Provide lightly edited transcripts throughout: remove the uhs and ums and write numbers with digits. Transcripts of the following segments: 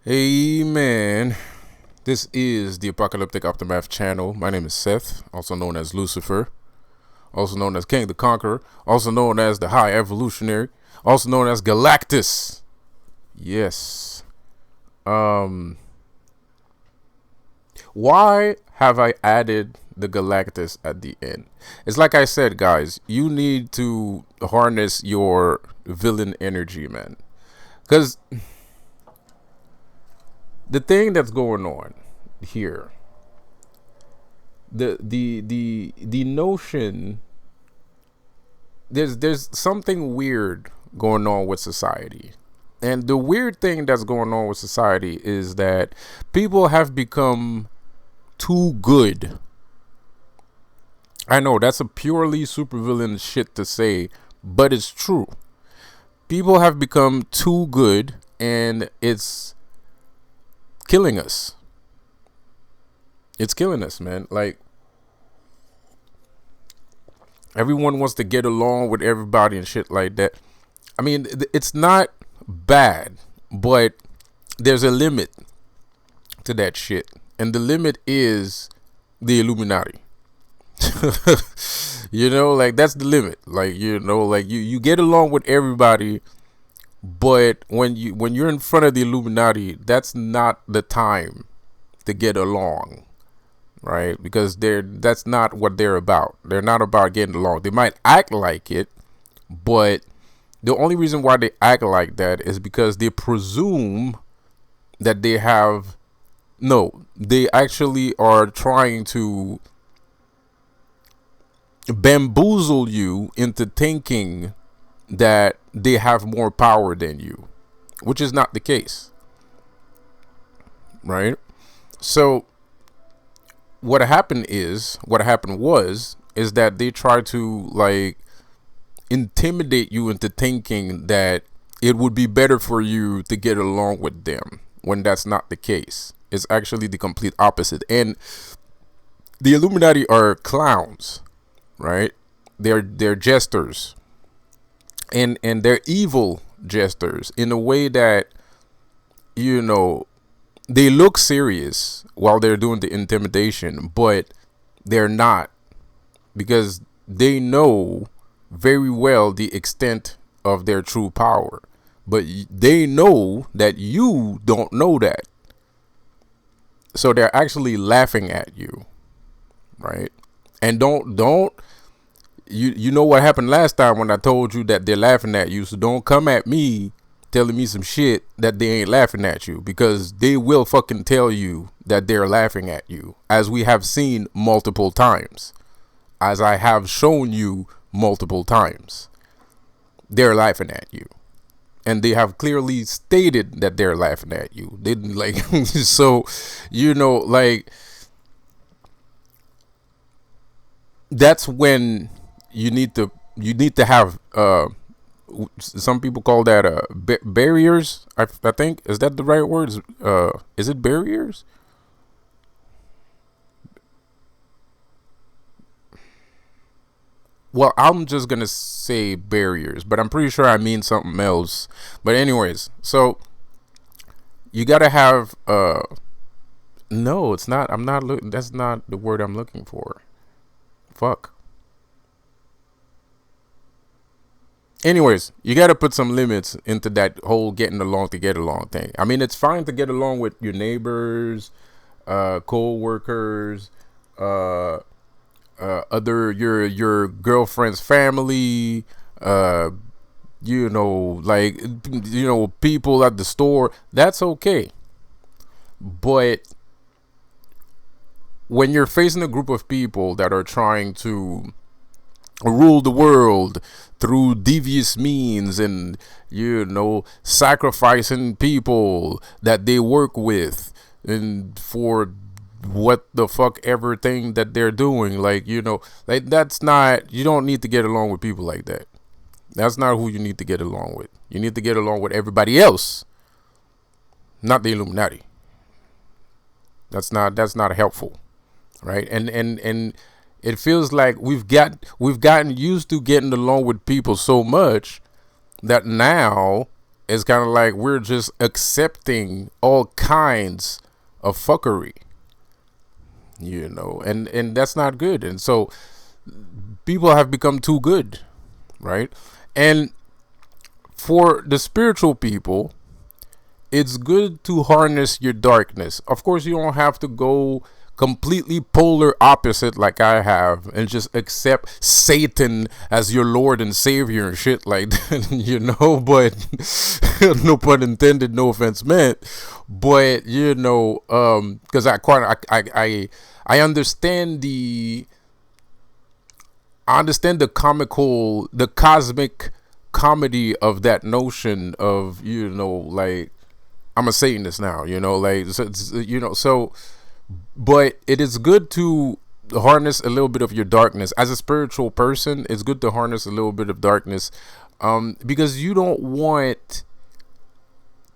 Hey man, this is the Apocalyptic Aftermath channel. My name is Seth, also known as Lucifer, also known as King the Conqueror, also known as the High Evolutionary, also known as Galactus. Yes. Um, why have I added the Galactus at the end? It's like I said, guys, you need to harness your villain energy, man. Because the thing that's going on here, the notion, there's something weird going on with society. And the weird thing that's going on with society is that people have become too good. I know that's a purely supervillain shit to say, but it's true. People have become too good, and it's killing us. It's killing us, man. Like, everyone wants to get along with everybody and shit like that. I mean, it's not bad, but there's a limit to that shit. And the limit is the Illuminati. Like, that's the limit. Like, like you get along with everybody, but when you're in front of the Illuminati, that's not the time to get along, right? Because that's not what they're about. They're not about getting along. They might act like it, but the only reason why they act like that is because they presume that they have they actually are trying to bamboozle you into thinking that they have more power than you, which is not the case, right? So what happened was that they tried to, like, intimidate you into thinking that it would be better for you to get along with them, when that's not the case. It's actually the complete opposite. And the Illuminati are clowns, right? They're jesters, and they're evil jesters in a way that, they look serious while they're doing the intimidation, but they're not, because they know very well the extent of their true power, but they know that you don't know that. So they're actually laughing at you, right? And don't you know what happened last time when I told you that they're laughing at you? So don't come at me telling me some shit that they ain't laughing at you, because they will fucking tell you that they're laughing at you, as we have seen multiple times, as I have shown you multiple times. They're laughing at you, and they have clearly stated that they're laughing at you. They like so, like, that's when you need to have some people call that barriers. I think, is that the right words? Is it barriers? Well, I'm just gonna say barriers, but I'm pretty sure I mean something else. But anyways, so you gotta have no, it's not. I'm not looking. That's not the word I'm looking for. Fuck. Anyways, you got to put some limits into that whole getting along to get along thing. I mean, it's fine to get along with your neighbors, co-workers, other your girlfriend's family, like, people at the store. That's okay. But when you're facing a group of people that are trying to rule the world through devious means, and sacrificing people that they work with, and for what the fuck ever thing that they're doing, like, like, that's not, you don't need to get along with people like that. That's not who you need to get along with. You need to get along with everybody else, not the Illuminati. That's not helpful, right? And it feels like we've gotten used to getting along with people so much that now it's kind of like we're just accepting all kinds of fuckery, and that's not good. And so people have become too good, right? And for the spiritual people, it's good to harness your darkness. Of course, you don't have to go completely polar opposite like I have and just accept Satan as your Lord and Savior and shit like that, but no pun intended, no offense meant. But because I understand the cosmic comedy of that notion of, like, I'm a Satanist now, like, so, but it is good to harness a little bit of your darkness. As a spiritual person, it's good to harness a little bit of darkness, because you don't want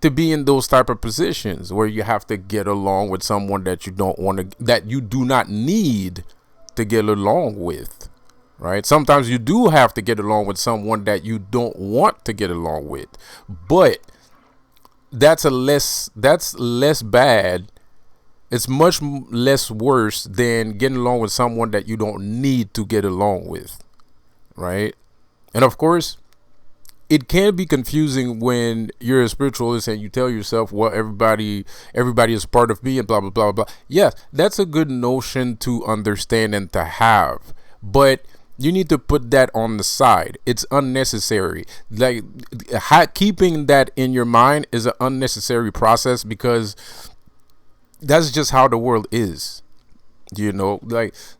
to be in those type of positions where you have to get along with someone that you do not need to get along with, right? Sometimes you do have to get along with someone that you don't want to get along with, but that's less bad. It's much less worse than getting along with someone that you don't need to get along with, right? And of course, it can be confusing when you're a spiritualist and you tell yourself, well, everybody is part of me and blah, blah, blah, blah. Yes, that's a good notion to understand and to have, but you need to put that on the side. It's unnecessary. Like, keeping that in your mind is an unnecessary process, because that's just how the world is.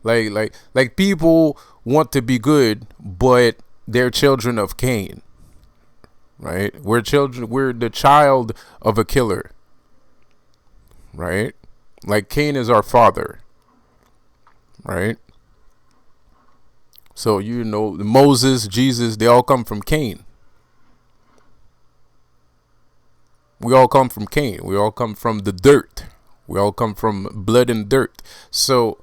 Like people want to be good, but they're children of Cain, right? We're the child of a killer, right? Like, Cain is our father, right? So, Moses, Jesus, they all come from Cain. We all come from Cain. We all come from the dirt. We all come from blood and dirt. So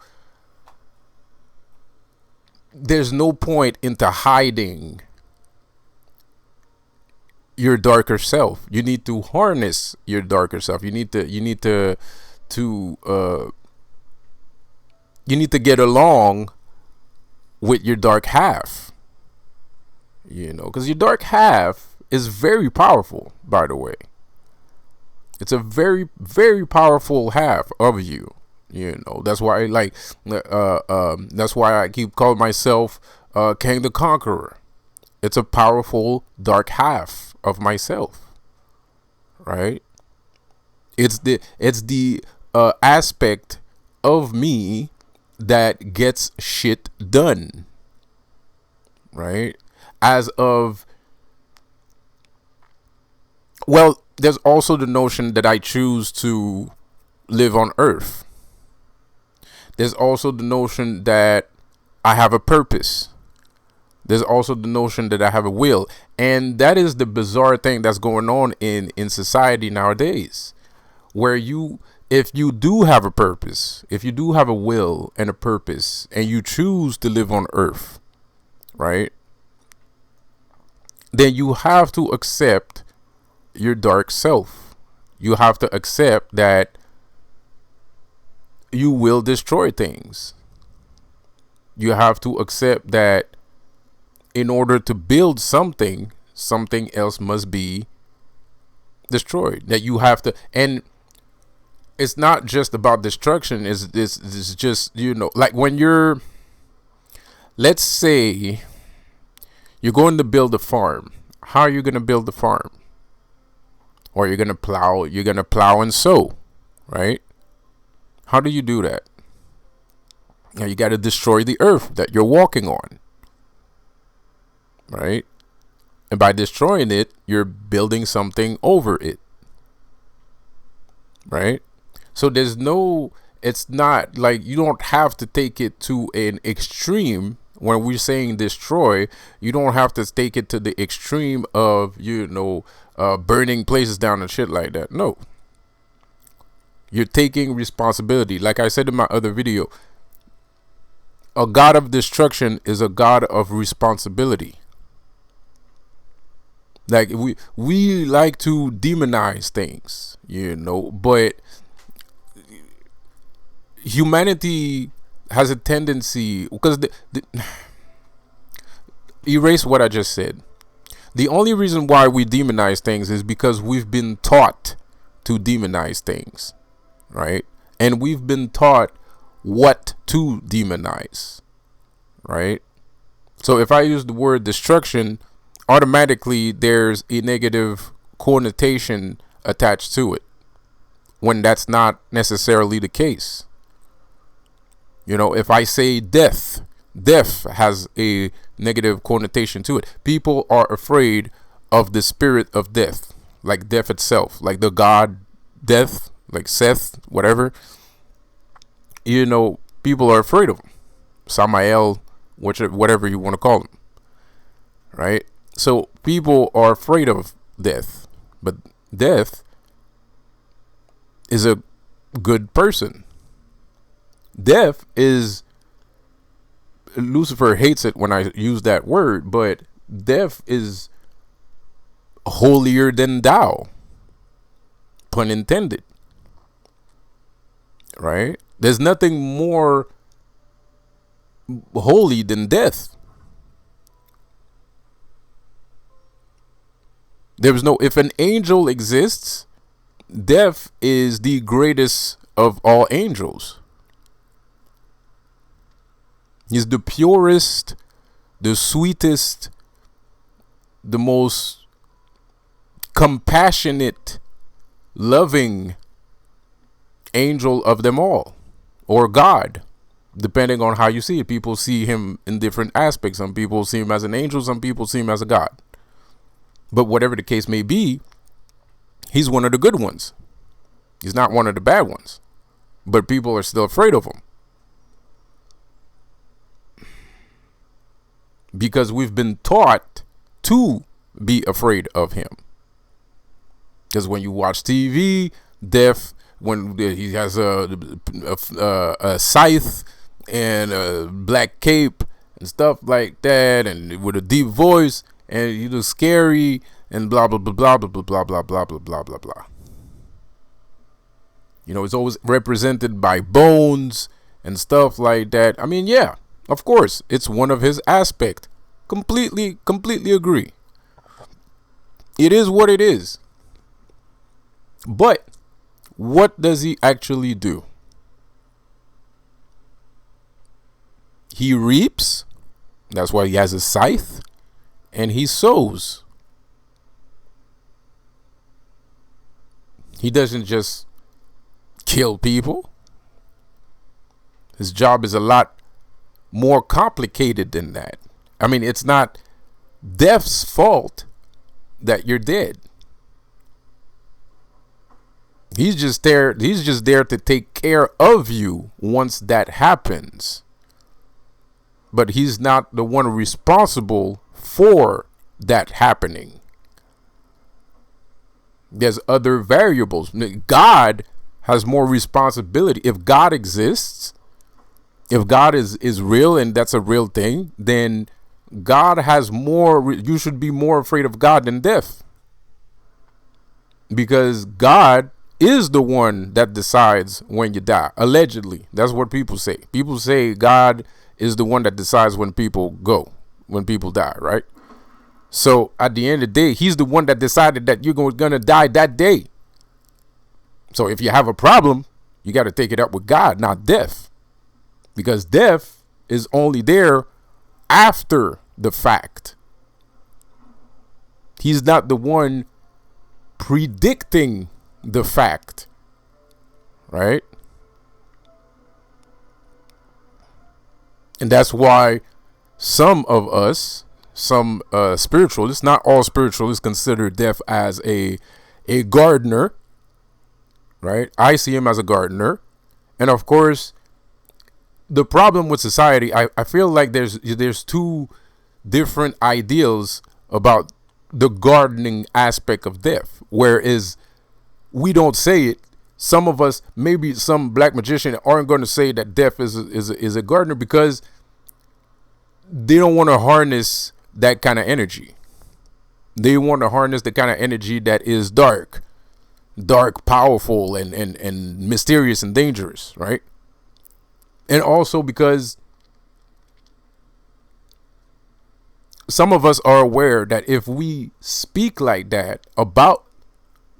there's no point into hiding your darker self. You need to harness your darker self. You need to get along with your dark half. Because your dark half is very powerful, by the way. It's a very, very powerful half of you. That's why that's why I keep calling myself King the Conqueror. It's a powerful dark half of myself, right? It's the aspect of me that gets shit done, right? There's also the notion that I choose to live on Earth. There's also the notion that I have a purpose. There's also the notion that I have a will. And that is the bizarre thing that's going on in society nowadays, where if you do have a purpose, if you do have a will and a purpose, and you choose to live on Earth, right, then you have to accept your dark self. You have to accept that you will destroy things. You have to accept that in order to build something else must be destroyed. That you have to, and it's not just about destruction. It's just, like when let's say you're going to build a farm. How are you going to build the farm? Or you're going to plow and sow, right? How do you do that? Now you got to destroy the earth that you're walking on, right? And by destroying it, you're building something over it, right? So it's not like, you don't have to take it to an extreme. When we're saying destroy, you don't have to take it to the extreme of, burning places down and shit like that. No. You're taking responsibility. Like I said in my other video, a God of destruction is a God of responsibility. Like we like to demonize things, but humanity has a tendency, because erase what I just said. The only reason why we demonize things is because we've been taught to demonize things, right? And we've been taught what to demonize, right? So if I use the word destruction, automatically there's a negative connotation attached to it, when that's not necessarily the case. If I say death, death has a negative connotation to it. People are afraid of the spirit of death, like death itself, like the god death, like Seth, whatever. People are afraid of him. Samael, whatever you want to call him, right? So people are afraid of death, but death is a good person. Death is, Lucifer hates it when I use that word, but death is holier than thou, pun intended, right? There's nothing more holy than death. If an angel exists, death is the greatest of all angels. He's the purest, the sweetest, the most compassionate, loving angel of them all, or God, depending on how you see it. People see him in different aspects. Some people see him as an angel, some people see him as a God. But whatever the case may be, he's one of the good ones. He's not one of the bad ones. But people are still afraid of him, because we've been taught to be afraid of him. Because when you watch TV, death, when he has a scythe and a black cape and stuff like that, and with a deep voice, and he looks scary, and blah blah blah blah blah blah blah blah blah blah blah blah. It's always represented by bones and stuff like that. I mean, yeah, of course, it's one of his aspects. Completely agree. It is what it is. But what does he actually do? He reaps. That's why he has a scythe. And he sows. He doesn't just kill people. His job is a lot more complicated than that. I mean, it's not death's fault that you're dead. He's just there to take care of you once that happens. But he's not the one responsible for that happening. There's other variables. God has more responsibility. If God exists, if God is real and that's a real thing, then God has more. You should be more afraid of God than death, because God is the one that decides when you die. Allegedly, that's what people say. People say God is the one that decides when people die, right? So at the end of the day, he's the one that decided that you're gonna die that day. So if you have a problem, you got to take it up with God, not death, because death is only there after the fact. He's not the one predicting the fact, right? And that's why some of us, some spiritualists, not all spiritualists, consider death as a gardener, right? I see him as a gardener. And of course, the problem with society, I feel like there's two different ideals about the gardening aspect of death, whereas we don't say it. Some of us, maybe some black magician, aren't going to say that death is a gardener, because they don't want to harness that kind of energy. They want to harness the kind of energy that is dark, powerful, and mysterious and dangerous, right? And also because some of us are aware that if we speak like that about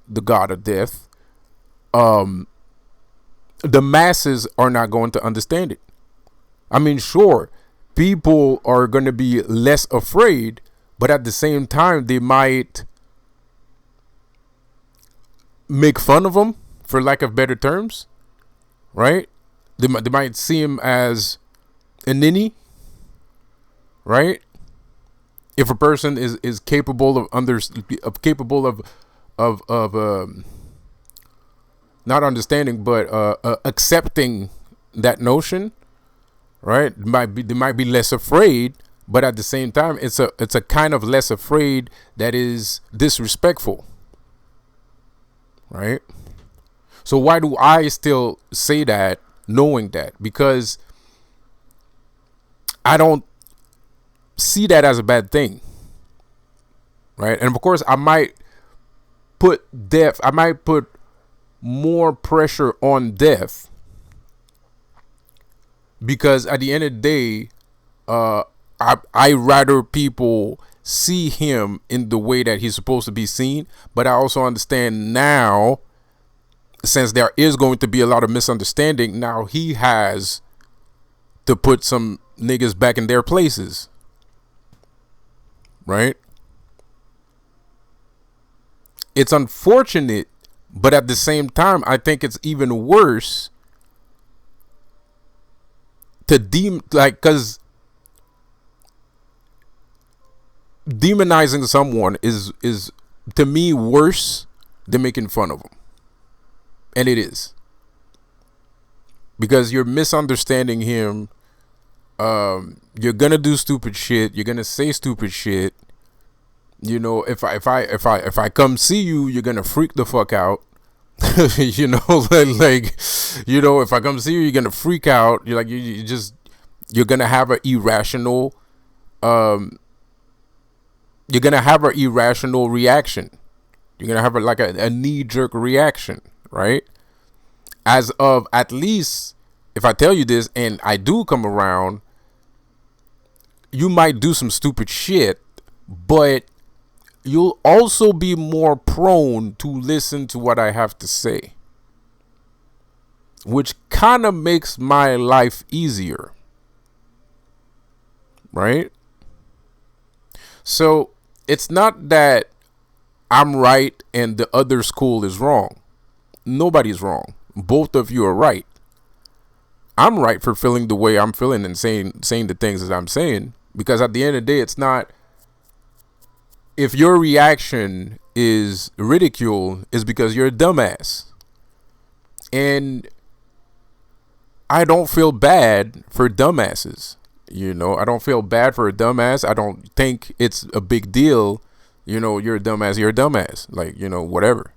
the god of death, the masses are not going to understand it. I mean, sure, people are going to be less afraid, but at the same time, they might make fun of him, for lack of better terms, right? They might see him as a ninny, right? If a person is capable of not understanding, but accepting that notion, right? They might be less afraid, but at the same time, it's a kind of less afraid that is disrespectful, right? So why do I still say that, knowing that? Because I don't see that as a bad thing, right? And of course, I might put more pressure on death, because at the end of the day, I rather people see him in the way that he's supposed to be seen. But I also understand now, since there is going to be a lot of misunderstanding, now he has to put some niggas back in their places, right? It's unfortunate, but at the same time, I think it's even worse to because demonizing someone is to me worse than making fun of them. And it is, because you're misunderstanding him. You're gonna do stupid shit. You're gonna say stupid shit. You know, if I come see you, you're gonna freak the fuck out. You know, you know, if I come see you, you're gonna freak out. You're like, you're gonna have an irrational, you're gonna have an irrational reaction. You're gonna have a knee-jerk reaction, right? As of, at least, if I tell you this and I do come around, you might do some stupid shit, but you'll also be more prone to listen to what I have to say, which kind of makes my life easier, right? So it's not that I'm right and the other school is wrong. Nobody's wrong. Both of you are right. I'm right for feeling the way I'm feeling and saying the things that I'm saying, because at the end of the day, it's not, if your reaction is ridicule, is because you're a dumbass. And I don't feel bad for dumbasses. You know, I don't feel bad for a dumbass. I don't think it's a big deal. You know, you're a dumbass, like, you know, whatever.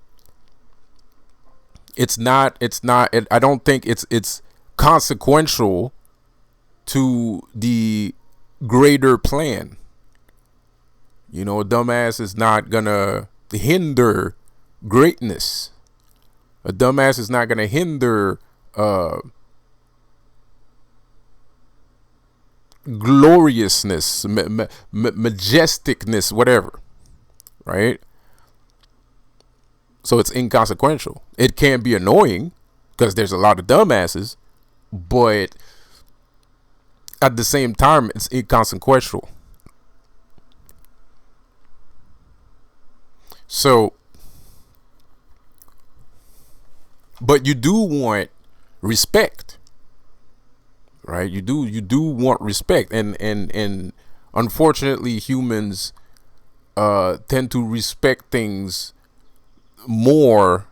It's not, I don't think it's consequential to the greater plan. You know, a dumbass is not gonna hinder greatness. A dumbass is not gonna hinder gloriousness, majesticness, whatever, right? So it's inconsequential. It can be annoying because there's a lot of dumbasses, but at the same time, it's inconsequential. So, but you do want respect, right? You do want respect, and unfortunately, humans tend to respect things more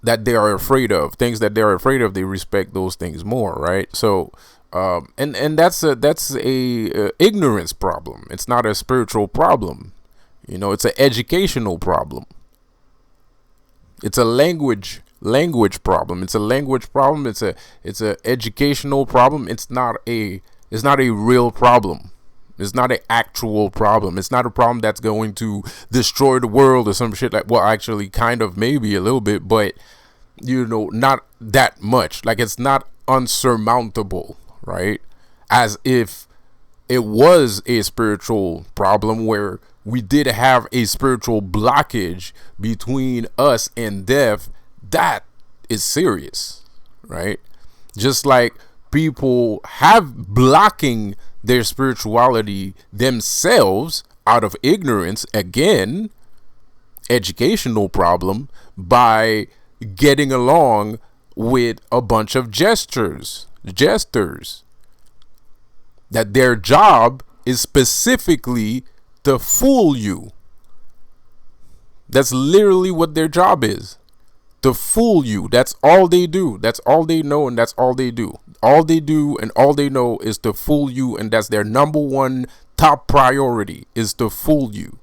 that they are afraid of. Things that they're afraid of, they respect those things more, right? So, and that's a ignorance problem. It's not a spiritual problem. You know, it's an educational problem. It's a language problem. It's a language problem. It's a educational problem. It's not a real problem. It's not an actual problem. It's not a problem that's going to destroy the world or some shit like, well, actually kind of maybe a little bit, but not that much. Like, it's not unsurmountable, right? As if it was a spiritual problem where we did have a spiritual blockage between us and death. That is serious, right? Just like people have blocking their spirituality themselves out of ignorance, again, educational problem, by getting along with a bunch of jesters, that their job is specifically to fool you. That's literally what their job is, to fool you. That's all they do. That's all they know, and that's all they do. All they do and all they know is to fool you, and that's their number one top priority, is to fool you.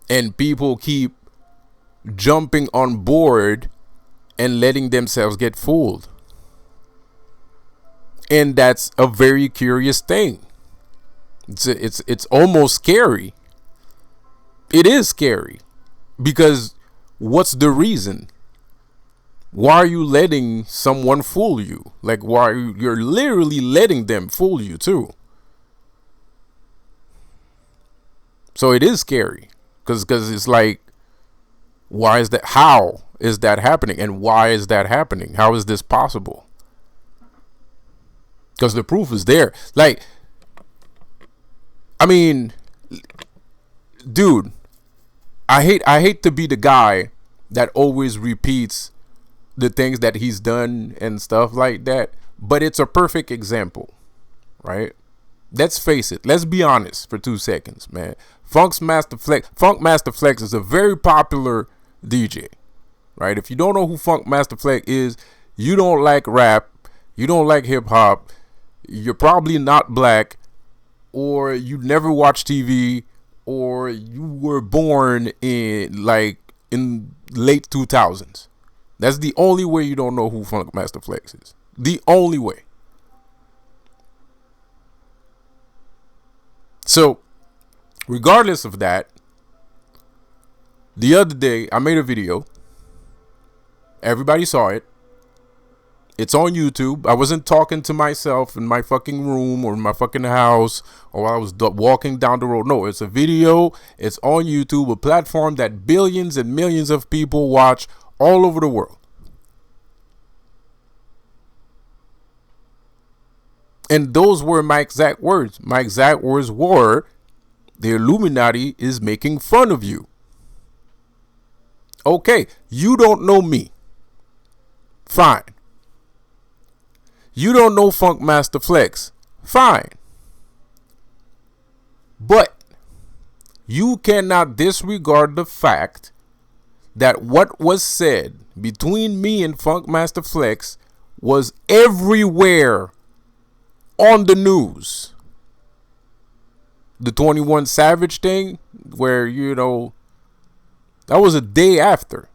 And people keep jumping on board and letting themselves get fooled. And that's a very curious thing. It's almost scary. It is scary, because what's the reason? Why are you letting someone fool you? Like, why you're literally letting them fool you too? So it is scary, because it's like, why is that? How is that happening? And why is that happening? How is this possible? Because the proof is there. Like, I mean, dude, I hate to be the guy that always repeats the things that he's done and stuff like that, but it's a perfect example, right? Let's face it. Let's be honest for 2 seconds, man. Funk Master Flex is a very popular DJ, right? If you don't know who Funk Master Flex is, you don't like rap, you don't like hip hop, you're probably not black, or you never watch TV, or you were born in late 2000s. That's the only way you don't know who Funk Master Flex is. The only way. So, regardless of that, the other day I made a video. Everybody saw it. It's on YouTube. I wasn't talking to myself in my fucking room or in my fucking house, or while I was walking down the road. No, it's a video. It's on YouTube, a platform that billions and millions of people watch all over the world. And those were my exact words. My exact words were, the Illuminati is making fun of you. Okay, you don't know me. Fine. You don't know Funk Master Flex. Fine. But you cannot disregard the fact that what was said between me and Funk Master Flex was everywhere on the news. The 21 Savage thing, where, that was a day after.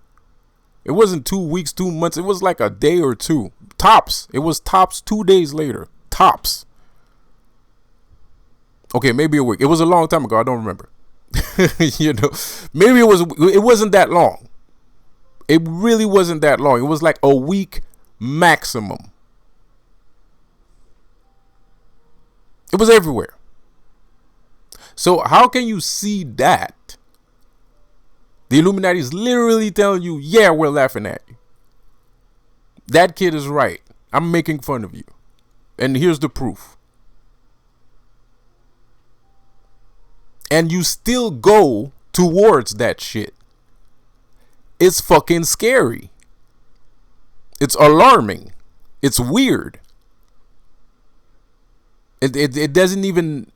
It wasn't 2 weeks, 2 months. It was like a day or two. Tops. It was tops 2 days later. Tops. Okay, maybe a week. It was a long time ago. I don't remember. Maybe it wasn't that long. It really wasn't that long. It was like a week maximum. It was everywhere. So how can you see that? The Illuminati is literally telling you, yeah, we're laughing at you. That kid is right. I'm making fun of you. And here's the proof. And you still go towards that shit. It's fucking scary. It's alarming. It's weird. It doesn't even...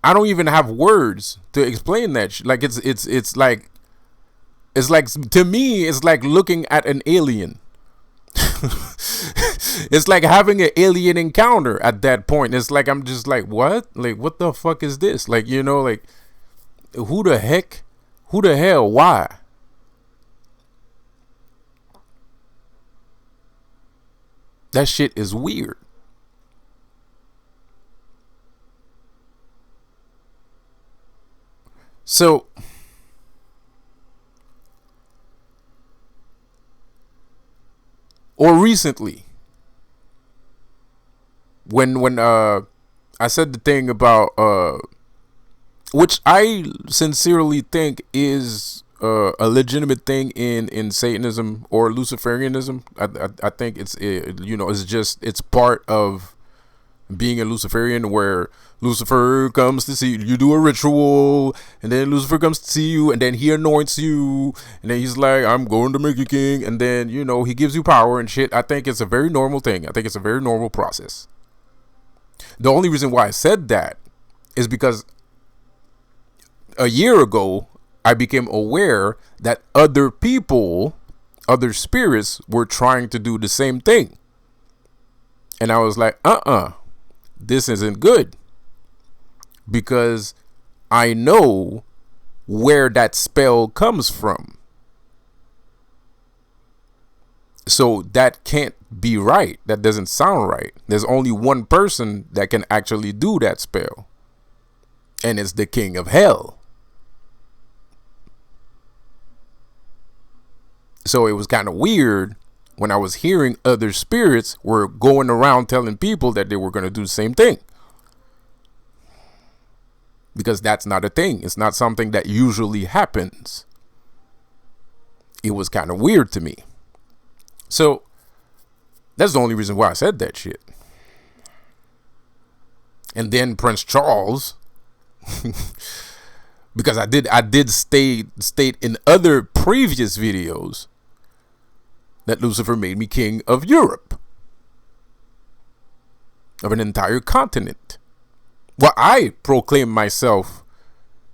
I don't even have words to explain that shit. Like, it's like to me, it's like looking at an alien. It's like having an alien encounter at that point. It's like, I'm just like, what? Like, what the fuck is this? Like, like, who the heck? Who the hell? Why? That shit is weird. So or recently, when I said the thing about which I sincerely think is a legitimate thing in Satanism or Luciferianism. I think it's it's just it's part of being a Luciferian, where Lucifer comes to see you. You do a ritual, and then Lucifer comes to see you, and then he anoints you, and then he's like, I'm going to make you king, and then he gives you power and shit. I think it's a very normal thing. I think it's a very normal process. The only reason why I said that is because a year ago I became aware that other people, other spirits, were trying to do the same thing. And I was like, this isn't good. Because I know where that spell comes from. So that can't be right. That doesn't sound right. There's only one person that can actually do that spell. And it's the king of hell. So it was kind of weird when I was hearing other spirits were going around telling people that they were going to do the same thing. Because that's not a thing. It's not something that usually happens. It was kind of weird to me. So that's the only reason why I said that shit. And then Prince Charles, because I did state in other previous videos that Lucifer made me king of Europe, of an entire continent. Well, I proclaim myself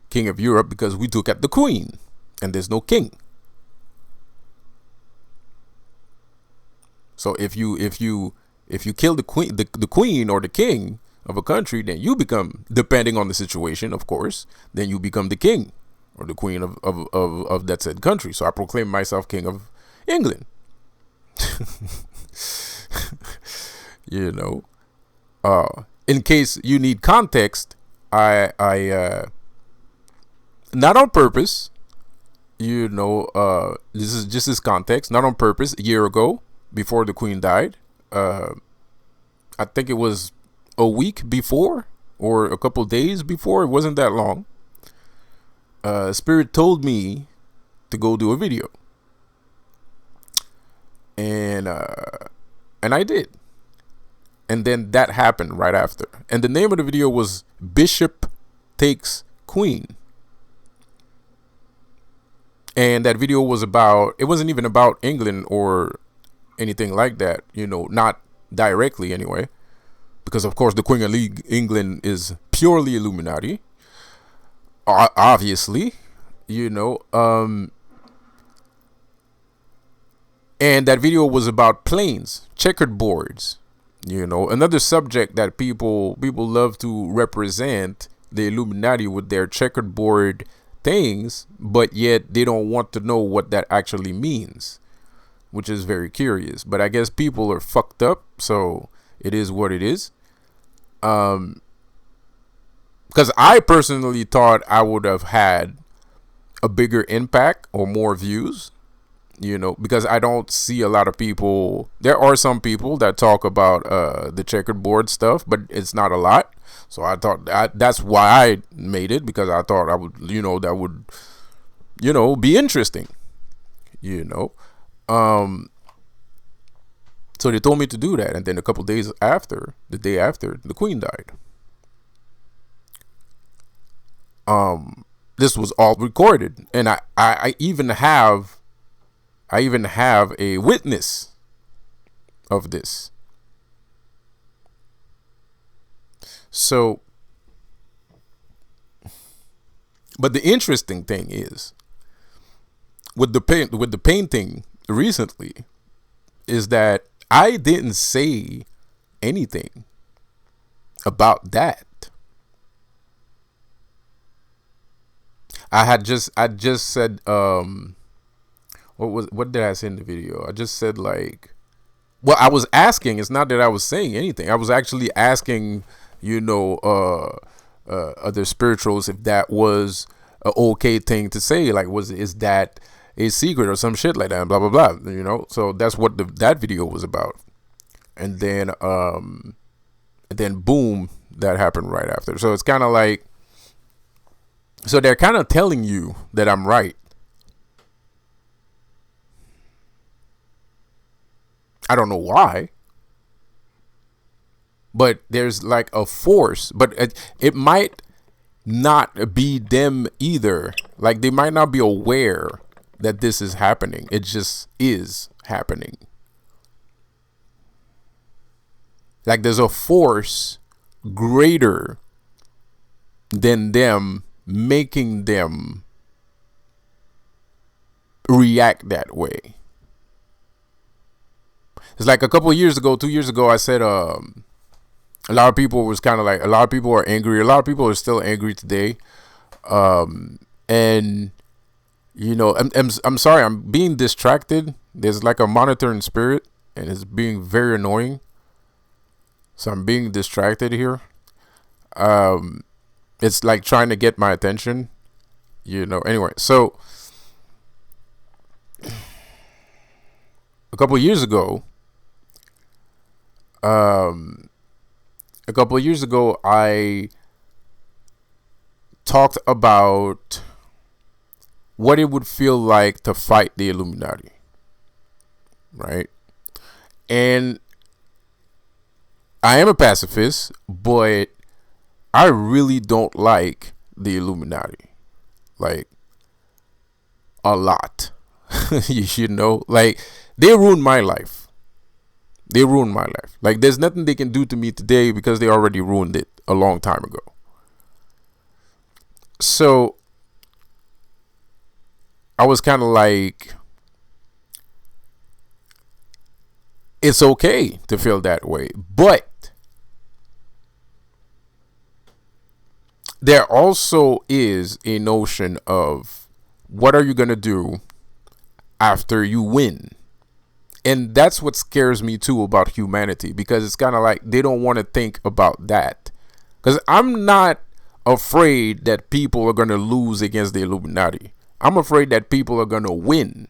king of Europe because we took out the queen and there's no king. So if you kill the queen or the king of a country, then you become, depending on the situation, of course, then you become the king or the queen of that said country. So I proclaim myself king of England. In case you need context, I not on purpose, this is just this context, not on purpose. A year ago, before the queen died, I think it was a week before or a couple days before, it wasn't that long, Spirit told me to go do a video. And I did. And then that happened right after. And the name of the video was Bishop Takes Queen. And that video was about, it wasn't even about England or anything like that, not directly anyway. Because of course the Queen of England is purely Illuminati. Obviously, and that video was about planes, checkered boards. Another subject that people love to represent the Illuminati with their checkered board things, but yet they don't want to know what that actually means, which is very curious. But I guess people are fucked up, so it is what it is. Because I personally thought I would have had a bigger impact or more views. Because I don't see a lot of people. There are some people that talk about the checkered board stuff, but it's not a lot. So I thought that's why I made it, because I thought I would, that would, be interesting. So they told me to do that, and then a couple days after, the day after, the queen died. This was all recorded, and I even have a witness of this. So, but the interesting thing is, with the painting recently, is that I didn't say anything about that. I just said, what did I say in the video? I just said, like, well, I was asking, it's not that I was saying anything. I was actually asking, other spirituals if that was a okay thing to say. Like, is that a secret or some shit like that? Blah blah blah. You know. So that's what that video was about. And then boom, that happened right after. So it's kind of like, so they're kind of telling you that I'm right. I don't know why, but there's like a force, but it might not be them either. Like, they might not be aware that this is happening. It just is happening. Like, there's a force greater than them making them react that way. It's like a couple of years ago, 2 years ago, I said a lot of people was kind of like, a lot of people are angry. A lot of people are still angry today. And you know, I'm sorry, I'm being distracted. There's like a monitoring spirit, and it's being very annoying. So I'm being distracted here. It's like trying to get my attention, you know. Anyway, so a couple of years ago, I talked about what it would feel like to fight the Illuminati, right? And I am a pacifist, but I really don't like the Illuminati, like, a lot. You know, like, they ruined my life. They ruined my life. Like, there's nothing they can do to me today because they already ruined it a long time ago. So I was kind of like, it's okay to feel that way, but there also is a notion of, what are you going to do after you win? And that's what scares me too about humanity, because it's kind of like they don't want to think about that. Because I'm not afraid that people are going to lose against the Illuminati. I'm afraid that people are going to win.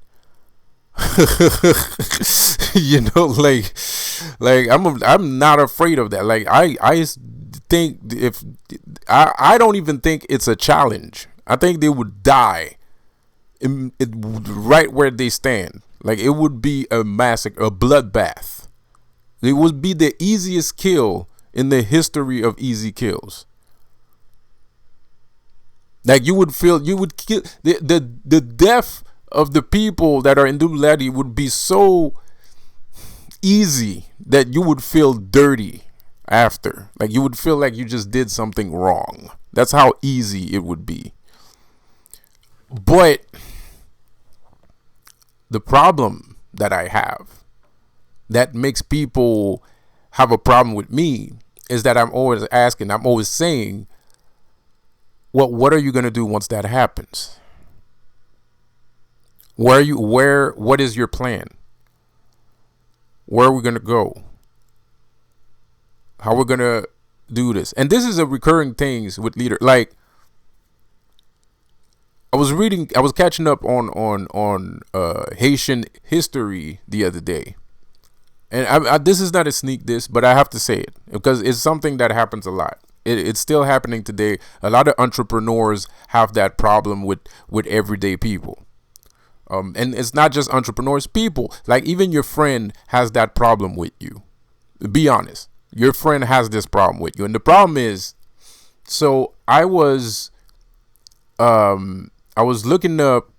You know, like I'm not afraid of that. Like, I think, if I don't even think it's a challenge. I think they would die right where they stand. Like, it would be a massacre, a bloodbath. It would be the easiest kill in the history of easy kills. Like, you would kill the death of the people that are in Illuminati would be so easy that you would feel dirty after. Like, you would feel like you just did something wrong. That's how easy it would be. But the problem that I have that makes people have a problem with me is that I'm always saying, well, what are you going to do once that happens? What is your plan? Where are we going to go? How are we going to do this? And this is a recurring things with leader. Like, I was catching up on Haitian history the other day. And this is not a sneak diss, but I have to say it because it's something that happens a lot. It's still happening today. A lot of entrepreneurs have that problem with everyday people. And it's not just entrepreneurs, people. Like, even your friend has that problem with you. Be honest. Your friend has this problem with you. And the problem is, so I was looking up,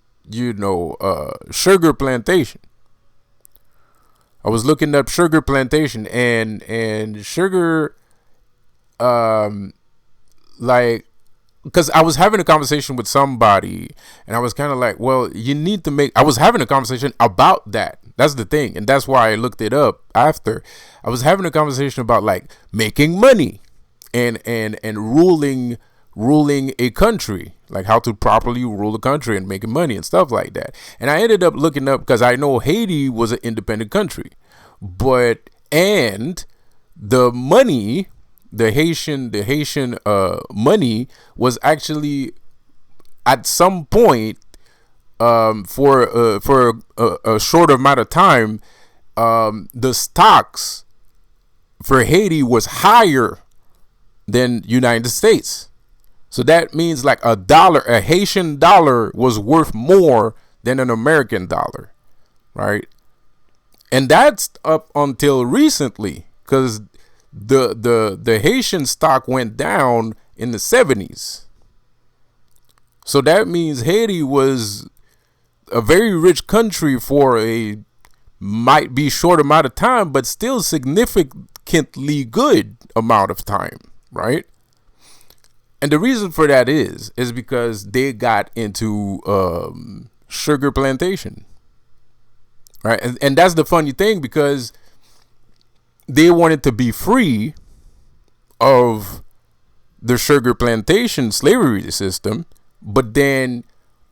sugar plantation. I was looking up sugar plantation and sugar, like, because I was having a conversation with somebody and I was kind of like, well, I was having a conversation about that. That's the thing. And that's why I looked it up after. I was having a conversation about, like, making money and ruling a country, like how to properly rule a country and making money and stuff like that. And I ended up looking up, because I know Haiti was an independent country, and the money, the Haitian money was actually at some point, for a short amount of time, the stocks for Haiti was higher than United States. So that means like a Haitian dollar was worth more than an American dollar, right? And that's up until recently, because the Haitian stock went down in the 70s. So that means Haiti was a very rich country for a might be short amount of time, but still significantly good amount of time, right? And the reason for that is because they got into sugar plantation, right? And that's the funny thing, because they wanted to be free of the sugar plantation slavery system, but then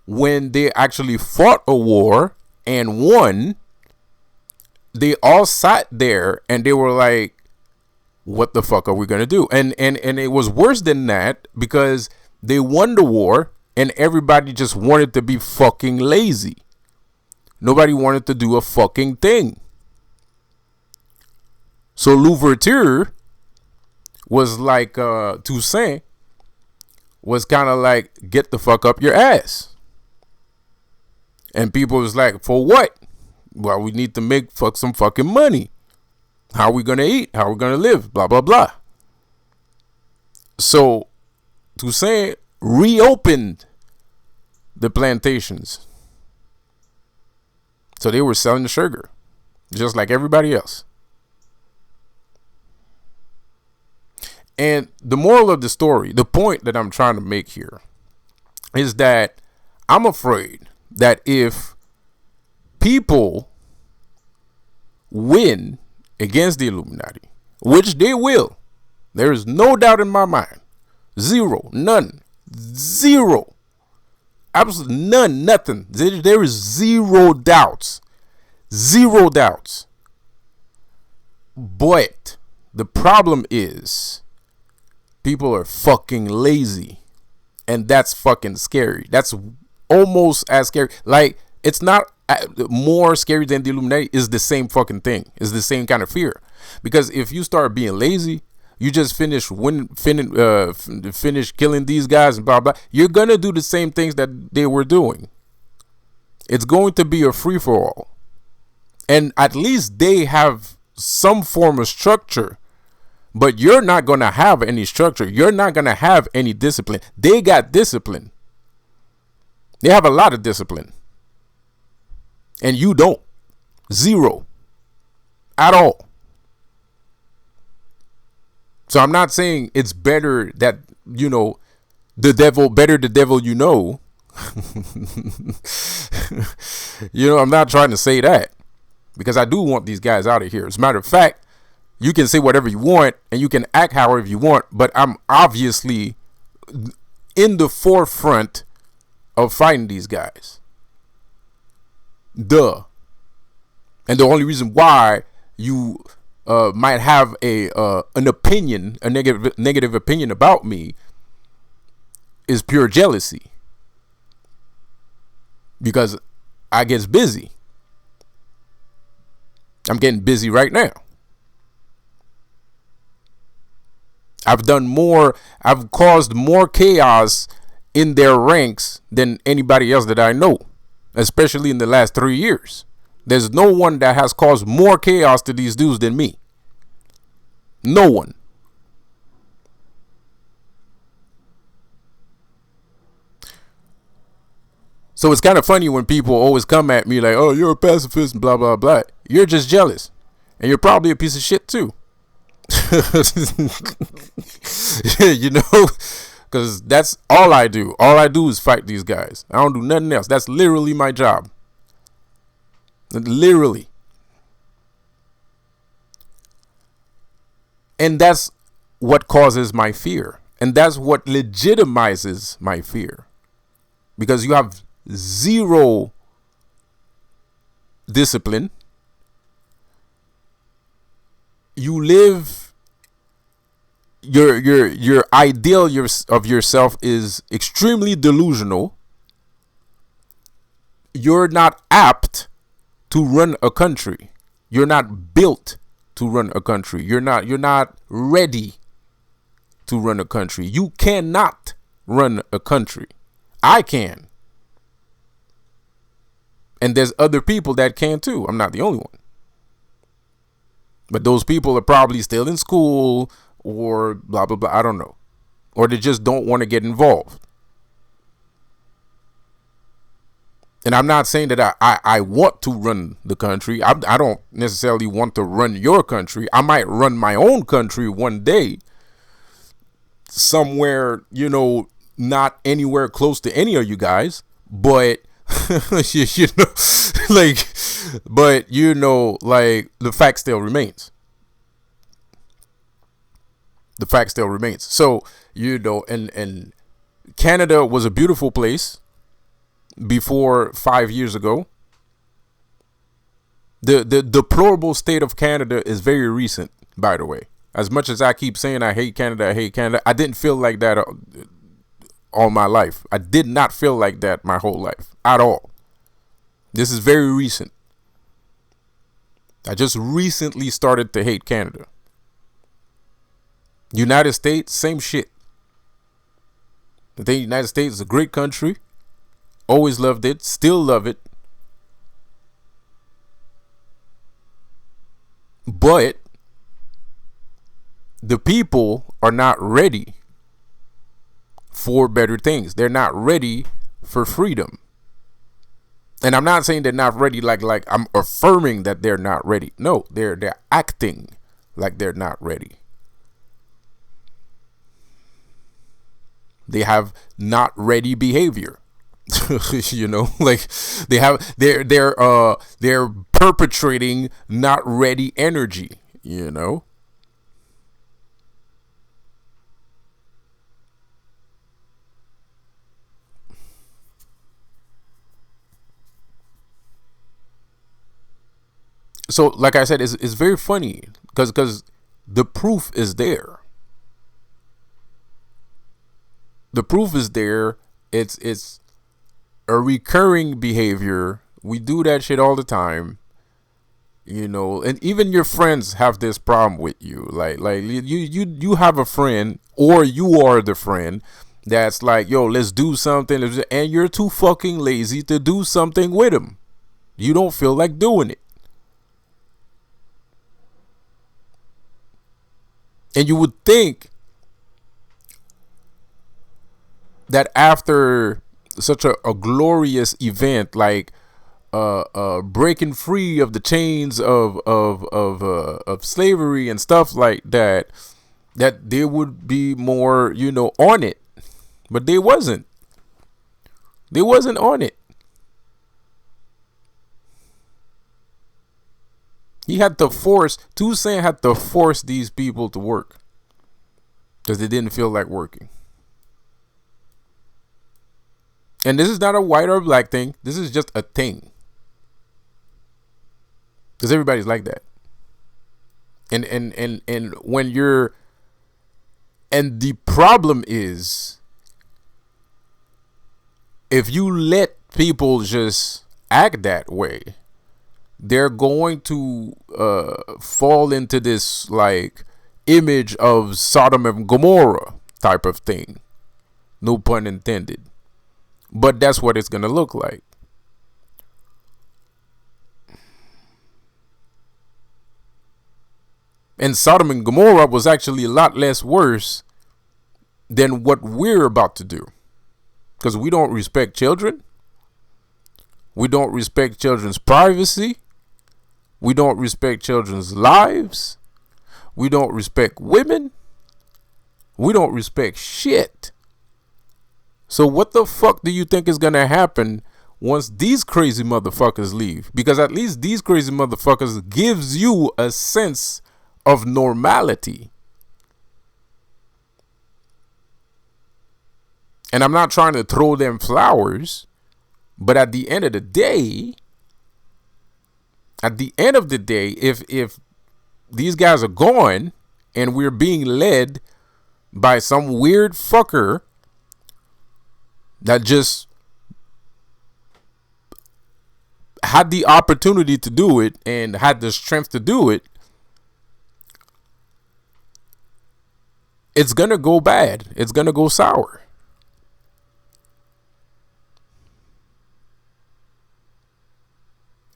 when they actually fought a war and won, they all sat there and they were like, what the fuck are we gonna do? And it was worse than that, because they won the war and everybody just wanted to be fucking lazy. Nobody wanted to do a fucking thing. So Louverture was like, Toussaint was kind of like, get the fuck up your ass. And people was like, for what? Well, we need to make some fucking money. How are we going to eat? How are we going to live? Blah, blah, blah. So Toussaint reopened the plantations. So they were selling the sugar just like everybody else. And the moral of the story, the point that I'm trying to make here, is that I'm afraid that if people win against the Illuminati, which they will, there is no doubt in my mind, zero, none, zero, absolutely none, nothing. There is zero doubts. But the problem is people are fucking lazy, and that's fucking scary. That's almost as scary. Like, it's not more scary than the Illuminati. Is the same fucking thing. Is the same kind of fear. Because if you start being lazy, you just finish killing these guys and blah blah. You're gonna do the same things that they were doing. It's going to be a free for all, and at least they have some form of structure. But you're not gonna have any structure. You're not gonna have any discipline. They got discipline. They have a lot of discipline. And you don't. Zero. At all. So I'm not saying it's better that, the devil you know. I'm not trying to say that. Because I do want these guys out of here. As a matter of fact, you can say whatever you want and you can act however you want, but I'm obviously in the forefront of fighting these guys. Duh. And the only reason why you might have an opinion, a negative opinion about me, is pure jealousy. Because I get busy. I'm getting busy right now. I've caused more chaos in their ranks than anybody else that I know, especially in the last 3 years. There's no one that has caused more chaos to these dudes than me. No one. So it's kind of funny when people always come at me like, oh, you're a pacifist and blah, blah, blah. You're just jealous. And you're probably a piece of shit too. Because that's all I do. All I do is fight these guys. I don't do nothing else. That's literally my job. Literally. And that's what causes my fear. And that's what legitimizes my fear. Because you have zero discipline. You live, your ideal of yourself is extremely delusional. you're not apt to run a country. You're not built to run a country. You're not ready to run a country. You cannot run a country. I can. And there's other people that can too. I'm not the only one. But those people are probably still in school or blah, blah, blah. I don't know. Or they just don't want to get involved. And I'm not saying that I want to run the country. I don't necessarily want to run your country. I might run my own country one day. Somewhere, not anywhere close to any of you guys. But, like, the fact still remains. The fact still remains. So, and Canada was a beautiful place before 5 years ago. The deplorable state of Canada is very recent, by the way. As much as I keep saying I hate Canada, I didn't feel like that all my life. I did not feel like that my whole life at all. This is very recent. I just recently started to hate Canada. United States, same shit. I think the United States is a great country. Always loved it. Still love it. But the people are not ready for better things. They're not ready for freedom. And I'm not saying they're not ready like I'm affirming that they're not ready. No, they're acting like they're not ready. They have not ready behavior. Like they're perpetrating not ready energy, So like I said, it's very funny because the proof is there. The proof is there. It's a recurring behavior. We do that shit all the time, and even your friends have this problem with you. Like you have a friend, or you are the friend that's like, yo, let's do something, and you're too fucking lazy to do something with them. You don't feel like doing it. And you would think that after such a glorious event like breaking free of the chains of slavery and stuff like that, that there would be more, on it. But they wasn't. They wasn't on it. Toussaint had to force these people to work because they didn't feel like working. And this is not a white or black thing. This is just a thing. Because everybody's like that. And when you're... And the problem is, if you let people just act that way, they're going to fall into this like image of Sodom and Gomorrah type of thing. No pun intended. But that's what it's going to look like. And Sodom and Gomorrah was actually a lot less worse than what we're about to do. Because we don't respect children. We don't respect children's privacy. We don't respect children's lives. We don't respect women. We don't respect shit. So what the fuck do you think is going to happen once these crazy motherfuckers leave? Because at least these crazy motherfuckers gives you a sense of normality. And I'm not trying to throw them flowers, but at the end of the day, if these guys are gone and we're being led by some weird fucker that just had the opportunity to do it and had the strength to do it, it's gonna go bad. It's gonna go sour.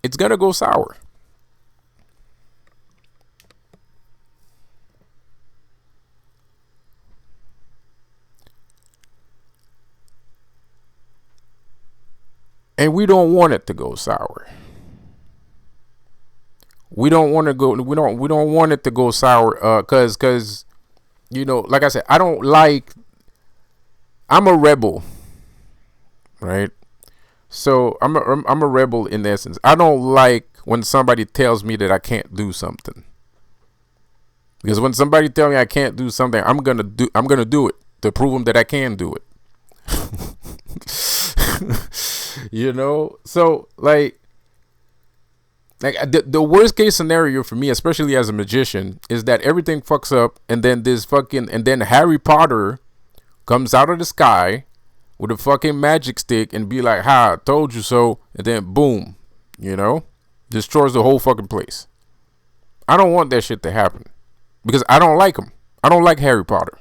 It's gonna go sour. And we don't want it to go sour. We don't want to go. We don't want it to go sour. Cause like I said, I don't like. I'm a rebel, right? So I'm a rebel in essence. I don't like when somebody tells me that I can't do something. Because when somebody tells me I can't do something, I'm gonna do it to prove them that I can do it. So like the worst case scenario for me, especially as a magician, is that everything fucks up, and then Harry Potter comes out of the sky with a fucking magic stick and be like, "Ha, told you so," and then boom, destroys the whole fucking place. I don't want that shit to happen because I don't like him. I don't like Harry Potter.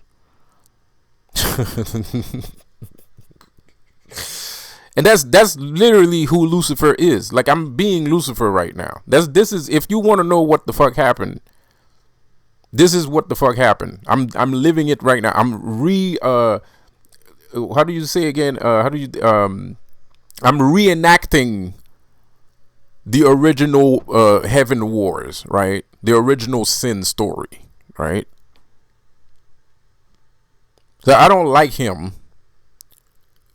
And that's literally who Lucifer is. Like, I'm being Lucifer right now. This is if you want to know what the fuck happened. This is what the fuck happened. I'm living it right now. How do you say again? I'm reenacting the original Heaven Wars, right? The original sin story, right? So I don't like him.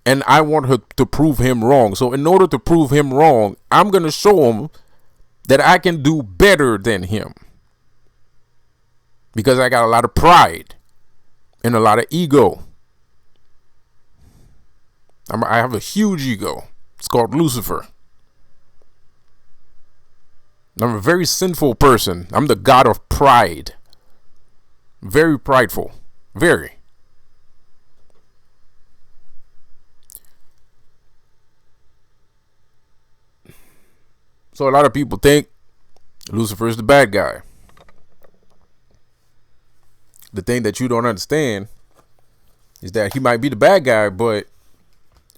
And I want her to prove him wrong. So in order to prove him wrong, I'm going to show him that I can do better than him. Because I got a lot of pride and a lot of ego. I have a huge ego. It's called Lucifer. I'm a very sinful person. I'm the god of pride. Very prideful. Very. So a lot of people think Lucifer is the bad guy. The thing that you don't understand is that he might be the bad guy, but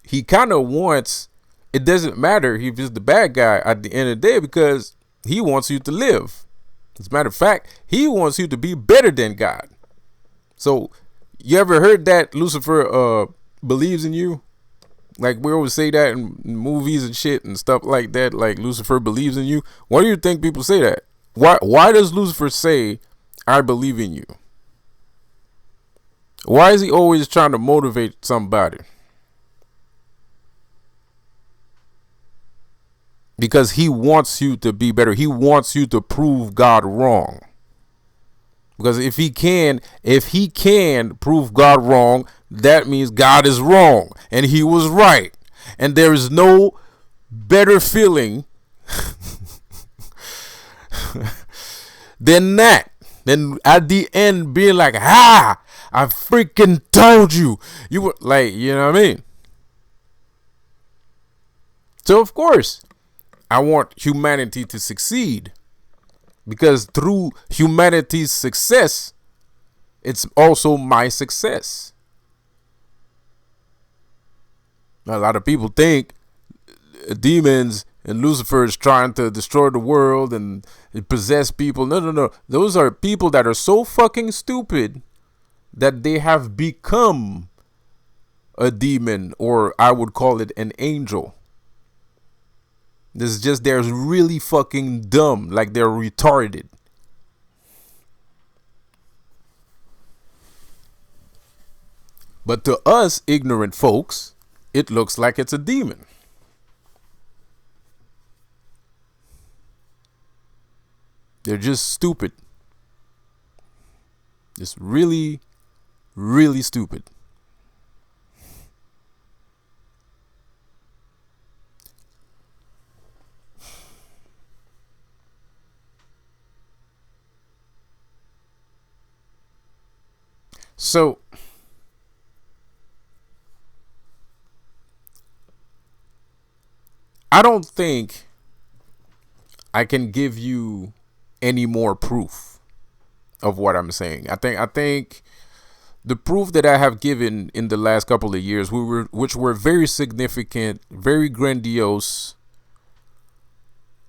he kind of wants, it doesn't matter if he's the bad guy at the end of the day, because he wants you to live. As a matter of fact, he wants you to be better than God. So you ever heard that Lucifer believes in you? Like, we always say that in movies and shit and stuff like that. Like, Lucifer believes in you. Why do you think people say that? Why does Lucifer say, "I believe in you"? Why is he always trying to motivate somebody? Because he wants you to be better. He wants you to prove God wrong. Because if he can prove God wrong, that means God is wrong and he was right. And there is no better feeling than that. Then at the end being like, I freaking told you. You were like, you know what I mean? So of course, I want humanity to succeed. Because through humanity's success, it's also my success. Now, a lot of people think demons and Lucifer is trying to destroy the world and possess people. No. Those are people that are so fucking stupid that they have become a demon, or I would call it an angel. This is just, they're really fucking dumb, like they're retarded. But to us ignorant folks, it looks like it's a demon. They're just stupid. Just really, really stupid. So I don't think I can give you any more proof of what I'm saying. I think the proof that I have given in the last couple of years, which were very significant, very grandiose,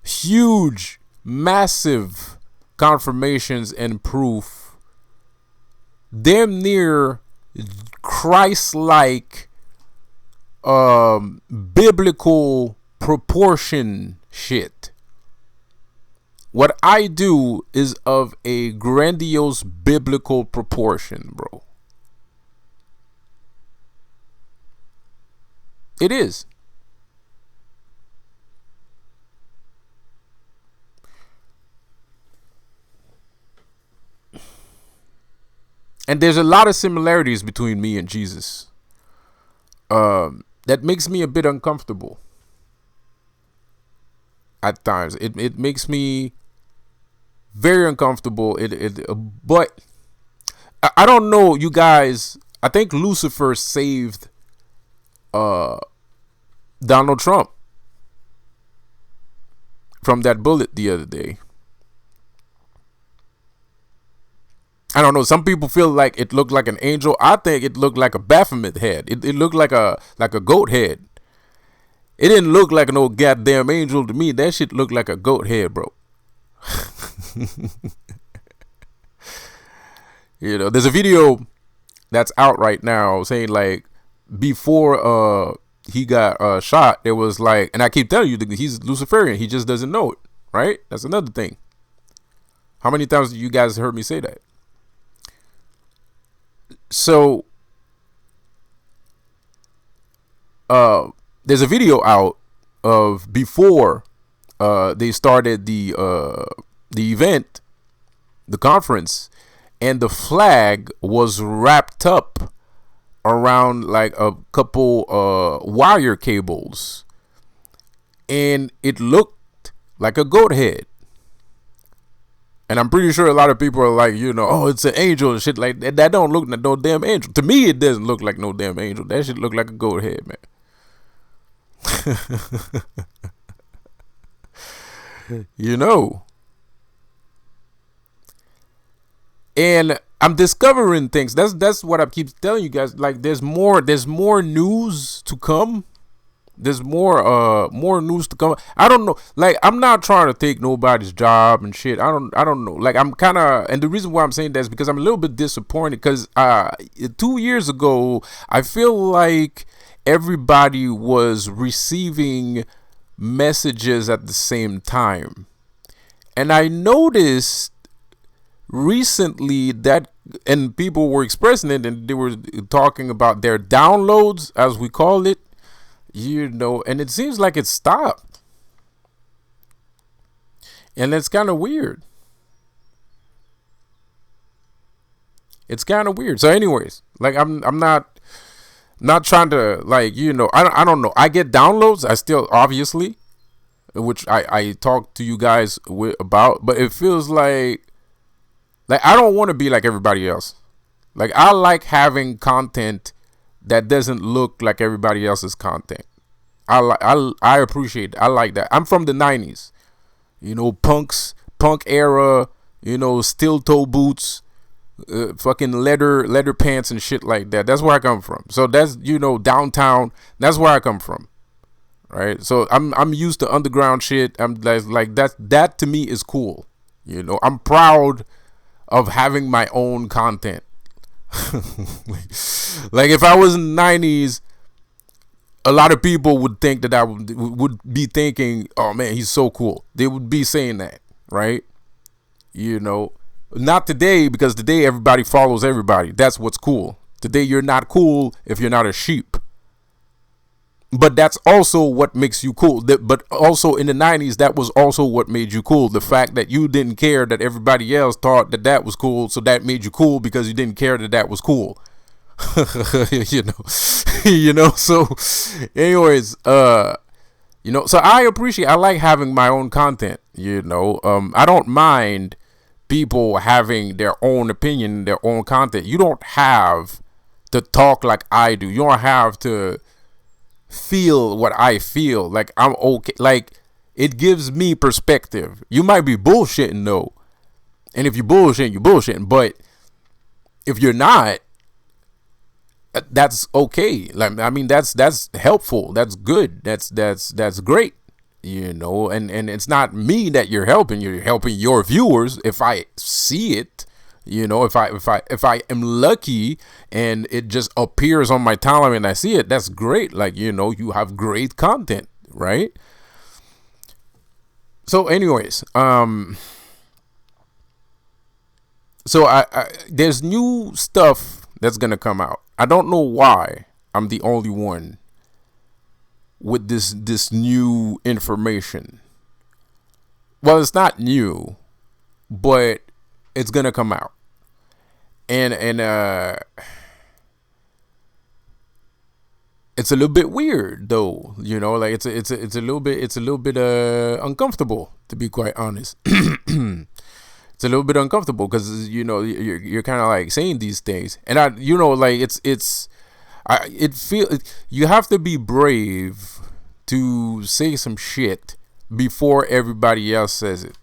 huge, massive confirmations and proof, damn near Christ-like, biblical proportion shit. What I do is of a grandiose biblical proportion, bro. It is. And there's a lot of similarities between me and Jesus. That makes me a bit uncomfortable at times. It makes me very uncomfortable. But I don't know, you guys. I think Lucifer saved Donald Trump from that bullet the other day. I don't know. Some people feel like it looked like an angel. I think it looked like a Baphomet head. It looked like a goat head. It didn't look like no goddamn angel to me. That shit looked like a goat head, bro. There's a video that's out right now saying, like, before he got shot, there was like, and I keep telling you, he's Luciferian. He just doesn't know it, right? That's another thing. How many times have you guys heard me say that? So, there's a video out of before they started the event, the conference, and the flag was wrapped up around like a couple wire cables, and it looked like a goat head. And I'm pretty sure a lot of people are like, oh, it's an angel and shit like that. That don't look like no damn angel. To me, it doesn't look like no damn angel. That shit look like a goat head, man. And I'm discovering things. That's what I keep telling you guys. Like, there's more news to come. There's more news to come. I don't know. Like, I'm not trying to take nobody's job and shit. I don't know. Like, I'm kind of, and the reason why I'm saying that is because I'm a little bit disappointed because 2 years ago, I feel like everybody was receiving messages at the same time. And I noticed recently that, and people were expressing it, and they were talking about their downloads, as we call it, and it seems like it stopped. And it's kind of weird. It's kind of weird. So anyways, like, I'm not trying to, like, I don't know. I get downloads. I still, obviously, which I talk to you guys about, but it feels like I don't want to be like everybody else. Like, I like having content that doesn't look like everybody else's content. I appreciate it. I like that. I'm from the 90s. Punk era, steel toe boots, fucking leather pants and shit like that. That's where I come from. So that's, downtown. That's where I come from. Right? So I'm used to underground shit. I'm like that to me is cool. I'm proud of having my own content. Like, if I was in the 90s, a lot of people would think that I would be thinking, oh man, he's so cool. They would be saying that, right? Not today, because today everybody follows everybody. That's what's cool. Today you're not cool if you're not a sheep. But that's also what makes you cool. But also in the 90s, that was also what made you cool. The fact that you didn't care that everybody else thought that was cool. So that made you cool because you didn't care that was cool. So anyways, so I like having my own content, I don't mind people having their own opinion, their own content. You don't have to talk like I do. You don't have to feel what I feel. Like, I'm okay. Like, it gives me perspective. You might be bullshitting though, and if you're bullshitting, you're bullshitting. But if you're not, that's okay. Like, I mean, that's helpful. That's good. That's great. You know, and it's not me that you're helping. You're helping your viewers. If I see it, you know, if I am lucky and it just appears on my timeline and I see it, that's great. Like, you know, you have great content, right? So, anyways, so I there's new stuff that's gonna come out. I don't know why I'm the only one with this new information. Well, it's not new, but it's gonna come out, and it's a little bit weird though. You know, like it's a little bit uncomfortable, to be quite honest. It's a little bit uncomfortable because, you know, you're kind of like saying these things, and you know, like you have to be brave to say some shit before everybody else says it,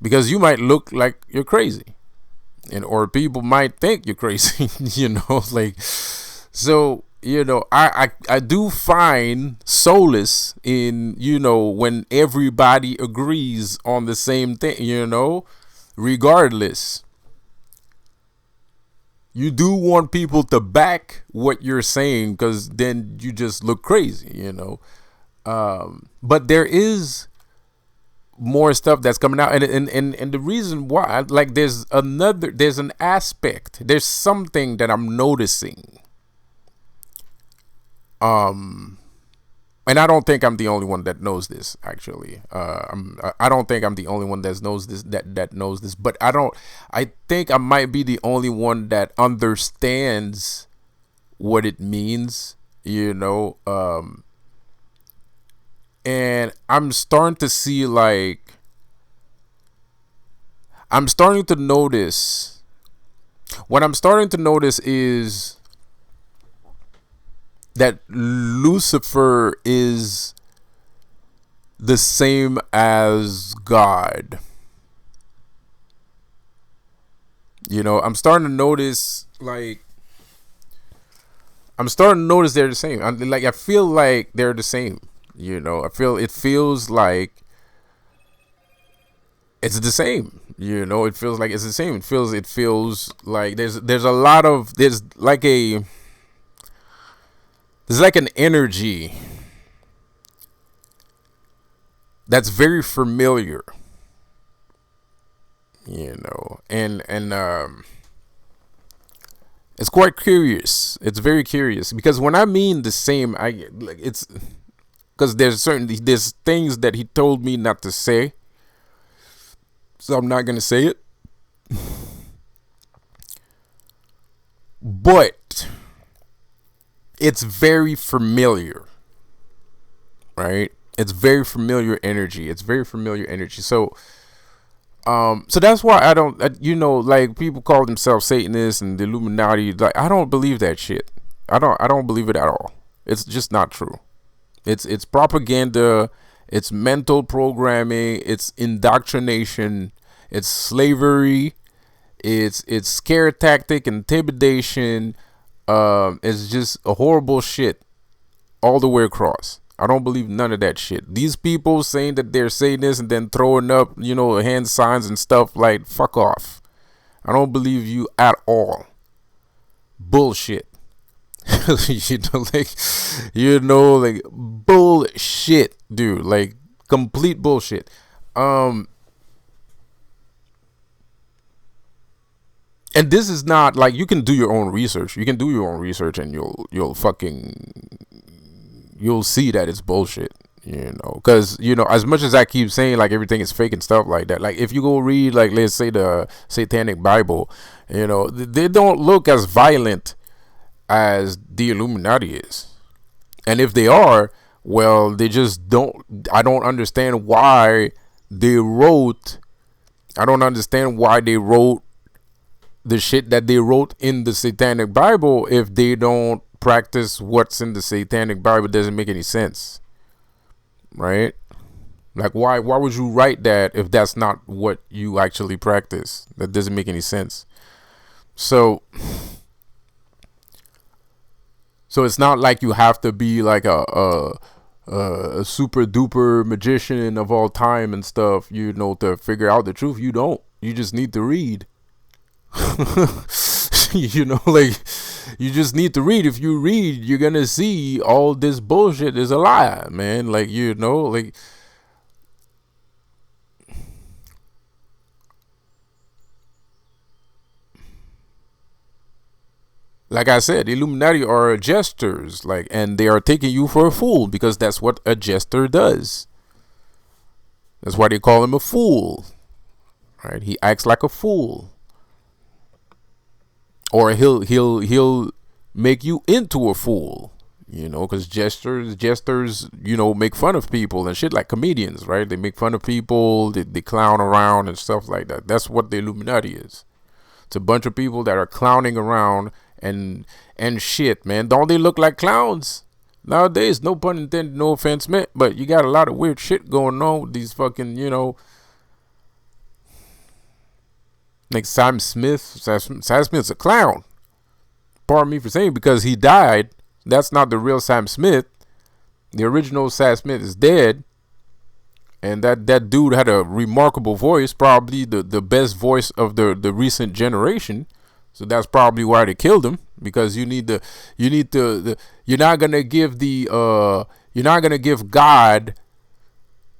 because you might look like you're crazy, and or people might think you're crazy. You know, like, so, you know, I do find solace in, you know, when everybody agrees on the same thing, you know, regardless. You do want people to back what you're saying, because then you just look crazy, you know. But there is more stuff that's coming out, and the reason why, like, there's an aspect, there's something that I'm noticing. And I don't think I'm the only one that knows this, actually. I don't think I'm the only one that knows this, that knows this, but I think I might be the only one that understands what it means, you know. And I'm starting to see, like, I'm starting to notice, what I'm starting to notice is that Lucifer is the same as God. You know, I'm starting to notice they're the same. I feel like they're the same. You know, it feels like it's the same. You know, it feels like it's the same. It feels like there's like an energy that's very familiar, you know, and it's quite curious. It's very curious, because when I mean the same, it's because there's things that he told me not to say, so I'm not gonna say it. But it's very familiar, right? It's very familiar energy. So that's why I don't, you know, like, people call themselves Satanists and the Illuminati. Like, I don't believe that shit. I don't believe it at all. It's just not true. It's propaganda. It's mental programming. It's indoctrination. It's slavery. It's scare tactic, intimidation. It's just a horrible shit all the way across. I don't believe none of that shit. These people saying that they're Satanists and then throwing up, you know, hand signs and stuff, like, fuck off. I don't believe you at all. Bullshit. you know, like bullshit, dude. Like, complete bullshit. And this is not like, you can do your own research. You can do your own research, and you'll see that it's bullshit, you know. Because, you know, as much as I keep saying, like, everything is fake and stuff like that, like, if you go read, like, let's say the Satanic Bible, you know, they don't look as violent as the Illuminati is. And if they are, well, they just don't. I don't understand why they wrote the shit that they wrote in the Satanic Bible. If they don't practice what's in the Satanic Bible, it doesn't make any sense, right? Like, why would you write that if that's not what you actually practice? That doesn't make any sense. So it's not like you have to be like a super duper magician of all time and stuff, to figure out the truth. You don't. You just need to read. Like, you just need to read. If you read, you're gonna see all this bullshit is a lie, man. Like, like I said, Illuminati are jesters, like, and they are taking you for a fool because that's what a jester does. That's why they call him a fool, right? He acts like a fool, or he'll make you into a fool, because jesters, make fun of people and shit, like comedians, right? They make fun of people, they clown around and stuff like that. That's what the Illuminati is. It's a bunch of people that are clowning around and shit, man. Don't they look like clowns nowadays? No pun intended, no offense meant, but you got a lot of weird shit going on with these fucking, like Sam Smith. Sam Smith's a clown. Pardon me for saying, because he died. That's not the real Sam Smith. The original Sam Smith is dead. And that dude had a remarkable voice, probably the best voice of the recent generation. So that's probably why they killed him, because you're not gonna give God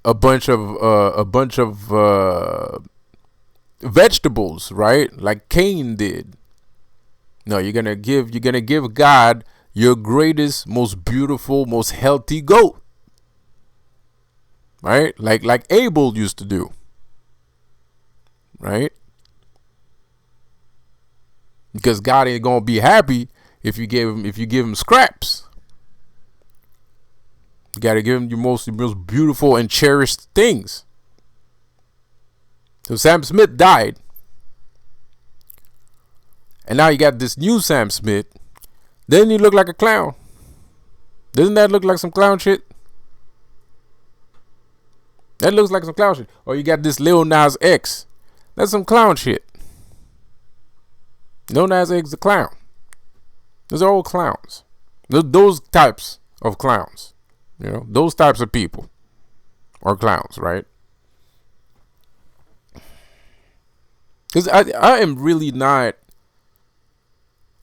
a bunch of vegetables, right? Like Cain did. No, you're gonna give God your greatest, most beautiful, most healthy goat, right? Like Abel used to do, right? Because God ain't gonna be happy if you give him scraps. You gotta give him your most beautiful and cherished things. So Sam Smith died, and now you got this new Sam Smith. Doesn't he look like a clown? Doesn't that look like some clown shit? That looks like some clown shit. Or you got this Lil Nas X. That's some clown shit. Lil Nas X is a clown. Those are all clowns. Those types of clowns. Those types of people are clowns, right? Because I'm really not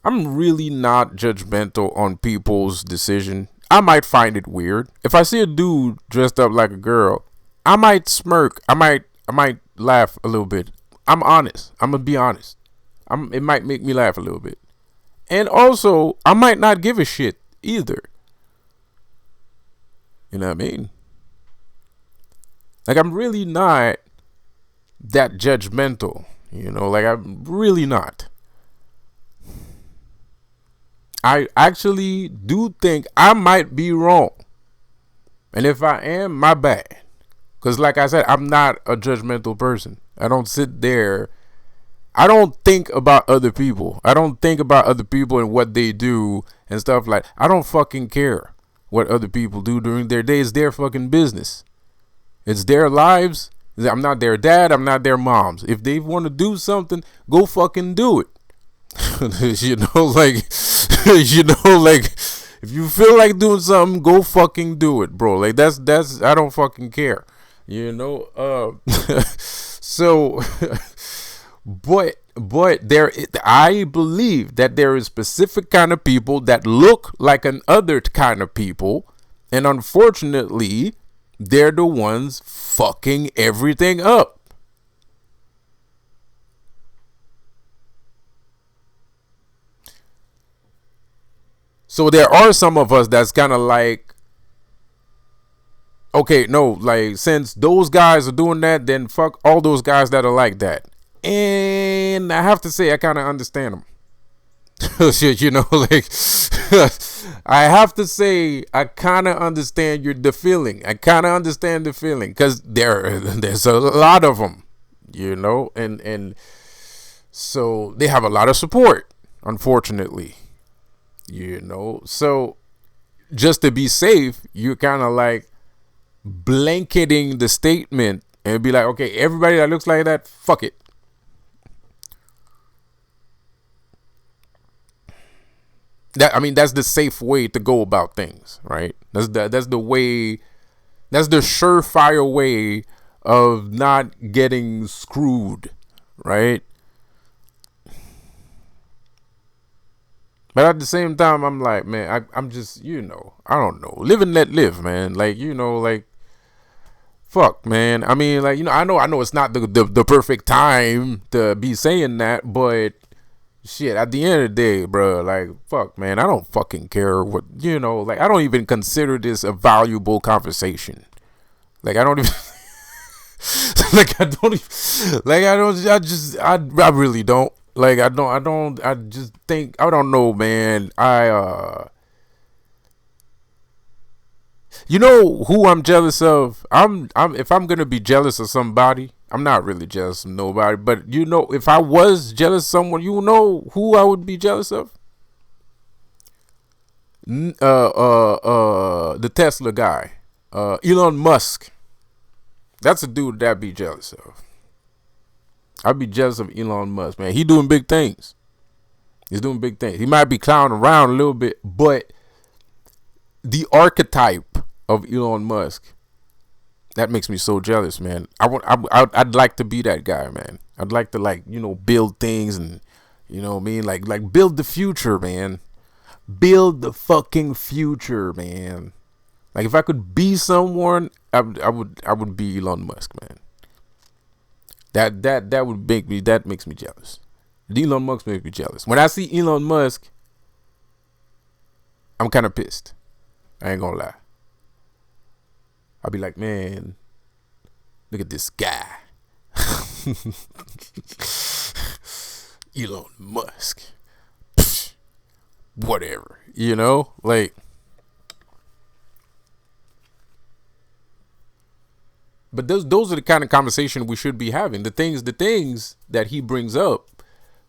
judgmental on people's decision. I might find it weird. If I see a dude dressed up like a girl, I might smirk. I might laugh a little bit. I'm honest. I'm gonna be honest. It might make me laugh a little bit. And also, I might not give a shit either. You know what I mean? Like, I'm really not that judgmental. Like, I'm really not. I actually do think I might be wrong. And if I am, my bad. Because like I said, I'm not a judgmental person. I don't sit there. I don't think about other people. I don't think about other people and what they do and stuff like. I don't fucking care what other people do during their day. It's their fucking business. It's their lives. I'm not their dad. I'm not their moms. If they want to do something, go fucking do it. Like, if you feel like doing something, go fucking do it, bro. Like, that's I don't fucking care. So but I believe that there is specific kind of people that look like another kind of people, and unfortunately they're the ones fucking everything up. So there are some of us that's kind of like, okay, no, like, since those guys are doing that, then fuck all those guys that are like that. And I have to say, I kind of understand them. Like, I have to say, I kind of understand the feeling. I kind of understand the feeling, because there's a lot of them, and so they have a lot of support, unfortunately. So just to be safe, you're kind of like, blanketing the statement and be like, okay, everybody that looks like that, fuck it. That's the safe way to go about things, right? That's the way. That's the surefire way of not getting screwed, right? But at the same time, I'm like, man, I'm just, I don't know, live and let live, man. Like, like, fuck, man. Like, I know it's not the perfect time to be saying that, but shit, at the end of the day, bro, like, fuck, man, I don't fucking care what, like, I don't even consider this a valuable conversation. Like, I don't even, like, I don't even, like, I really don't. Like, I just think, I don't know, man. You know who I'm jealous of? If I'm gonna be jealous of somebody, I'm not really jealous of nobody, but if I was jealous of someone, who I would be jealous of? The Tesla guy, Elon Musk. That's a dude that I'd be jealous of. I'd be jealous of Elon Musk, man. He doing big things. He's doing big things. He might be clowning around a little bit, but the archetype of Elon Musk, that makes me so jealous, man. I'd like to be that guy, man. I'd like to, like, build things and, like build the future, man. Build the fucking future, man. Like, if I could be someone, I would be Elon Musk, man. That would make me. That makes me jealous. Elon Musk makes me jealous. When I see Elon Musk, I'm kind of pissed. I ain't gonna lie. I'll be like, man, look at this guy, Elon Musk. Psh, whatever, like. But those are the kind of conversation we should be having. The things that he brings up,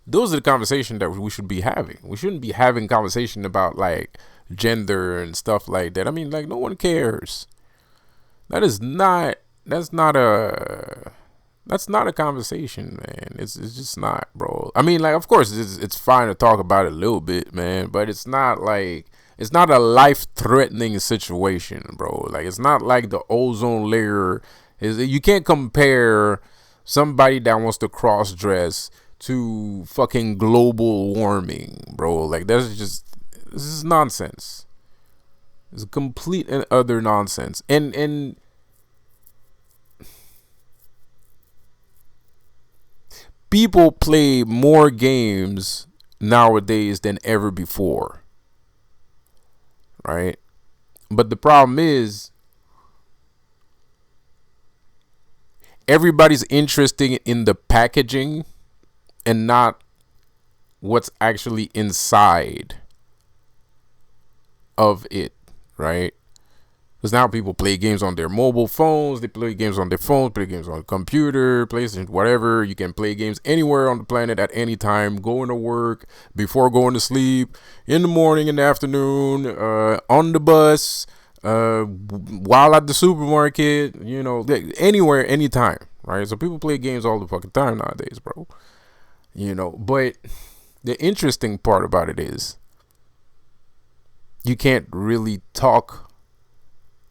those are the conversation that we should be having. We shouldn't be having conversation about, like, gender and stuff like that. Like, no one cares. That's not a conversation, man. It's just not, bro. Like, of course it's fine to talk about it a little bit, man, but it's not a life-threatening situation, bro. Like, it's not like the ozone layer you can't compare somebody that wants to cross-dress to fucking global warming, bro. Like, this is nonsense. It's complete and utter nonsense. And people play more games nowadays than ever before, right? But the problem is, everybody's interested in the packaging and not what's actually inside of it, right? Because now people play games on their mobile phones, they play games on their phones, play games on the computer, PlayStation, whatever. You can play games anywhere on the planet at any time, going to work, before going to sleep, in the morning, in the afternoon, on the bus, while at the supermarket, anywhere, anytime, right? So people play games all the fucking time nowadays, bro. But the interesting part about it is you can't really talk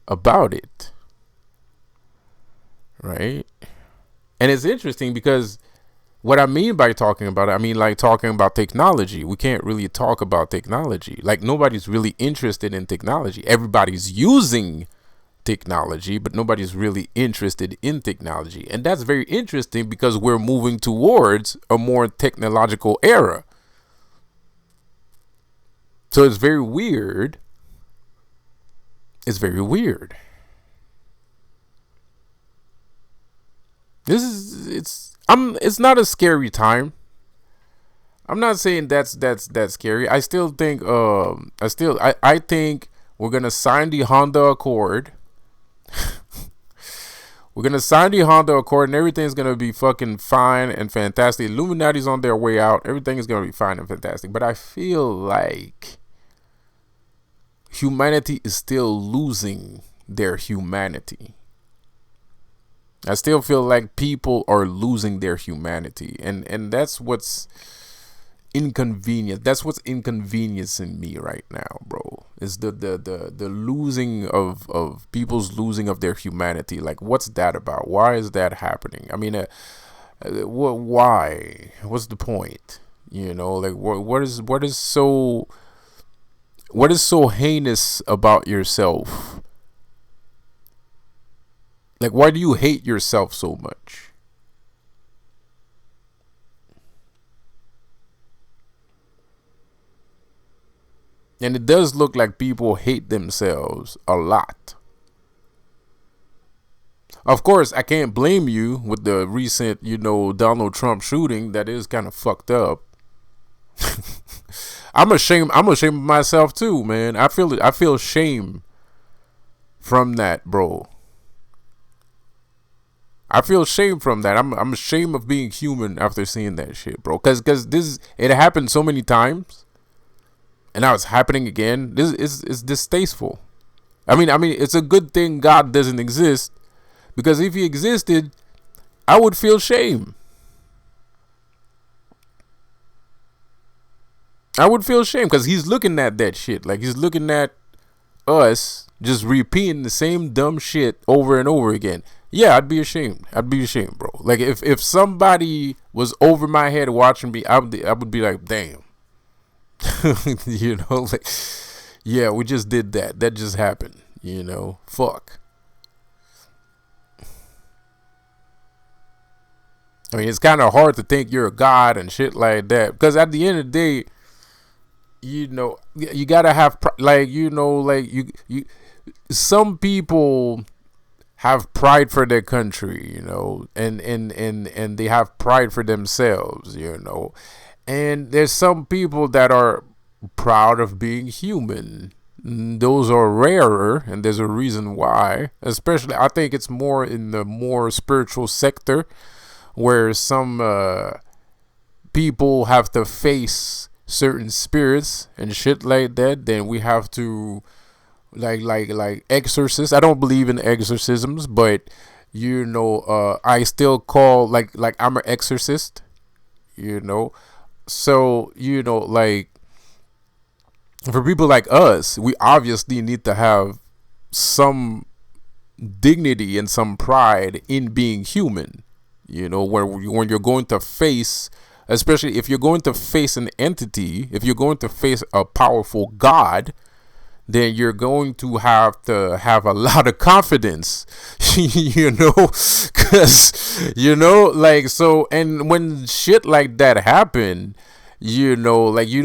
about it, right? And it's interesting because what I mean by talking about it, like talking about technology. We can't really talk about technology. Like, nobody's really interested in technology. Everybody's using technology, but nobody's really interested in technology. And that's very interesting because we're moving towards a more technological era. So it's very weird. It's very weird. It's not a scary time. I'm not saying that's scary. I still think I think we're gonna sign the Honda Accord. We're gonna sign the Honda Accord and everything's gonna be fucking fine and fantastic. Illuminati's on their way out. Everything is gonna be fine and fantastic. But I feel like humanity is still losing their humanity. I still feel like people are losing their humanity, and that's what's inconvenient. That's what's inconveniencing me right now, bro. Is the losing of people's losing of their humanity. Like, what's that about? Why is that happening? I mean, why? What's the point? You know, like what is so heinous about yourself? Like, why do you hate yourself so much? And it does look like people hate themselves a lot. Of course, I can't blame you with the recent, Donald Trump shooting. That is kind of fucked up. I'm ashamed. I'm ashamed of myself too, man. I feel it. I feel shame from that, bro. I feel shame from that. I'm ashamed of being human after seeing that shit, bro. Cause it happened so many times, and now it's happening again. This is distasteful. I mean, it's a good thing God doesn't exist, because if He existed, I would feel shame. I would feel shame because He's looking at that shit. Like, He's looking at us just repeating the same dumb shit over and over again. Yeah, I'd be ashamed. I'd be ashamed, bro. Like, if somebody was over my head watching me, I would be like, damn. Like, yeah, we just did that. That just happened. Fuck. I mean, it's kind of hard to think you're a god and shit like that, because at the end of the day, you gotta have like some people have pride for their country, and they have pride for themselves, and there's some people that are proud of being human. Those are rarer, and there's a reason why. Especially, I think it's more in the more spiritual sector, where some people have to face certain spirits and shit like that. Then we have to like exorcists. I don't believe in exorcisms, but I still call like I'm an exorcist. So like, for people like us, we obviously need to have some dignity and some pride in being human. When you're going to face, especially if you're going to face an entity, if you're going to face a powerful God, then you're going to have a lot of confidence, because, like, so, and when shit like that happen, like, you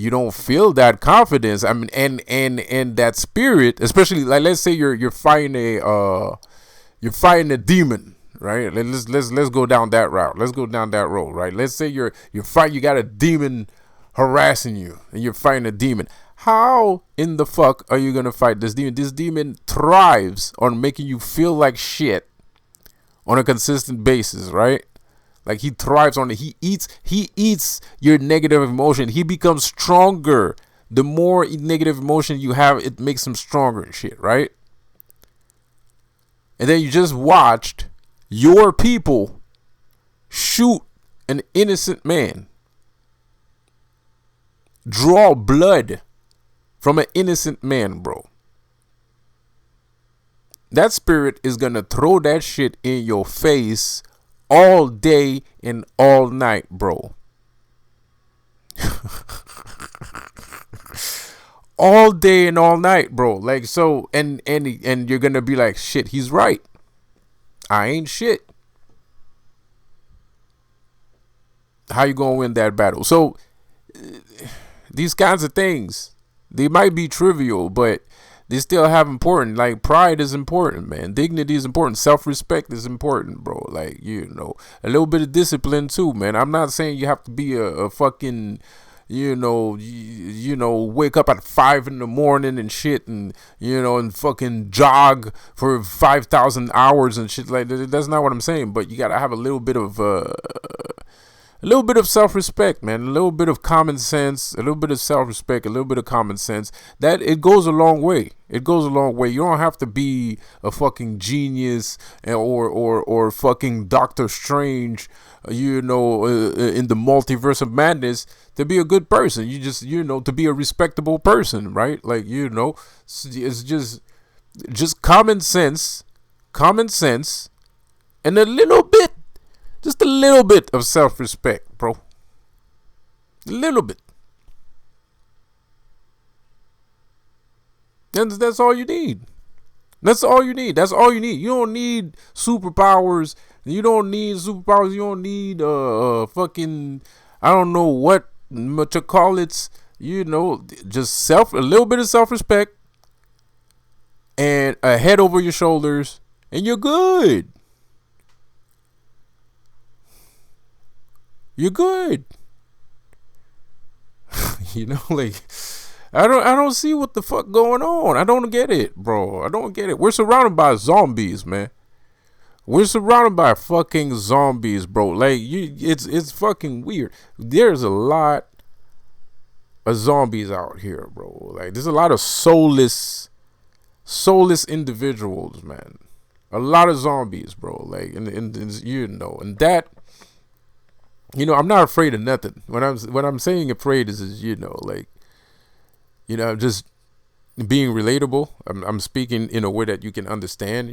don't feel that confidence. I mean, and that spirit, especially, like, let's say you're fighting a demon. Right, let's go down that route. Let's go down that road. Right, let's say you got a demon harassing you, and you're fighting a demon. How in the fuck are you gonna fight this demon? This demon thrives on making you feel like shit on a consistent basis, right? Like, he thrives on it. He eats your negative emotion. He becomes stronger. The more negative emotion you have, it makes him stronger and shit, right? And then you just watched your people shoot an innocent man, draw blood from an innocent man, bro. That spirit is gonna throw that shit in your face all day and all night, bro. All day and all night, bro. Like, so, and you're gonna be like, shit, he's right. I ain't shit. How you gonna win that battle? So, these kinds of things, they might be trivial, but they still have important. Like, pride is important, man. Dignity is important. Self-respect is important, bro. Like, a little bit of discipline too, man. I'm not saying you have to be a fucking, wake up at 5 in the morning and shit, and and fucking jog for 5,000 hours and shit like that. That's not what I'm saying. But you gotta have a little bit of A little bit of self-respect, man. A little bit of common sense. A little bit of self-respect. A little bit of common sense. That it goes a long way. It goes a long way. You don't have to be a fucking genius or fucking Doctor Strange, in the multiverse of madness to be a good person. You just, to be a respectable person, right? Like, it's just common sense, and just a little bit of self-respect, bro. A little bit. And that's all you need. That's all you need. That's all you need. You don't need superpowers. You don't need superpowers. You don't need fucking, I don't know what to call it. Just a little bit of self-respect and a head over your shoulders, and you're good. You're good. Like, I don't see what the fuck going on. I don't get it, bro. I don't get it. We're surrounded by zombies, man. We're surrounded by fucking zombies, bro. Like, it's fucking weird. There's a lot of zombies out here, bro. Like, there's a lot of soulless individuals, man. A lot of zombies, bro. Like, and that. I'm not afraid of nothing. When I'm saying afraid is just being relatable. I'm speaking in a way that you can understand.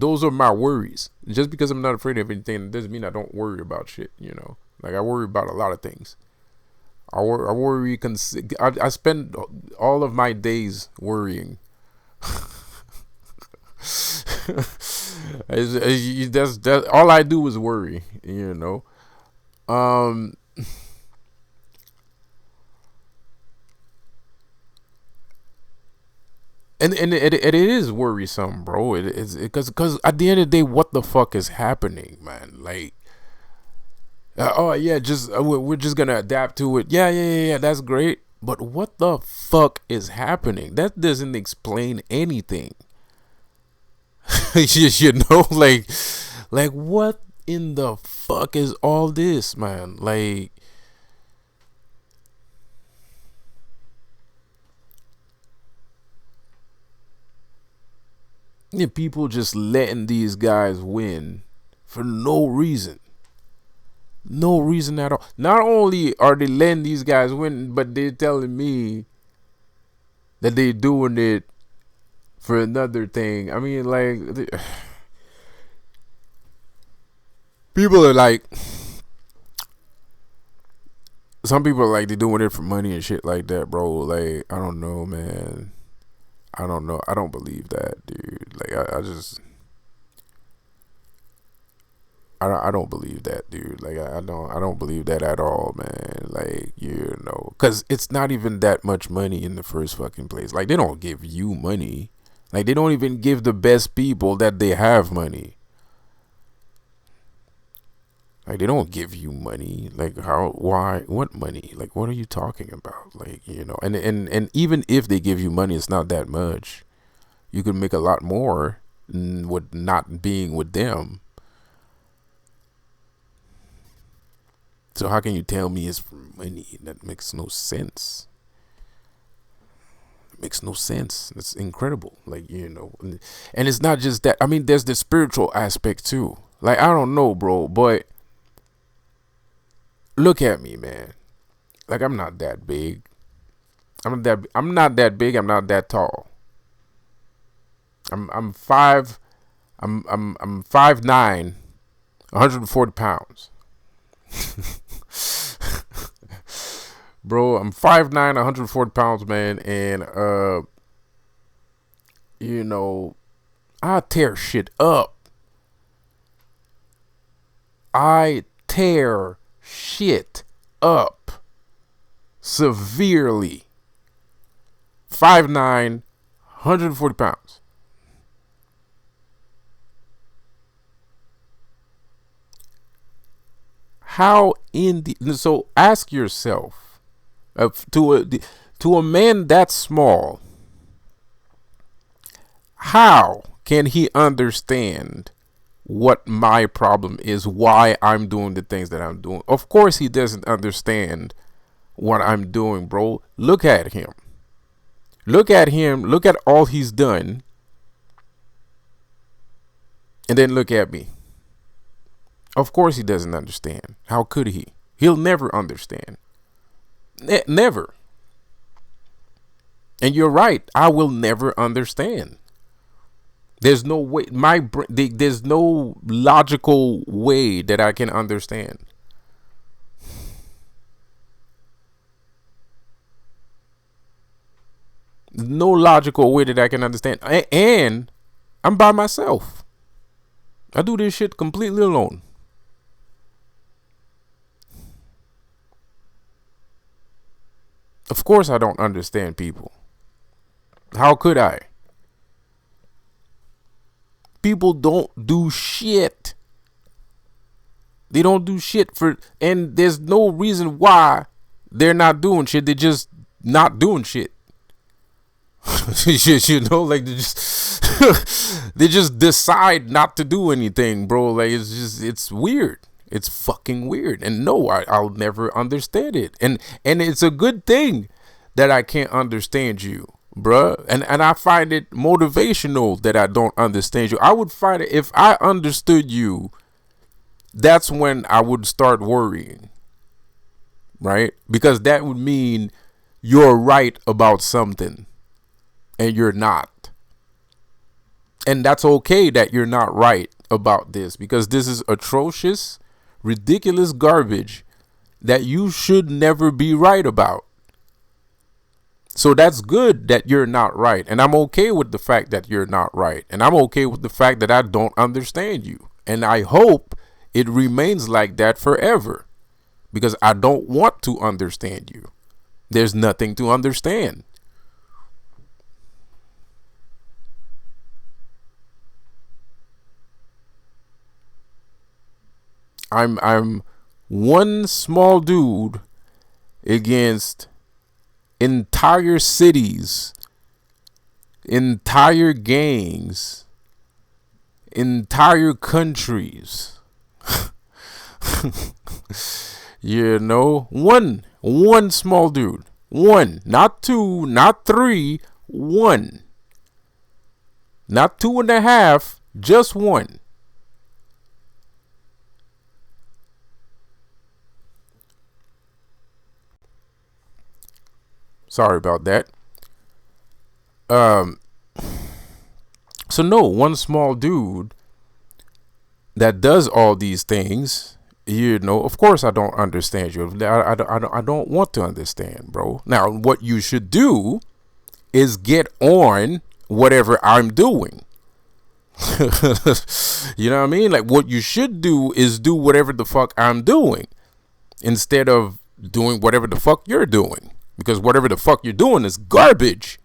Those are my worries. Just because I'm not afraid of anything doesn't mean I don't worry about shit. Like, I worry about a lot of things. I worry. I spend all of my days worrying. That's all I do is worry. And it is worrisome, bro. It is because at the end of the day, what the fuck is happening, man? Like, oh yeah, just we're just gonna adapt to it. Yeah. That's great, but what the fuck is happening? That doesn't explain anything. Like what in the fuck is all this, man? Like, people just letting these guys win for no reason. No reason at all. Not only are they letting these guys win, but they're telling me that they're doing it for another thing. I mean, like, people are like, some people are like, they're doing it for money and shit like that, bro. Like, I don't know, man. I don't know. I don't believe that, dude. Like, I don't believe that, dude. Like, I don't believe that at all, man. Like, because it's not even that much money in the first fucking place. Like, they don't give you money. Like, they don't even give the best people that they have money. Like, they don't give you money. Like, how? Why? What money? Like, what are you talking about? Like, and even if they give you money, it's not that much. You could make a lot more with not being with them. So how can you tell me it's for money? That makes no sense. It makes no sense. It's incredible. Like, and it's not just that. I mean, there's the spiritual aspect too. Like, I don't know, bro, but look at me, man. Like, I'm not that big. I'm not that big. I'm not that tall. I'm 5'9", 140 pounds. Bro, I'm 5'9", 140 pounds, man, and I tear shit up. I tear shit up severely. 5'9", 140 pounds. How so ask yourself, to a man that small, how can he understand what my problem is, why I'm doing the things that I'm doing. Of course, he doesn't understand what I'm doing, bro. Look at him. Look at him. Look at all he's done. And then look at me. Of course, he doesn't understand. How could he? He'll never understand. Never. And you're right. I will never understand. There's no way. There's no logical way that I can understand. No logical way that I can understand. And I'm by myself. I do this shit completely alone. Of course I don't understand people. How could I? People don't do shit. They don't do shit and there's no reason why they're not doing shit. They're just not doing shit. You know, like they just decide not to do anything, bro. Like it's weird. It's fucking weird. And no, I'll never understand it. And it's a good thing that I can't understand you, bruh. And I find it motivational that I don't understand you. I would find it if I understood you, that's when I would start worrying, right? Because that would mean you're right about something and you're not. And that's okay that you're not right about this, because this is atrocious, ridiculous garbage that you should never be right about. So that's good that you're not right. And I'm okay with the fact that you're not right. And I'm okay with the fact that I don't understand you. And I hope it remains like that forever, because I don't want to understand you. There's nothing to understand. I'm one small dude against entire cities, entire gangs, entire countries. You know, one small dude. One, not two, not three, one. Not 2.5, just one. Sorry about that. So no, one small dude that does all these things, you know, of course I don't understand you. I don't want to understand, bro. Now, what you should do is get on whatever I'm doing. You know what I mean? Like, what you should do is do whatever the fuck I'm doing instead of doing whatever the fuck you're doing. Because whatever the fuck you're doing is garbage.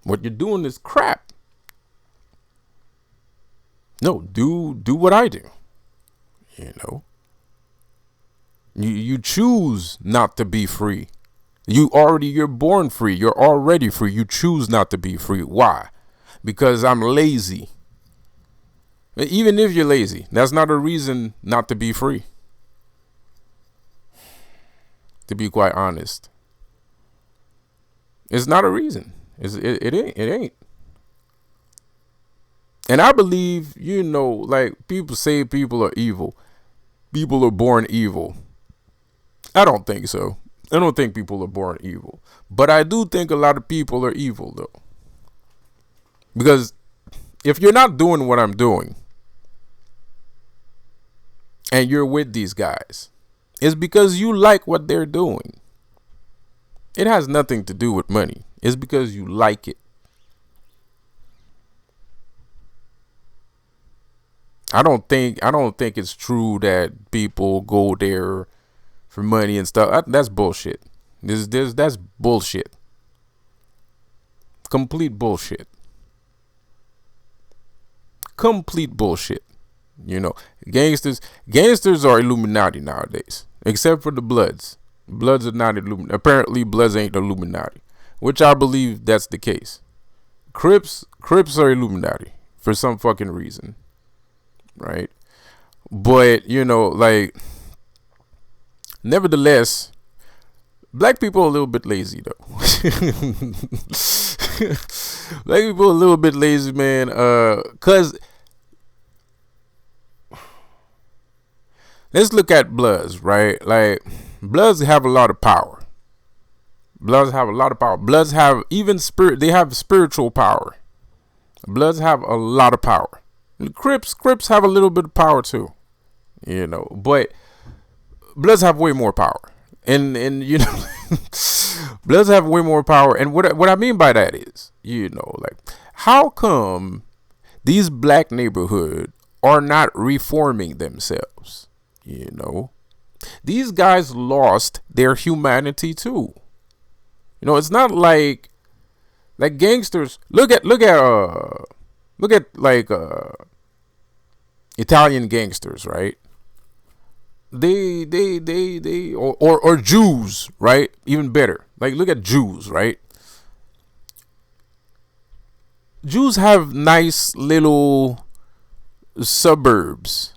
What you're doing is crap. No, do what I do. You know. You choose not to be free. You're born free. You're already free. You choose not to be free. Why? Because I'm lazy. Even if you're lazy, that's not a reason not to be free. To be quite honest, it's not a reason. It ain't. And I believe, you know, like people say people are evil. People are born evil. I don't think so. I don't think people are born evil. But I do think a lot of people are evil, though. Because if you're not doing what I'm doing and you're with these guys, it's because you like what they're doing. It has nothing to do with money. It's because you like it. I don't think it's true that people go there for money and stuff. That's bullshit. That's bullshit. Complete bullshit. Complete bullshit. You know, gangsters are Illuminati nowadays, except for the Bloods. Bloods are not Illuminati. Apparently, Bloods ain't Illuminati, which I believe that's the case. Crips are Illuminati for some fucking reason, right? But like, nevertheless, black people are a little bit lazy though. Black people are a little bit lazy, man. Cause let's look at Bloods, right? Like, Bloods have a lot of power. Bloods have a lot of power. Bloods have even spirit. They have spiritual power. Bloods have a lot of power. And Crips have a little bit of power too, But Bloods have way more power, and Bloods have way more power. And what I mean by that is, like, how come these black neighborhoods are not reforming themselves? These guys lost their humanity too. It's not like gangsters. Look at like Italian gangsters, right? They or Jews, right? Even better. Like, look at Jews, right? Jews have nice little suburbs,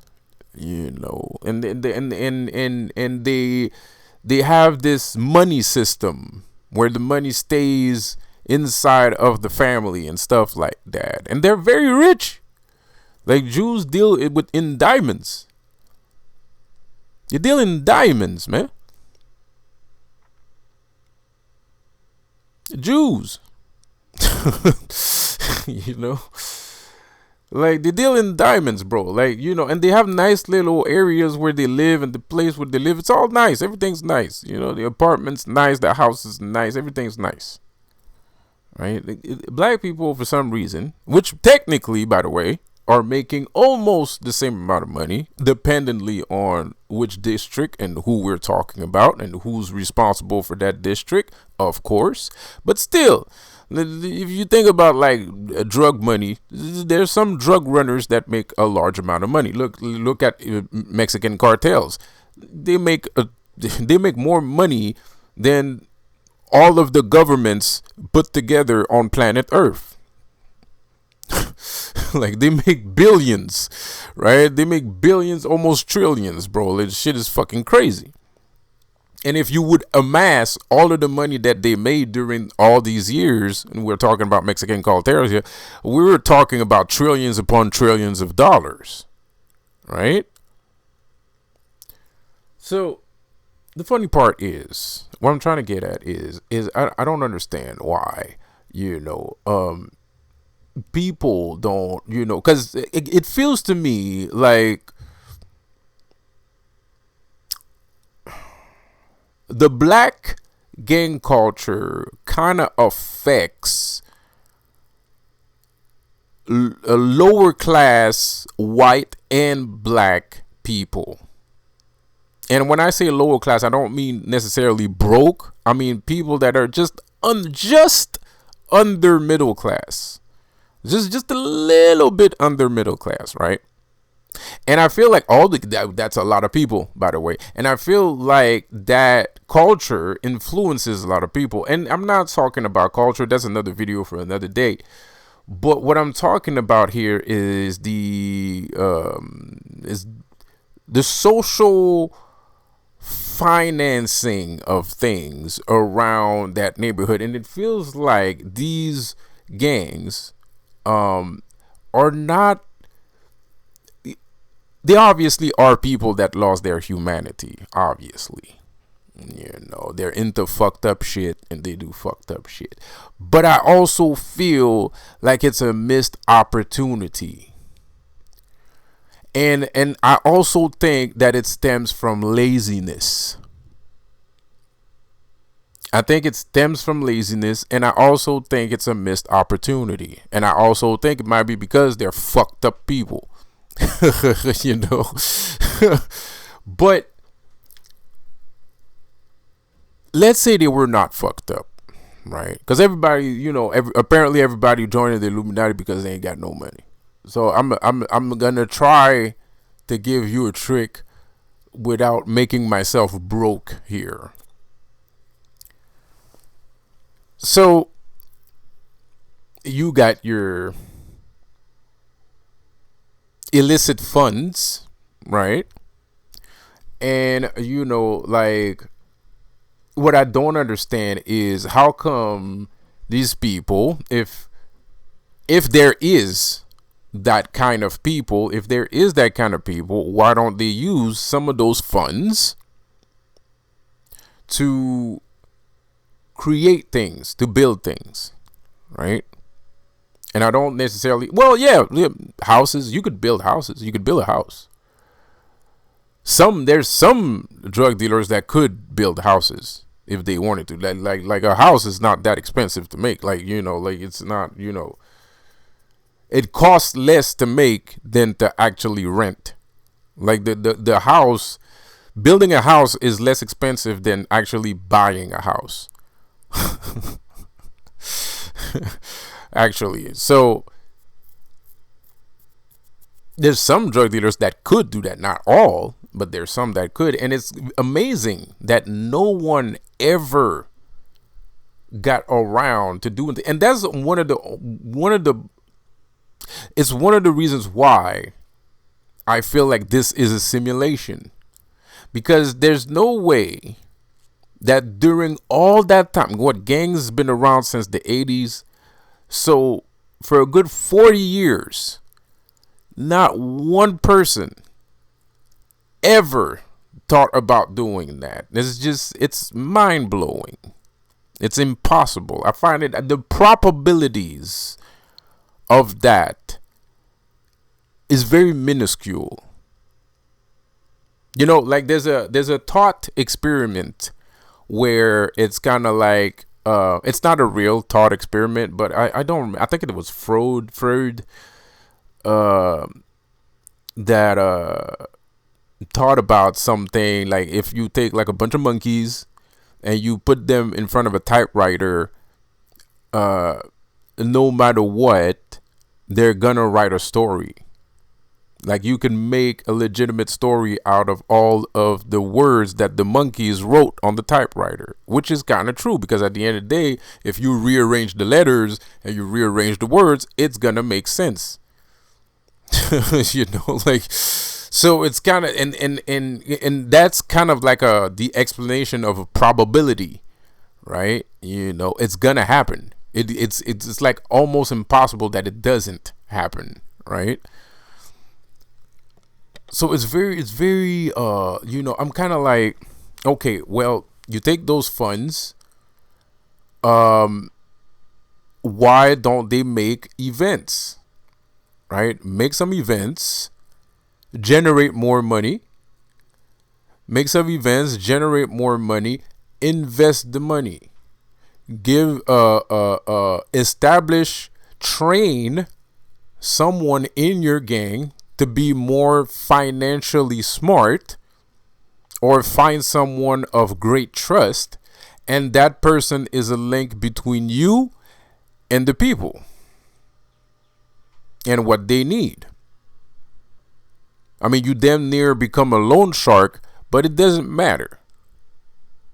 and they have this money system where the money stays inside of the family and stuff like that, and they're very rich. Like, Jews deal in diamonds. You deal in diamonds, man. Jews. Like, they deal in diamonds, bro. Like, and they have nice little areas where they live, and the place where they live, it's all nice. Everything's nice. The apartment's nice, the house is nice, everything's nice. Right? Black people, for some reason, which technically, by the way, are making almost the same amount of money, dependently on which district and who we're talking about and who's responsible for that district, of course. But still, if you think about like drug money, there's some drug runners that make a large amount of money. Look at Mexican cartels. They make more money than all of the governments put together on planet Earth. Like, they make billions, right? They make billions, almost trillions, bro. This shit is fucking crazy. And if you would amass all of the money that they made during all these years, and we're talking about Mexican cartels here, we were talking about trillions upon trillions of dollars, right? So the funny part is, what I'm trying to get at is I don't understand why, people don't, because it feels to me like the black gang culture kind of affects lower class white and black people. And when I say lower class, I don't mean necessarily broke. I mean people that are just under middle class. Just a little bit under middle class, right? And I feel like that's a lot of people, by the way. And I feel like that culture influences a lot of people. And I'm not talking about culture. That's another video for another day. But what I'm talking about here is the social financing of things around that neighborhood. And it feels like these gangs are not, they obviously are people that lost their humanity, obviously. They're into fucked up shit and they do fucked up shit. But I also feel like it's a missed opportunity. And I also think that it stems from laziness. I think it stems from laziness, and I also think it's a missed opportunity. And I also think it might be because they're fucked up people. But let's say they were not fucked up, right? Because everybody, apparently everybody joined the Illuminati because they ain't got no money. So I'm gonna try to give you a trick without making myself broke here. So you got your illicit funds, right? And like, what I don't understand is how come these people, if there is that kind of people, why don't they use some of those funds to create things, to build things, right? And I don't necessarily, well, yeah, houses, you could build houses, you could build a house. There's some drug dealers that could build houses if they wanted to. Like a house is not that expensive to make. Like, like it's not, it costs less to make than to actually rent. Like the house, building a house is less expensive than actually buying a house. Actually, so there's some drug dealers that could do that, not all, but there's some that could. And it's amazing that no one ever got around to doing it. And that's it's one of the reasons why I feel like this is a simulation, because there's no way that during all that time, what, gangs has been around since the 80s, so for a good 40 years, not one person ever thought about doing that. It's mind blowing. It's impossible. I find it, the probabilities of that is very minuscule. Like there's a thought experiment where it's kind of like, it's not a real thought experiment, but I think it was Freud that thought about something like, if you take like a bunch of monkeys and you put them in front of a typewriter, no matter what, they're gonna write a story. Like, you can make a legitimate story out of all of the words that the monkeys wrote on the typewriter, which is kind of true, because at the end of the day, if you rearrange the letters and you rearrange the words, it's gonna make sense. Like, so it's kind of, and that's kind of like the explanation of a probability, right? It's gonna happen. It's like almost impossible that it doesn't happen, right? So it's very I'm kind of like, okay, well, you take those funds, why don't they make events, right? Make some events, generate more money, invest the money, give establish, train someone in your gang to be more financially smart, or find someone of great trust, and that person is a link between you and the people and what they need. I mean, you damn near become a loan shark, but it doesn't matter.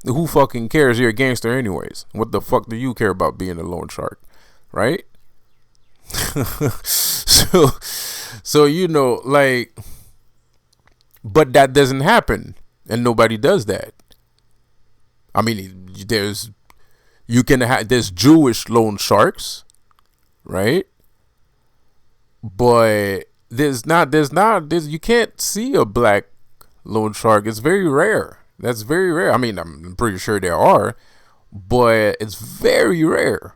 Who fucking cares? You're a gangster anyways. What the fuck do you care about being a loan shark, right? So like, but that doesn't happen, and nobody does that. I mean, there's Jewish loan sharks, right? But you can't see a black loan shark. It's very rare. That's very rare. I mean, I'm pretty sure there are, but it's very rare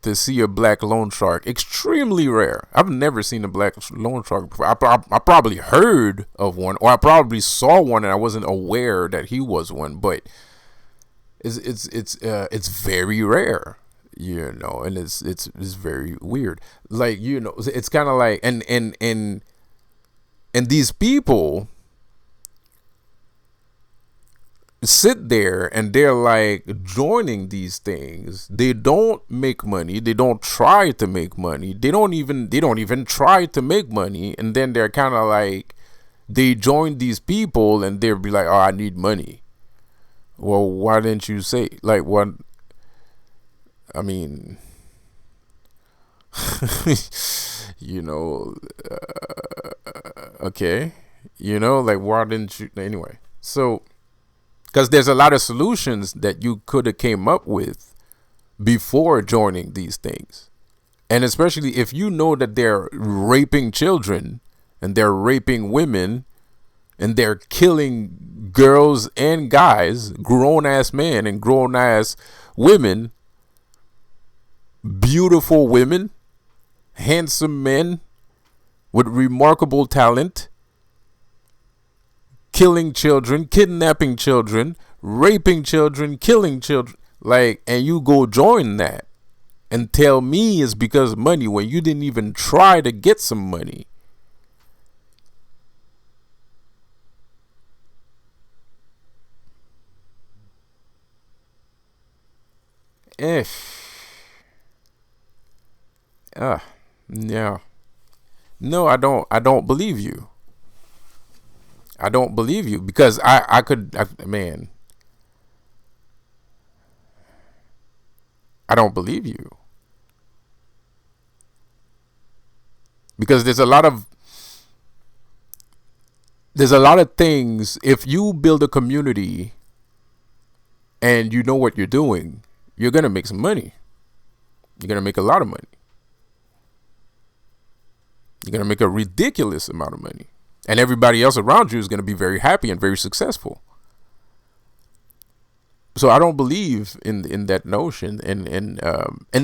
to see a black loan shark. Extremely rare. I've never seen a black loan shark before. I probably heard of one, or I probably saw one and I wasn't aware that he was one. But it's very rare, and it's very weird. Like, it's kind of like, and these people sit there and they're like joining these things. They don't make money. They don't try to make money. They don't even try to make money. And then they're kind of like, they join these people and they'll be like, oh, I need money. Well, why didn't you say, like, what? I mean, you know, okay, like why didn't you anyway? So, because there's a lot of solutions that you could have came up with before joining these things, and especially if you know that they're raping children and they're raping women and they're killing girls and guys, grown ass men and grown ass women, beautiful women, handsome men with remarkable talent, killing children, kidnapping children, raping children, killing children. Like, and you go join that and tell me it's because of money when you didn't even try to get some money. Eh. Ah. Yeah. No, I don't believe you. I don't believe you because man, I don't believe you because there's a lot of things. If you build a community and you know what you're doing, you're gonna make some money. You're gonna make a lot of money. You're gonna make a ridiculous amount of money, and everybody else around you is gonna be very happy and very successful. So I don't believe in that notion, and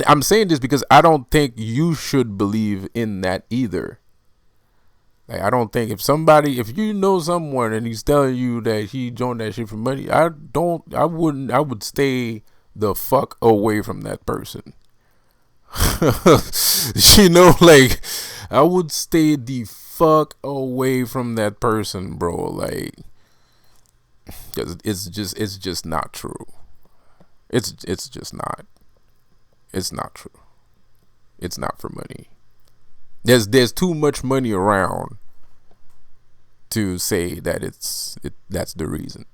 I'm saying this because I don't think you should believe in that either. Like, I don't think if you know someone and he's telling you that he joined that shit for money, I would stay the fuck away from that person. Like, I would stay the fuck away from that person, bro. Like, because it's just not true. It's just not. It's not true. It's not for money. There's too much money around to say that that's the reason.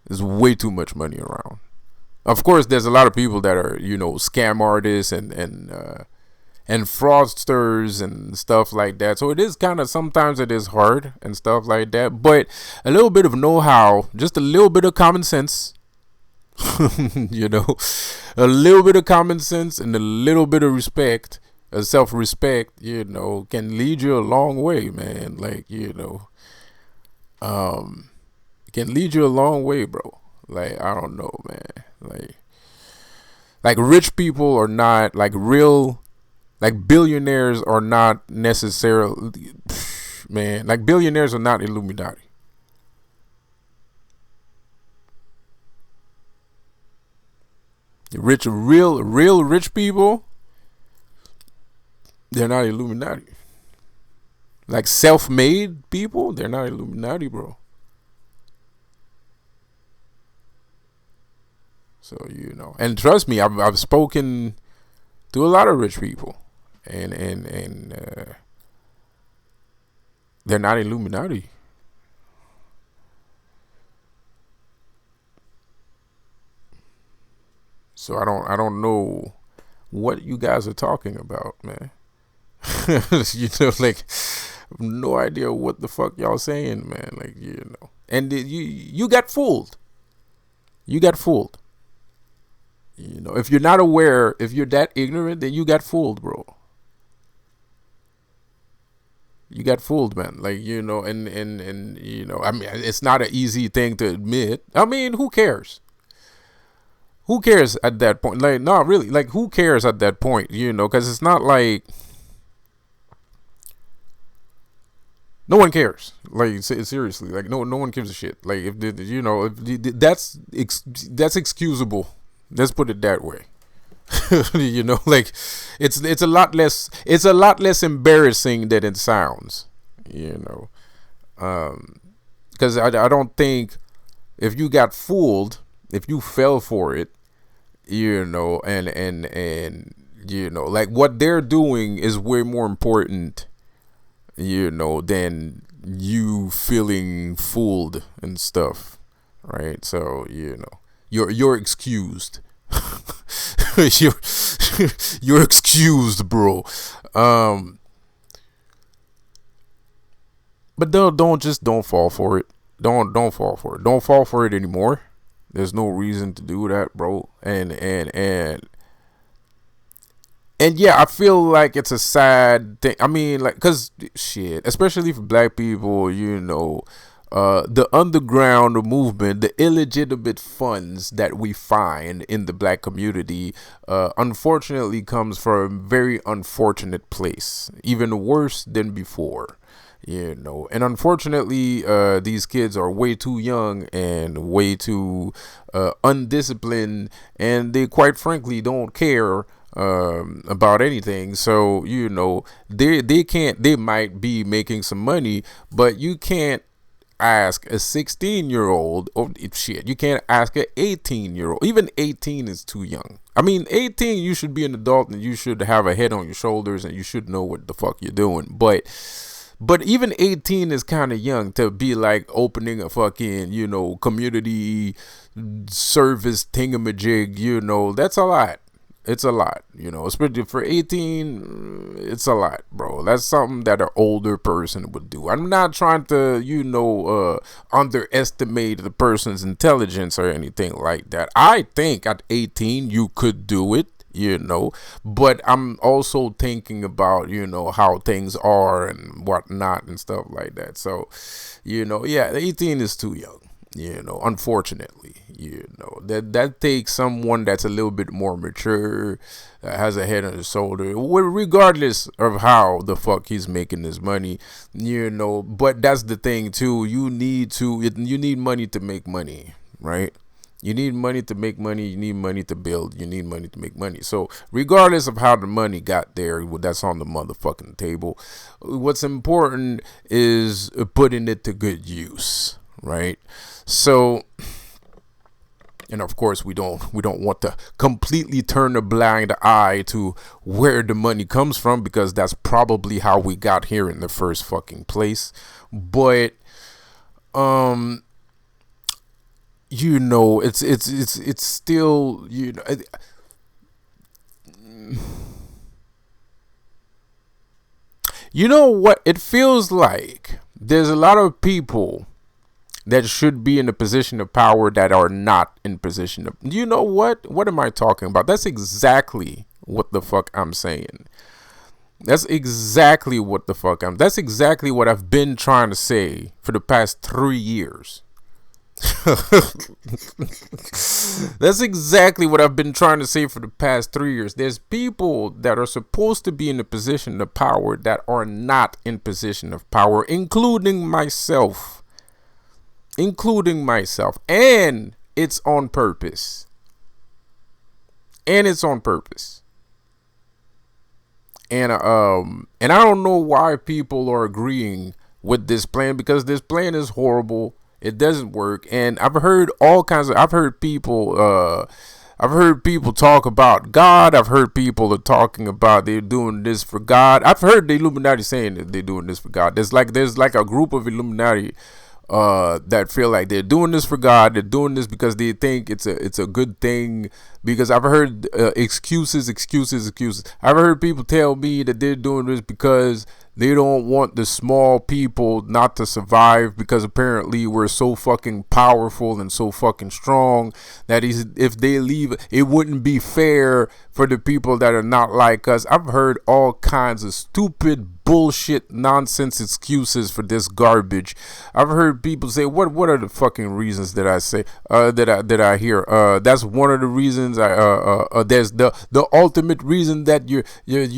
There's way too much money around. Of course, there's a lot of people that are scam artists and fraudsters and stuff like that. So it is kind of sometimes it is hard and stuff like that. But a little bit of know-how, just a little bit of common sense, a little bit of common sense and a little bit of respect, self-respect, can lead you a long way, man. Like, it can lead you a long way, bro. Like, I don't know, man. Like rich people are not like real, like billionaires are not necessarily, man. Like billionaires are not Illuminati. Real rich people, they're not Illuminati. Like self-made people, they're not Illuminati, bro. So and trust me, I've spoken to a lot of rich people, and they're not Illuminati. So I don't know what you guys are talking about, man. Like no idea what the fuck y'all saying, man. Like and you got fooled. You got fooled. If you're not aware, if you're that ignorant, then you got fooled, bro. You got fooled, man. Like, and I mean, it's not an easy thing to admit. I mean, who cares? Who cares at that point? Like, no, really, like, who cares at that point? Because it's not like no one cares. Like, seriously, like, no one gives a shit. Like, that's excusable. Let's put it that way. Like it's a lot less embarrassing than it sounds. Because I don't think if you got fooled, if you fell for it, and like what they're doing is way more important, than you feeling fooled and stuff, right? So you're excused. you're you're excused, bro. Um, but don't fall for it. Don't fall for it. Don't fall for it anymore. There's no reason to do that, bro. And yeah, I feel like it's a sad thing. I mean, like, cause shit, especially for black people, the underground movement, the illegitimate funds that we find in the black community, unfortunately, comes from a very unfortunate place, even worse than before. And unfortunately, these kids are way too young and way too undisciplined, and they quite frankly don't care about anything. So they might be making some money, but you can't ask a 16-year-old, or shit, you can't ask an 18-year-old. Even 18 is too young. I mean, 18, you should be an adult and you should have a head on your shoulders and you should know what the fuck you're doing. But even 18 is kind of young to be like opening a fucking, community service thingamajig. That's a lot. It's a lot, especially for 18. It's a lot, bro. That's something that an older person would do. I'm not trying to, underestimate the person's intelligence or anything like that. I think at 18 you could do it, but I'm also thinking about, how things are and whatnot and stuff like that. So, yeah, 18 is too young. Unfortunately, that takes someone that's a little bit more mature, has a head on his shoulder, regardless of how the fuck he's making his money, but that's the thing too. You need money to make money, right? You need money to make money. You need money to build. You need money to make money. So regardless of how the money got there, that's on the motherfucking table. What's important is putting it to good use, right? So, and of course we don't want to completely turn a blind eye to where the money comes from, because that's probably how we got here in the first fucking place. But it's still, what it feels like. There's a lot of people that should be in a position of power that are not in position of, what am I talking about? That's exactly what the fuck I'm saying. That's exactly what that's exactly what I've been trying to say for the past 3 years. That's exactly what I've been trying to say for the past 3 years. There's people that are supposed to be in a position of power that are not in position of power, including myself. And it's on purpose. And I don't know why people are agreeing with this plan, because this plan is horrible. It doesn't work. And I've heard people talk about God. I've heard people are talking about they're doing this for God. I've heard the Illuminati saying that they're doing this for God. There's like a group of Illuminati that feel like they're doing this for God. They're doing this because they think it's a good thing. Because I've heard excuses. I've heard people tell me that they're doing this because they don't want the small people not to survive, because apparently we're so fucking powerful and so fucking strong that if they leave, it wouldn't be fair for the people that are not like us. I've heard all kinds of stupid bullshit nonsense excuses for this garbage. I've heard people say, what are the fucking reasons that I say that I hear? That's one of the reasons. There's the ultimate reason that you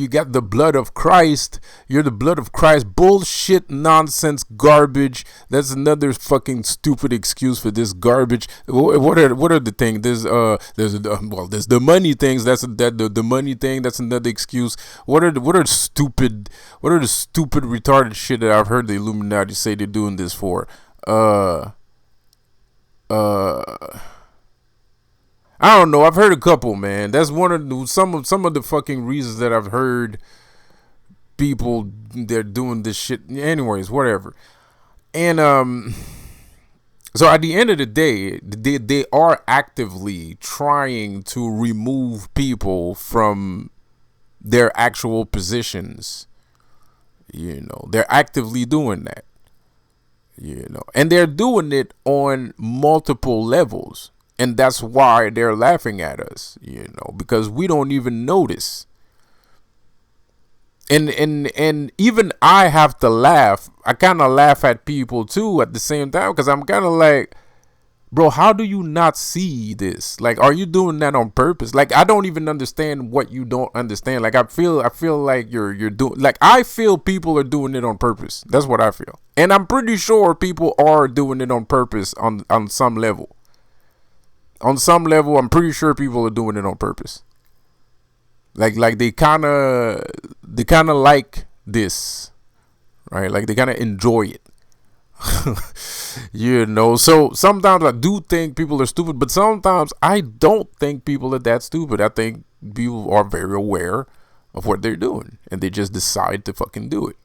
got the blood of Christ. You're the blood of Christ. Bullshit, nonsense, garbage. That's another fucking stupid excuse for this garbage. What are the things? There's the money things. That's the money thing. That's another excuse. What are the stupid retarded shit that I've heard the Illuminati say they're doing this for? I don't know. I've heard a couple, man. That's one of some of the fucking reasons that I've heard people they're doing this shit. Anyways, whatever. And So at the end of the day, they are actively trying to remove people from their actual positions. They're actively doing that. And they're doing it on multiple levels. And that's why they're laughing at us, because we don't even notice. And even I have to laugh. I kind of laugh at people too at the same time, because I'm kind of like, bro, how do you not see this? Like, are you doing that on purpose? Like, I don't even understand what you don't understand. Like, I feel like you're doing, like, I feel people are doing it on purpose. That's what I feel. And I'm pretty sure people are doing it on purpose on some level. On some level, I'm pretty sure people are doing it on purpose. Like they kind of like this, right? Like they kind of enjoy it. So sometimes I do think people are stupid, but sometimes I don't think people are that stupid. I think people are very aware of what they're doing and they just decide to fucking do it.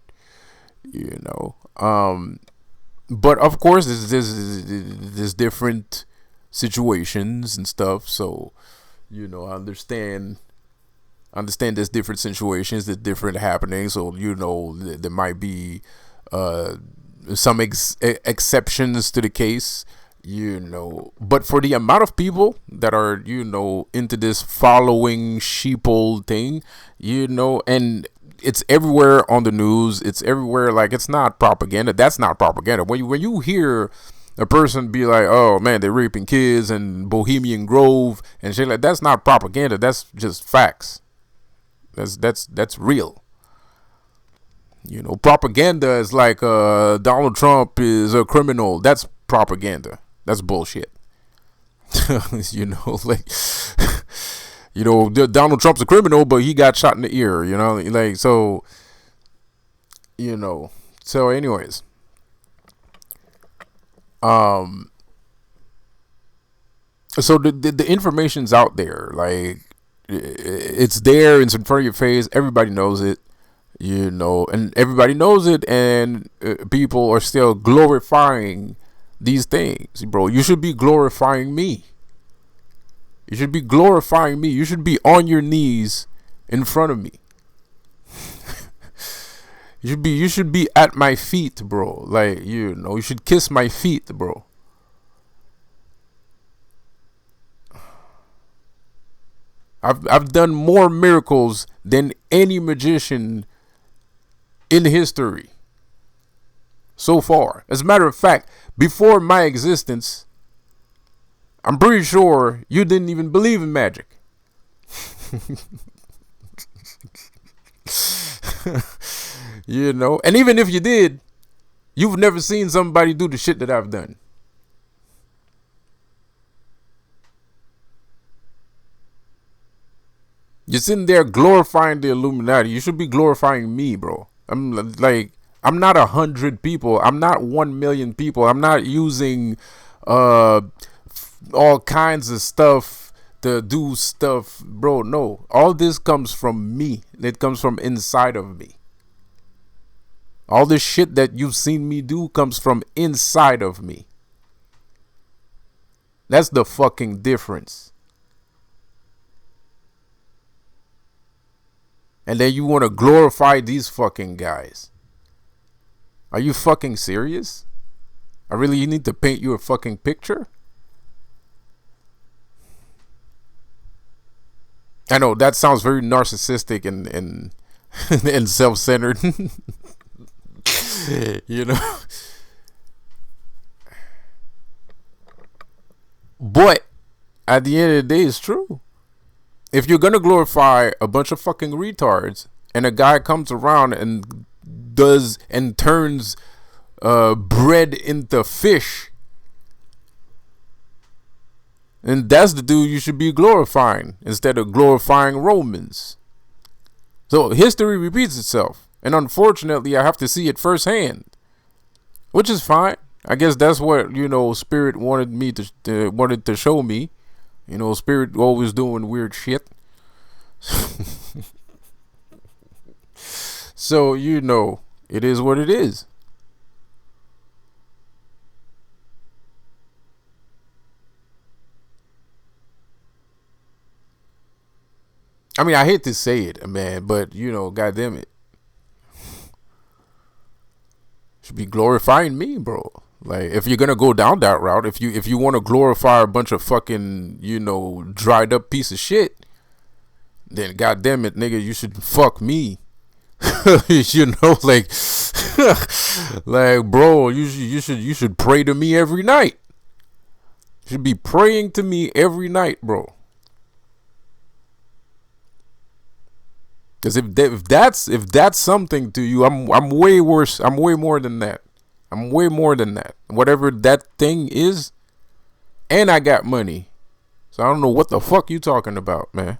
But of course there's different situations and stuff, so I understand there's different situations, there's different happenings, so there might be some exceptions to the case, but for the amount of people that are into this following sheeple thing, and it's everywhere on the news, it's everywhere, like, it's not propaganda. That's not propaganda. When you hear a person be like, oh man, they're raping kids and Bohemian Grove and shit, like, that's not propaganda, that's just facts. That's real. Propaganda is like Donald Trump is a criminal. That's propaganda. That's bullshit. Like, Donald Trump's a criminal, but he got shot in the ear. Like, so. So, anyways, so the information's out there. Like, it's there. It's in front of your face. Everybody knows it. And everybody knows it, and people are still glorifying these things, bro. You should be glorifying me. You should be glorifying me. You should be on your knees in front of me. You should be at my feet, bro. Like, you should kiss my feet, bro. I've done more miracles than any magician in history so far. As a matter of fact, before my existence, I'm pretty sure you didn't even believe in magic. And even if you did, you've never seen somebody do the shit that I've done. You're sitting there glorifying the Illuminati. You should be glorifying me, bro. I'm not 100 people. I'm not 1 million people. I'm not using all kinds of stuff to do stuff, bro. No, all this comes from me. It comes from inside of me. All this shit that you've seen me do comes from inside of me. That's the fucking difference. And then you want to glorify these fucking guys. Are you fucking serious? I really need to paint you a fucking picture? I know that sounds very narcissistic and and self-centered. But at the end of the day, it's true. If you're gonna glorify a bunch of fucking retards, and a guy comes around and does and turns bread into fish, and that's the dude you should be glorifying instead of glorifying Romans. So history repeats itself, and unfortunately, I have to see it firsthand, which is fine. I guess that's what Spirit wanted me to show me. Spirit always doing weird shit. So, it is what it is. I mean, I hate to say it, man, but goddamn it, should be glorifying me, bro. Like, if you're gonna go down that route, if you want to glorify a bunch of fucking dried up piece of shit, then goddamn it, nigga, you should fuck me. Like, like, bro, you should pray to me every night. You should be praying to me every night, bro. Because if that's something to you, I'm way worse. I'm way more than that. I'm way more than that. Whatever that thing is, and I got money. So I don't know what the fuck you talking about, man.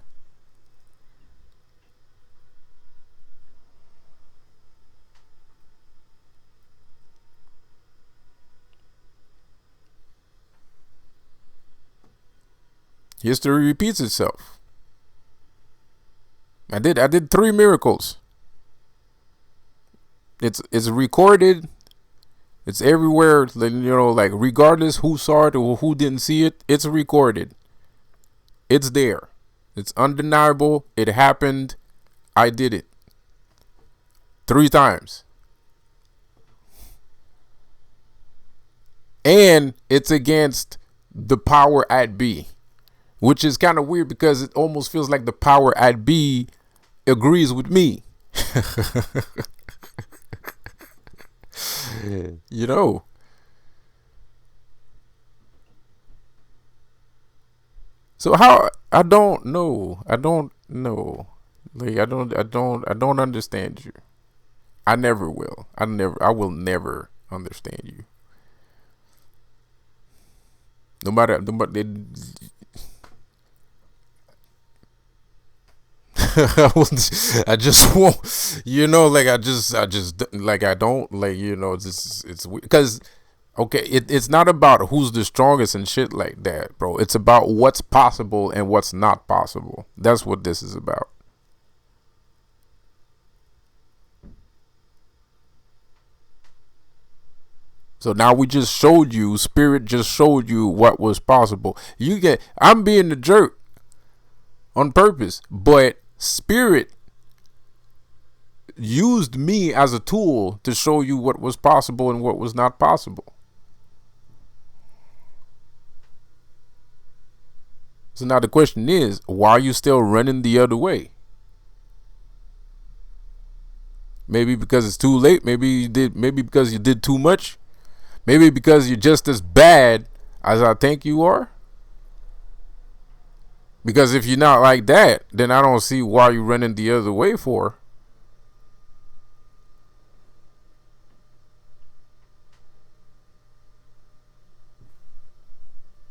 History repeats itself. I did 3 miracles. It's recorded. It's everywhere. Like, regardless who saw it or who didn't see it, it's recorded. It's there. It's undeniable. It happened. I did it 3 times. And it's against the power at B, which is kind of weird because it almost feels like the power at B agrees with me. you know. So how I don't know. I don't know. Like, I don't understand you. I never will. I will never understand you. No matter I just won't, like, I just like, I don't, like, it's weird because, okay, it's not about who's the strongest and shit like that, bro. It's about what's possible and what's not possible. That's what this is about. So now we just showed you, Spirit just showed you what was possible. I'm being the jerk on purpose, but Spirit used me as a tool to show you what was possible and what was not possible. So now the question is, why are you still running the other way? Maybe because it's too late. Maybe because you did too much. Maybe because you're just as bad as I think you are. Because if you're not like that, then I don't see why you're running the other way for.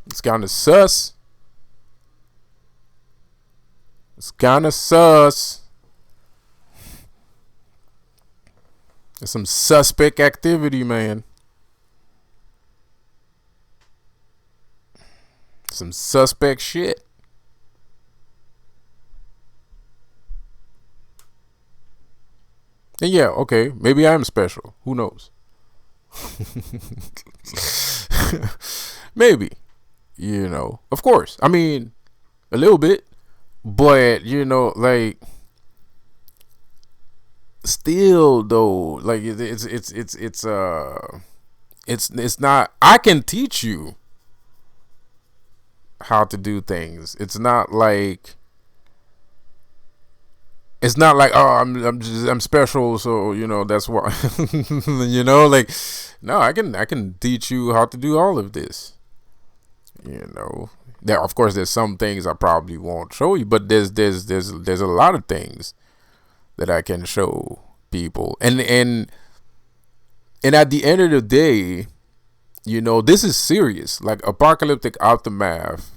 It's kind of sus. It's kind of sus. There's some suspect activity, man. Some suspect shit. And yeah, okay, maybe I am special. Who knows? Maybe. Of course. I mean, a little bit. But, like, still though, like, it's not, I can teach you how to do things. It's not like, oh, I'm special, so that's why. Like, no, I can teach you how to do all of this. There, of course, there's some things I probably won't show you, but there's a lot of things that I can show people, and at the end of the day, this is serious. Like, apocalyptic aftermath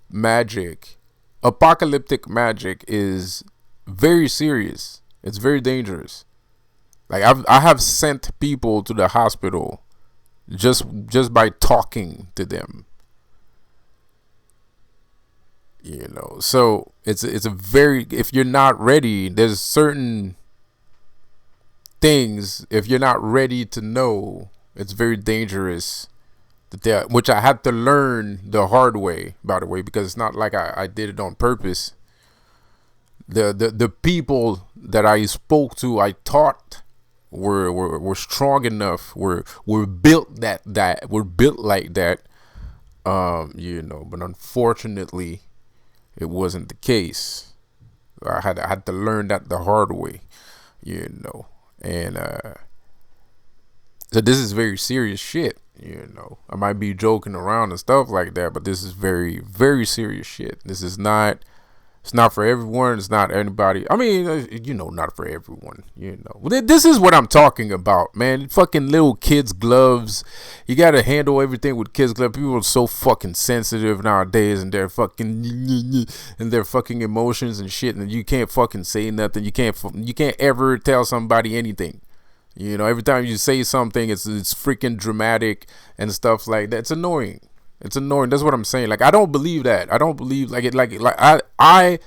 magic, apocalyptic magic is very serious. It's very dangerous. Like, I have sent people to the hospital just by talking to them. So it's a very, if you're not ready, there's certain things, if you're not ready to know, it's very dangerous. Which I had to learn the hard way, by the way, because it's not like I did it on purpose. the people that I spoke to, I taught were strong enough, were built were built like that. But unfortunately, it wasn't the case. I had to learn that the hard way, and so this is very serious shit. I might be joking around and stuff like that, but this is very, very serious shit. This is not. It's not for everyone. It's not anybody. I mean, not for everyone. This is what I'm talking about, man. Fucking little kids' gloves. You gotta handle everything with kids' gloves. People are so fucking sensitive nowadays, and their fucking emotions and shit, and you can't fucking say nothing. You can't ever tell somebody anything. Every time you say something, it's freaking dramatic and stuff like that. It's annoying. It's annoying. That's what I'm saying. Like, I don't believe that. I don't believe I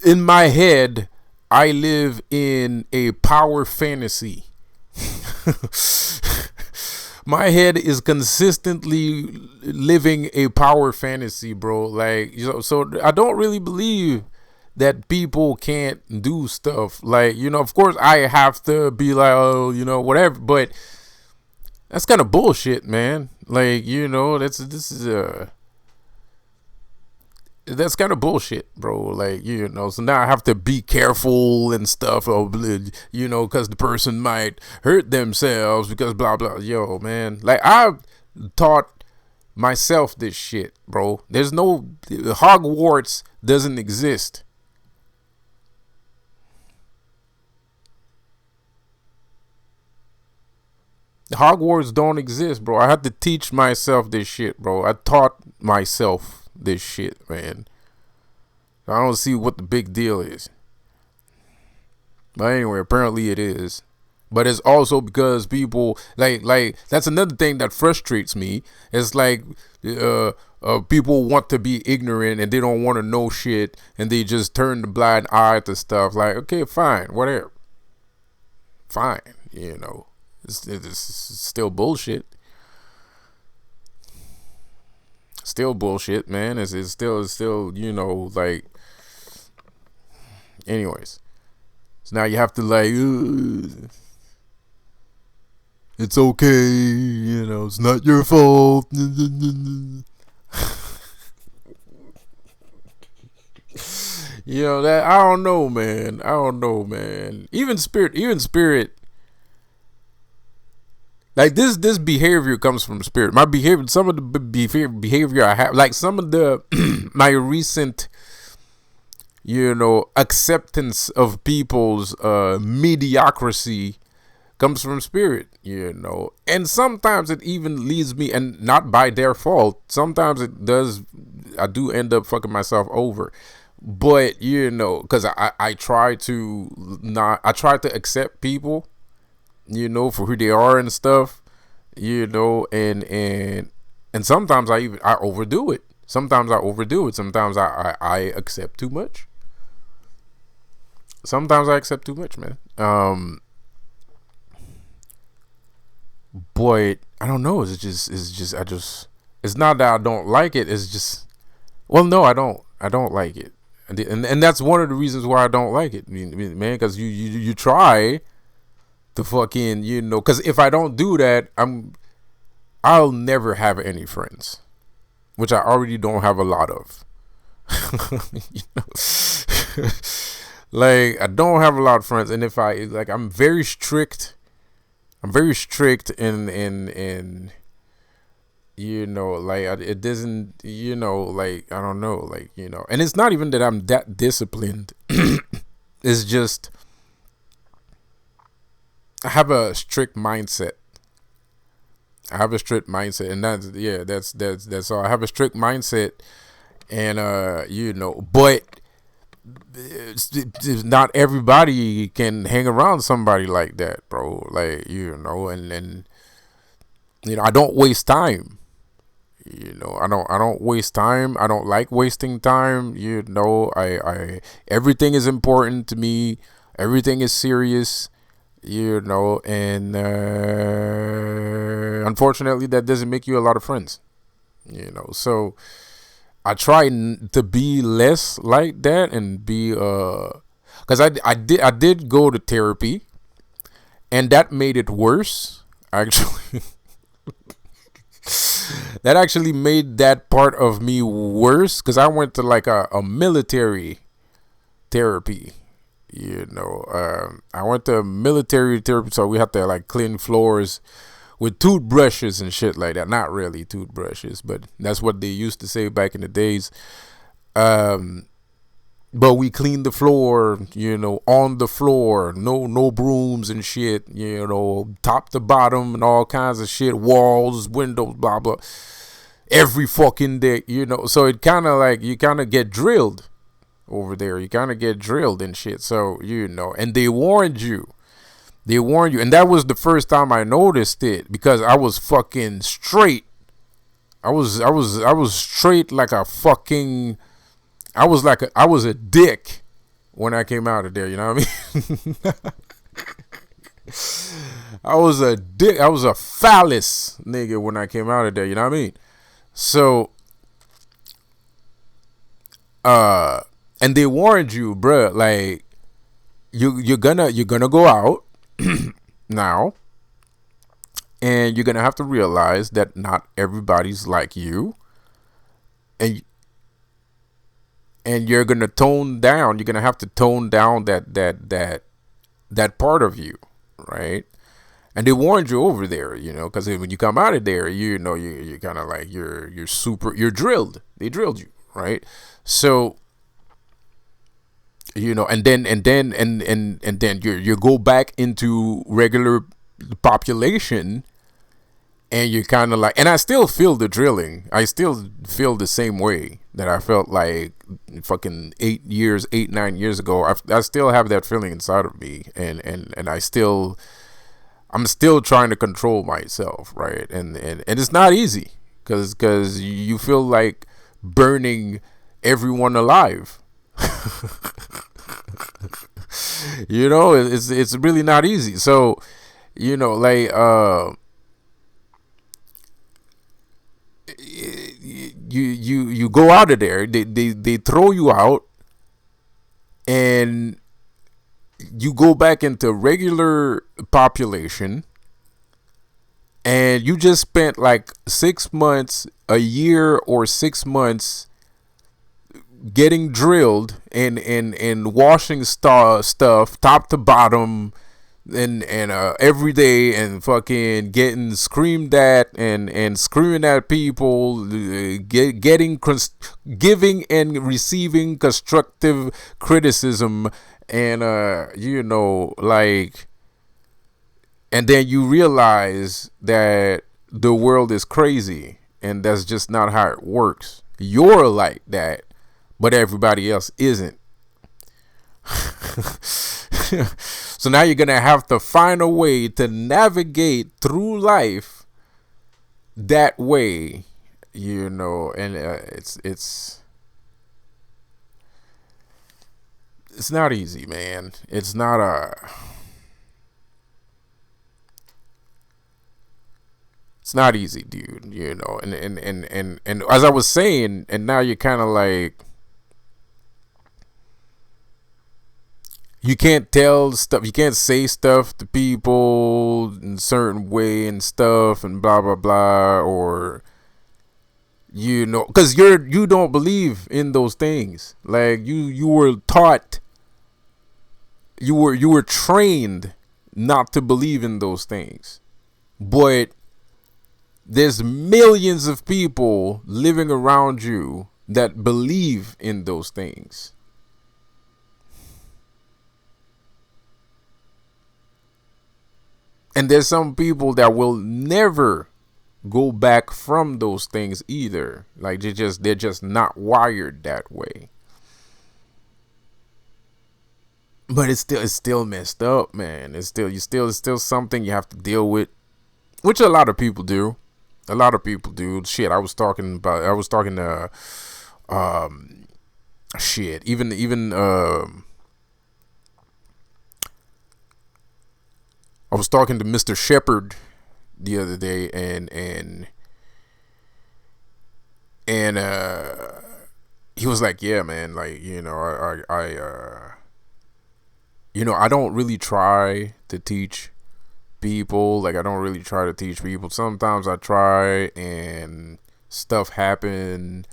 in my head, I live in a power fantasy. My head is consistently living a power fantasy, bro. Like, so I don't really believe that people can't do stuff. Like, of course I have to be like, oh, whatever, but that's kind of bullshit, man. Like, that's kind of bullshit, bro. Like, so now I have to be careful and stuff, because the person might hurt themselves because blah, blah. Yo, man. Like, I've taught myself this shit, bro. There's no, Hogwarts doesn't exist. Hogwarts don't exist, bro. I had to teach myself this shit, bro. I taught myself this shit, man. I don't see what the big deal is. But anyway, apparently it is. But it's also because people like that's another thing that frustrates me. It's like people want to be ignorant and they don't want to know shit and they just turn the blind eye to stuff. Like, okay, fine, whatever. Fine, It's still bullshit. Still bullshit, man. It's still, like. Anyways, so now you have to like, it's okay, it's not your fault. That I don't know, man. Even spirit. Like this behavior comes from spirit. My behavior, some of the behavior I have, like some of the my recent, acceptance of people's mediocrity comes from spirit. And sometimes it even leads me, and not by their fault. Sometimes it does. I do end up fucking myself over, but because I try to accept people, for who they are and stuff, and sometimes I overdo it. Sometimes I accept too much. Sometimes I accept too much, man. But I don't know. It's not that I don't like it. It's just, well, no, I don't like it. And that's one of the reasons why I don't like it, man, because you try to fucking, because if I don't do that, I'll never have any friends, which I already don't have a lot of. Like, I don't have a lot of friends, and if I'm very strict. I'm very strict in like, it doesn't, like, I don't know, like, and it's not even that I'm that disciplined. It's just I have a strict mindset. And that's all. I have a strict mindset, and but not everybody can hang around somebody like that, bro. Like, and I don't waste time. I don't waste time. I don't like wasting time. I everything is important to me. Everything is serious. And unfortunately, that doesn't make you a lot of friends. So I try to be less like that and be because I did go to therapy, and that made it worse. Actually, that actually made that part of me worse because I went to like a military therapy. I went to military therapy, so we had to like clean floors with toothbrushes and shit like that. Not really toothbrushes, but that's what they used to say back in the days. Um, but we cleaned the floor, on the floor, no brooms and shit, top to bottom and all kinds of shit, walls, windows, blah blah, every fucking day, So it kind of like you kind of get drilled over there. You kind of get drilled and shit. So and they warned you. They warned you, and that was the first time I noticed it because I was fucking straight. I was straight like a fucking. I was a dick when I came out of there. You know what I mean? I was a dick. I was a phallus nigga when I came out of there. You know what I mean? So, and they warned you, bruh. Like you're gonna go out now, and you're gonna have to realize that not everybody's like you, and you're gonna tone down. You're gonna have to tone down that part of you, right? And they warned you over there, because when you come out of there, you're kind of like you're drilled. They drilled you, right? So and then you go back into regular population, and you're kind of like, and I still feel the drilling. I still feel the same way that I felt like fucking 9 years ago. I still have that feeling inside of me, and I'm still trying to control myself, right? And it's not easy because you feel like burning everyone alive. It's really not easy. So like you go out of there, they throw you out, and you go back into regular population, and you just spent like 6 months, a year or 6 months getting drilled and washing stuff top to bottom, and every day, and fucking getting screamed at and screaming at people, giving and receiving constructive criticism, and like, and then you realize that the world is crazy, and that's just not how it works. You're like that, but everybody else isn't. So now you're gonna have to find a way to navigate through life that way, and it's not easy, man. It's not it's not easy, dude. And as I was saying, and now you're kind of like, you can't tell stuff, you can't say stuff to people in a certain way and stuff, and blah blah blah, or because you don't believe in those things. Like you were taught, you were trained not to believe in those things, but there's millions of people living around you that believe in those things. And there's some people that will never go back from those things either. Like they're just not wired that way. But it's still messed up, man. It's still something you have to deal with, which a lot of people do. A lot of people do. Shit, I was talking to shit. Even I was talking to Mr. Shepherd the other day, and he was like, yeah, man, like, I don't really try to teach people. Like, I don't really try to teach people. Sometimes I try and stuff happen.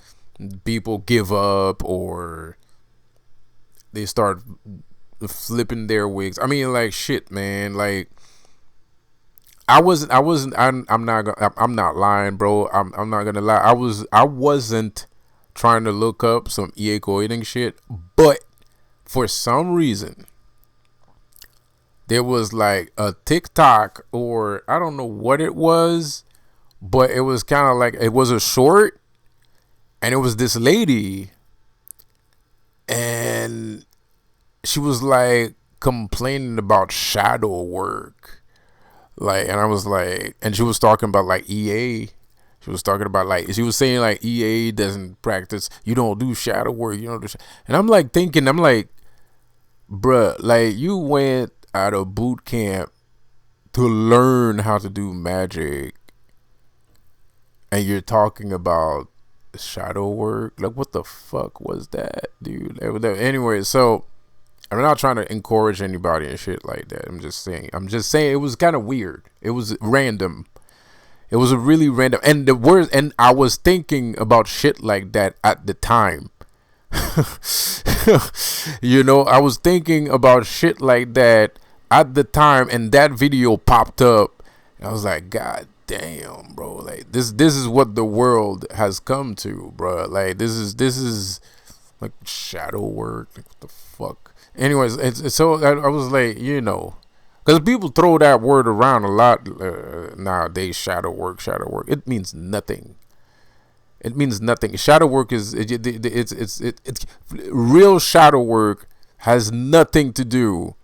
People give up or they start flipping their wigs. I mean, like, shit, man. Like, I'm not lying, bro. I'm not gonna lie. I wasn't trying to look up some EA coining shit, but for some reason, there was like a TikTok or I don't know what it was, but it was kind of like it was a short, and it was this lady, and she was like complaining about shadow work, like, and I was like, and she was talking about like EA. She was talking about like she was saying like EA doesn't practice. You don't do shadow work. You don't do. And I'm like thinking, I'm like, bruh, like you went out of boot camp to learn how to do magic, and you're talking about shadow work. Like, what the fuck was that, dude? Anyway, so I'm not trying to encourage anybody and shit like that. I'm just saying it was kind of weird. It was random. It was a really random, and the words, and I was thinking about shit like that at the time. I was thinking about shit like that at the time, and that video popped up. And I was like, God damn, bro! Like this is what the world has come to, bro. Like this is like shadow work. Like, what the fuck? Anyways, it's so I was like, because people throw that word around a lot nowadays. Shadow work. It means nothing. It means nothing. Shadow work is it's real shadow work has nothing to do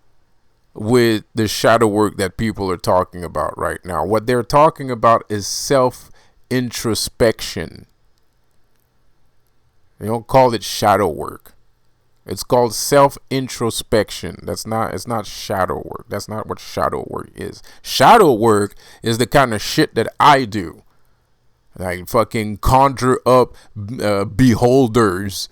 with the shadow work that people are talking about right now. What they're talking about is self introspection. They don't call it shadow work. It's called self introspection. It's not shadow work. That's not what shadow work is. Shadow work is the kind of shit that I do. Like fucking conjure up beholders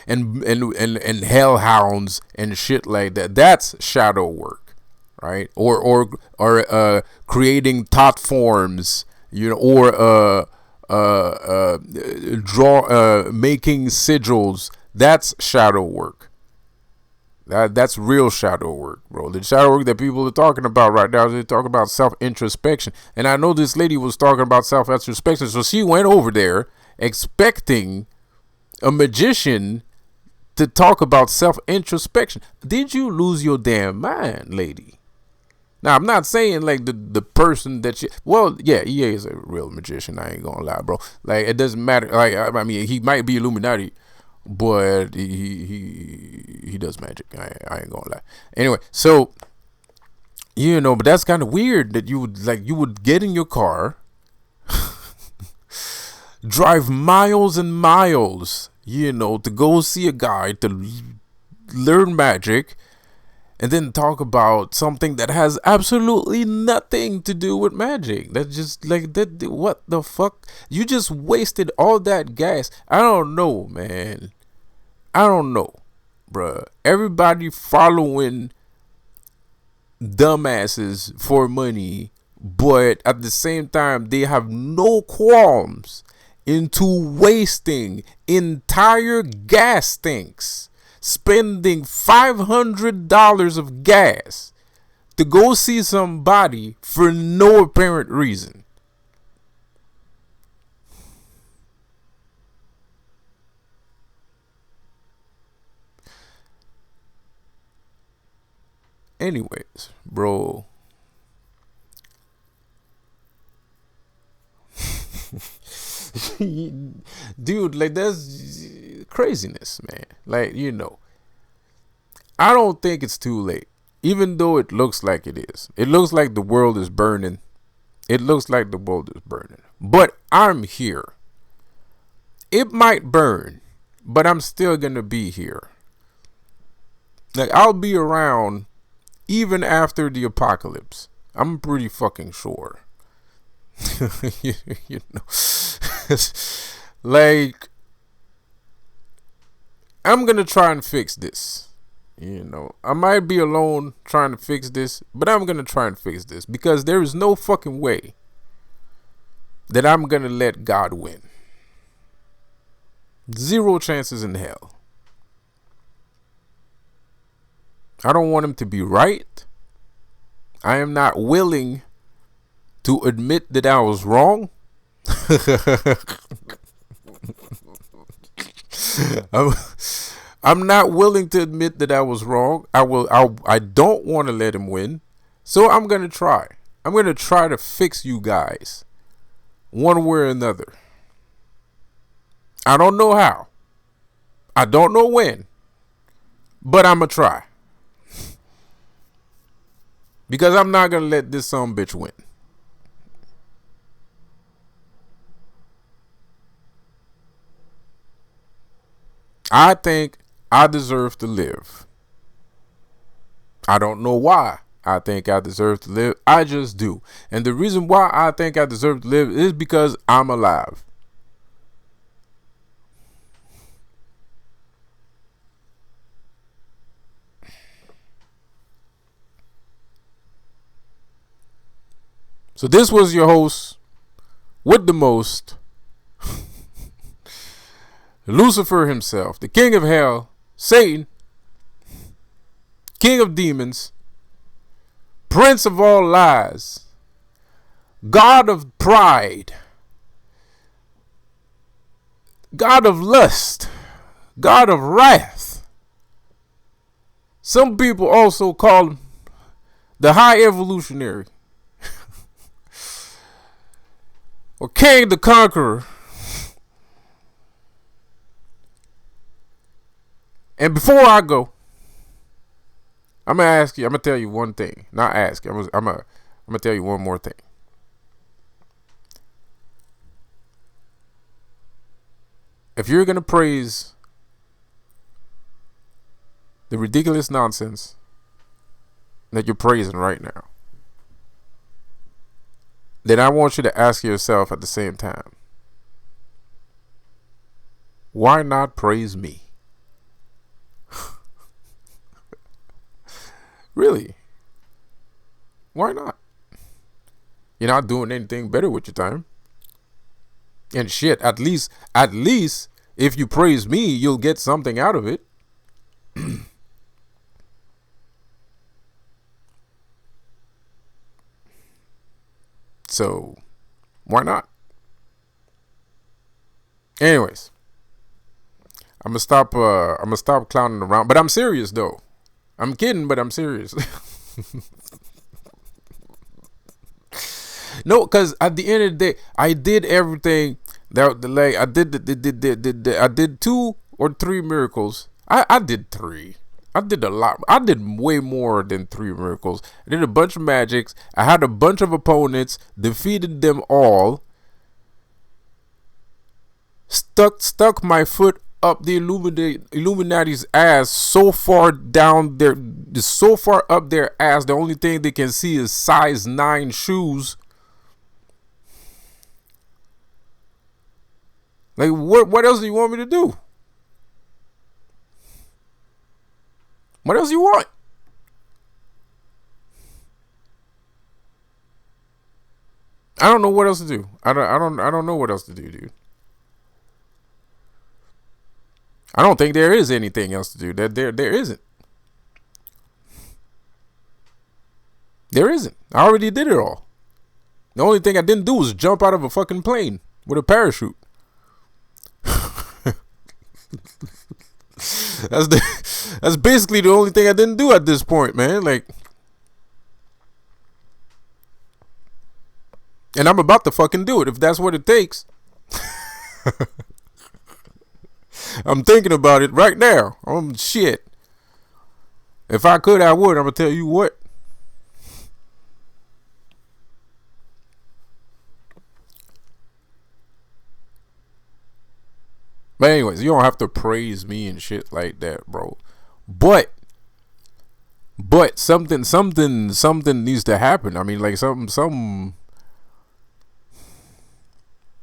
and hellhounds and shit like that. That's shadow work, right? Or creating thought forms, or making sigils. That's shadow work. That's real shadow work, bro. The shadow work that people are talking about right now, they're talking about self-introspection. And I know this lady was talking about self-introspection, so she went over there expecting a magician to talk about self-introspection. Did you lose your damn mind, lady? Now, I'm not saying like the person that yeah, EA is a real magician. I ain't gonna lie, bro. Like, it doesn't matter. Like, I mean, he might be Illuminati, but he does magic. I ain't gonna lie. Anyway, so but that's kind of weird that you would get in your car, drive miles and miles, to go see a guy to learn magic, and then talk about something that has absolutely nothing to do with magic. That's just like that. What the fuck? You just wasted all that gas. I don't know, man. I don't know, bruh. Everybody following dumbasses for money, but at the same time, they have no qualms into wasting entire gas tanks, spending $500 of gas to go see somebody for no apparent reason. Anyways, bro. Dude, like, that's craziness, man. Like, I don't think it's too late. Even though it looks like it is. It looks like the world is burning. But I'm here. It might burn, but I'm still gonna be here. Like, I'll be around even after the apocalypse. I'm pretty fucking sure. Like, I'm gonna try and fix this. You know, I might be alone trying to fix this, but I'm gonna try and fix this because there is no fucking way that I'm gonna let God win. Zero chances in hell. I don't want him to be right. I am not willing to admit that I was wrong. I'm not willing to admit that I was wrong. I don't want to let him win. So I'm going to try. I'm going to try to fix you guys one way or another. I don't know how. I don't know when. But I'm going to try. Because I'm not going to let this son bitch win. I think I deserve to live. I don't know why I think I deserve to live. I just do. And the reason why I think I deserve to live is because I'm alive. So this was your host with the most, Lucifer himself, the king of hell, Satan, king of demons, prince of all lies, god of pride, god of lust, god of wrath. Some people also call him the high evolutionary, or King the Conqueror. And before I go, I'm gonna ask you. I'm gonna tell you one thing. Not ask. I'm gonna tell you one more thing. If you're gonna praise the ridiculous nonsense that you're praising right now, then I want you to ask yourself at the same time, why not praise me? Really? Why not? You're not doing anything better with your time. And shit, at least if you praise me, you'll get something out of it. So, why not? Anyways, I'm gonna stop clowning around, but I'm serious though. I'm kidding, but I'm serious. No, because at the end of the day, I did everything that like I did 2 or 3 miracles. I did 3. I did a lot. I did way more than 3 miracles. I did a bunch of magics. I had a bunch of opponents, defeated them all. Stuck my foot up the Illuminati's ass so far down there, so far up their ass, the only thing they can see is size 9 shoes. Like, what else do you want me to do? What else do you want? I don't know what else to do. I don't know what else to do, dude. I don't think there is anything else to do. There isn't. There isn't. I already did it all. The only thing I didn't do was jump out of a fucking plane with a parachute. That's basically the only thing I didn't do at this point, man. Like, and I'm about to fucking do it if that's what it takes. I'm thinking about it right now. Shit. If I could, I would. I'm gonna tell you what. But anyways, you don't have to praise me and shit like that, bro. But something needs to happen. I mean, like something.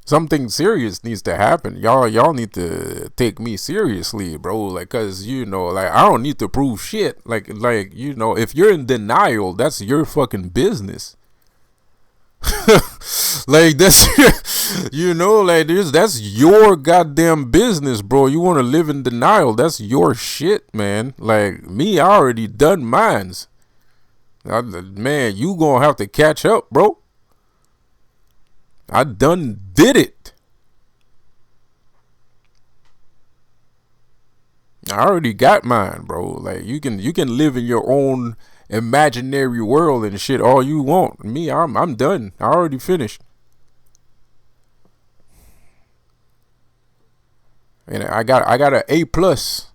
Something serious needs to happen. Y'all need to take me seriously, bro. Like, cause like I don't need to prove shit. Like if you're in denial, that's your fucking business. Like that's like that's your goddamn business, bro. You want to live in denial? That's your shit, man. Like me, I already done mines. Man, you gonna have to catch up, bro. I done did it. I already got mine, bro. Like you can live in your own imaginary world and shit all you want. Me, I'm done. I already finished. And I got a A plus.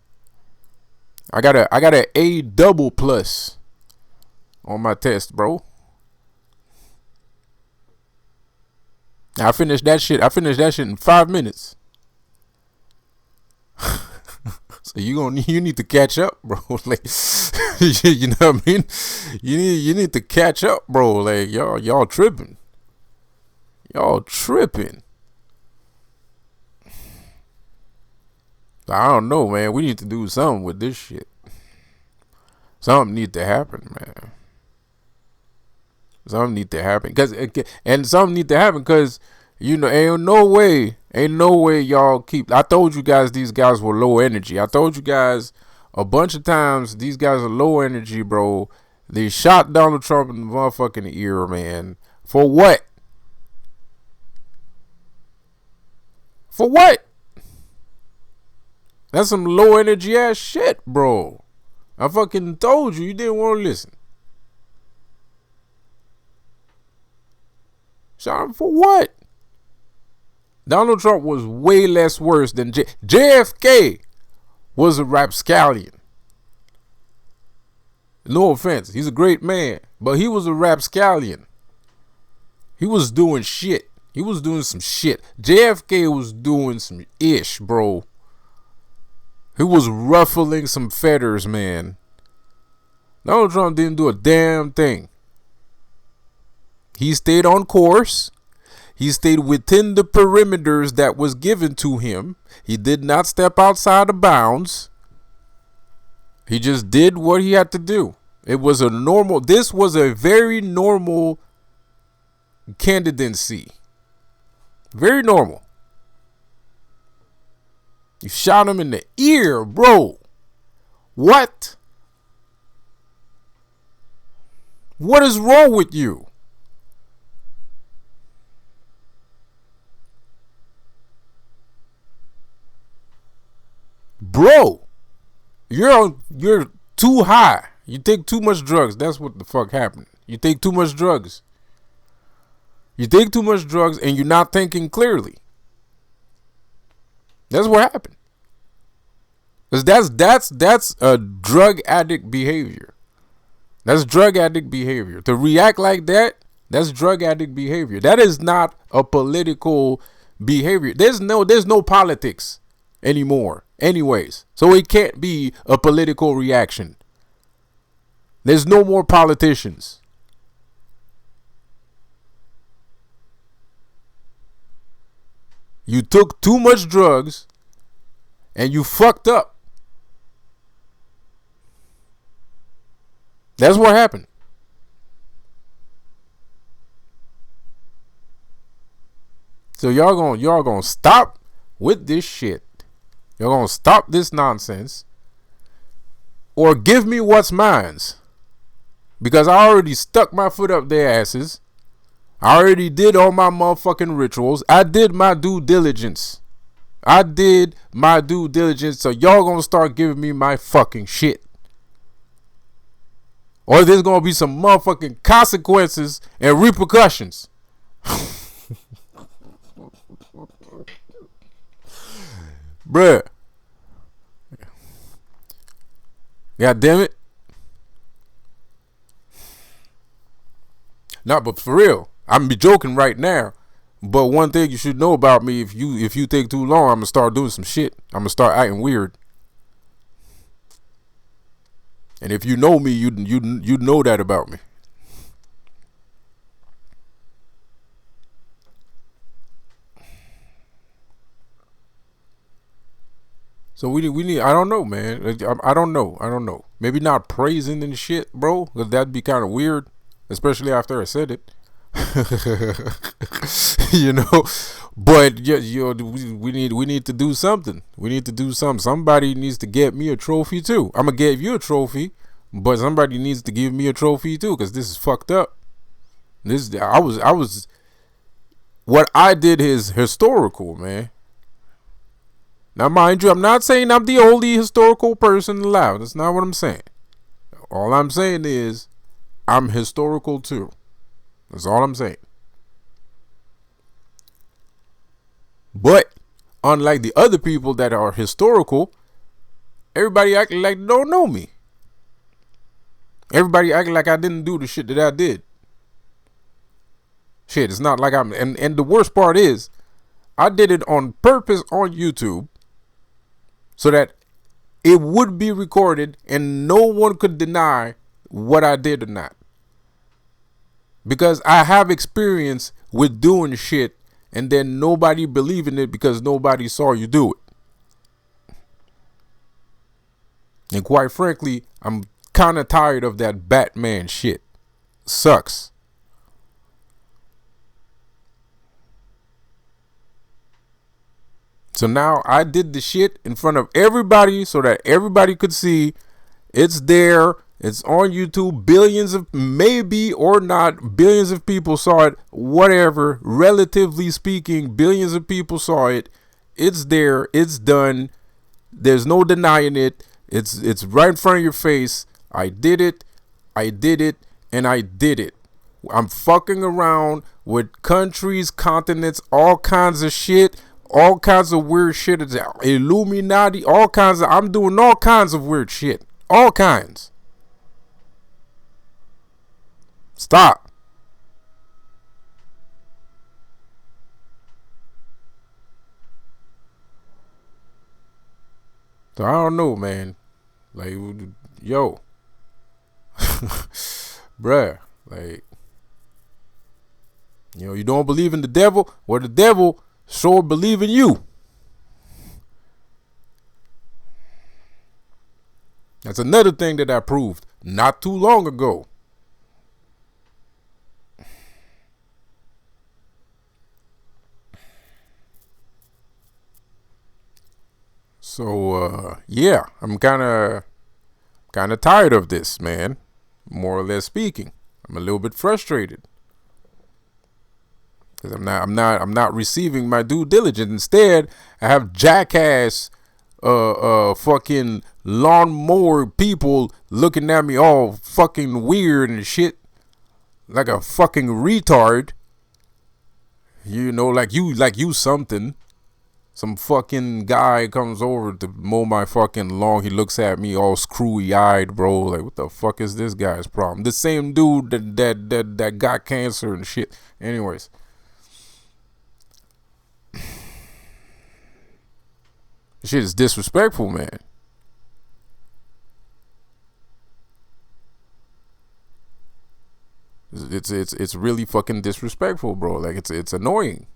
I got a A double plus on my test, bro. I finished that shit. In 5 minutes. So you need to catch up, bro. Like you know what I mean? You need to catch up, bro. Like y'all tripping. Y'all tripping. I don't know, man. We need to do something with this shit. Something need to happen, man. Something need to happen, cause ain't no way y'all keep. I told you guys these guys were low energy. I told you guys a bunch of times these guys are low energy, bro. They shot Donald Trump in the motherfucking ear, man. For what? For what? That's some low energy ass shit, bro. I fucking told you didn't want to listen. Shot him for what? Donald Trump was way less worse than JFK was a rapscallion. No offense, he's a great man, but he was a rapscallion. He was doing shit. He was doing some shit. JFK was doing some ish, bro. He was ruffling some feathers, man. Donald Trump didn't do a damn thing. He stayed on course. He stayed within the perimeters that was given to him. He did not step outside of bounds. He just did what he had to do. This was a very normal candidacy. Very normal. You shot him in the ear, bro. What? What is wrong with you? Bro, you're too high. You take too much drugs. That's what the fuck happened. You take too much drugs. You take too much drugs and you're not thinking clearly. That's what happened. Cause that's a drug addict behavior. That's drug addict behavior. To react like that, that's drug addict behavior. That is not a political behavior. There's no politics anymore. Anyways, so it can't be a political reaction. There's no more politicians. You took too much drugs and you fucked up. That's what happened. So y'all gonna stop with this shit. Y'all gonna stop this nonsense. Or give me what's mine's. Because I already stuck my foot up their asses. I already did all my motherfucking rituals. I did my due diligence. So y'all gonna start giving me my fucking shit. Or there's gonna be some motherfucking consequences and repercussions. Bruh. God damn it. Nah, but for real, I'm be joking right now. But one thing you should know about me, if you take too long, I'm gonna start doing some shit. I'm gonna start acting weird. And if you know me, you know that about me. So we need. I don't know, man. I don't know. I don't know. Maybe not praising and shit, bro, because that'd be kind of weird, especially after I said it. you know, but we need to do something. We need to do something. Somebody needs to get me a trophy too. I'm gonna give you a trophy, but somebody needs to give me a trophy too, because this is fucked up. This I was what I did is historical, man. Now, mind you, I'm not saying I'm the only historical person alive. That's not what I'm saying. All I'm saying is I'm historical too. That's all I'm saying. But unlike the other people that are historical, everybody acting like they don't know me. Everybody acting like I didn't do the shit that I did. Shit, it's not like I'm... And the worst part is, I did it on purpose on YouTube so that it would be recorded and no one could deny what I did or not. Because I have experience with doing shit and then nobody believing it because nobody saw you do it. And quite frankly, I'm kind of tired of that Batman shit. Sucks. So now I did the shit in front of everybody so that everybody could see. It's there. It's on YouTube. Billions of, maybe or not, billions of people saw it. Whatever. Relatively speaking, billions of people saw it. It's there. It's done. There's no denying it. It's right in front of your face. I did it. I did it. And I did it. I'm fucking around with countries, continents, all kinds of shit. All kinds of weird shit. It's Illuminati. All kinds of... I'm doing all kinds of weird shit. All kinds. Stop. So I don't know, man. Like, yo. Bruh. Like, you know, you don't believe in the devil? Well, the devil sure believe in you. That's another thing that I proved not too long ago. So yeah, I'm kind of tired of this, man. More or less speaking, I'm a little bit frustrated. Because I'm not receiving my due diligence. Instead, I have jackass fucking lawnmower people looking at me all fucking weird and shit. Like a fucking retard. You know, like you something. Some fucking guy comes over to mow my fucking lawn. He looks at me all screwy eyed, bro. Like, what the fuck is this guy's problem? The same dude that got cancer and shit. Anyways. Shit is disrespectful, man. It's really fucking disrespectful, bro. Like, it's annoying.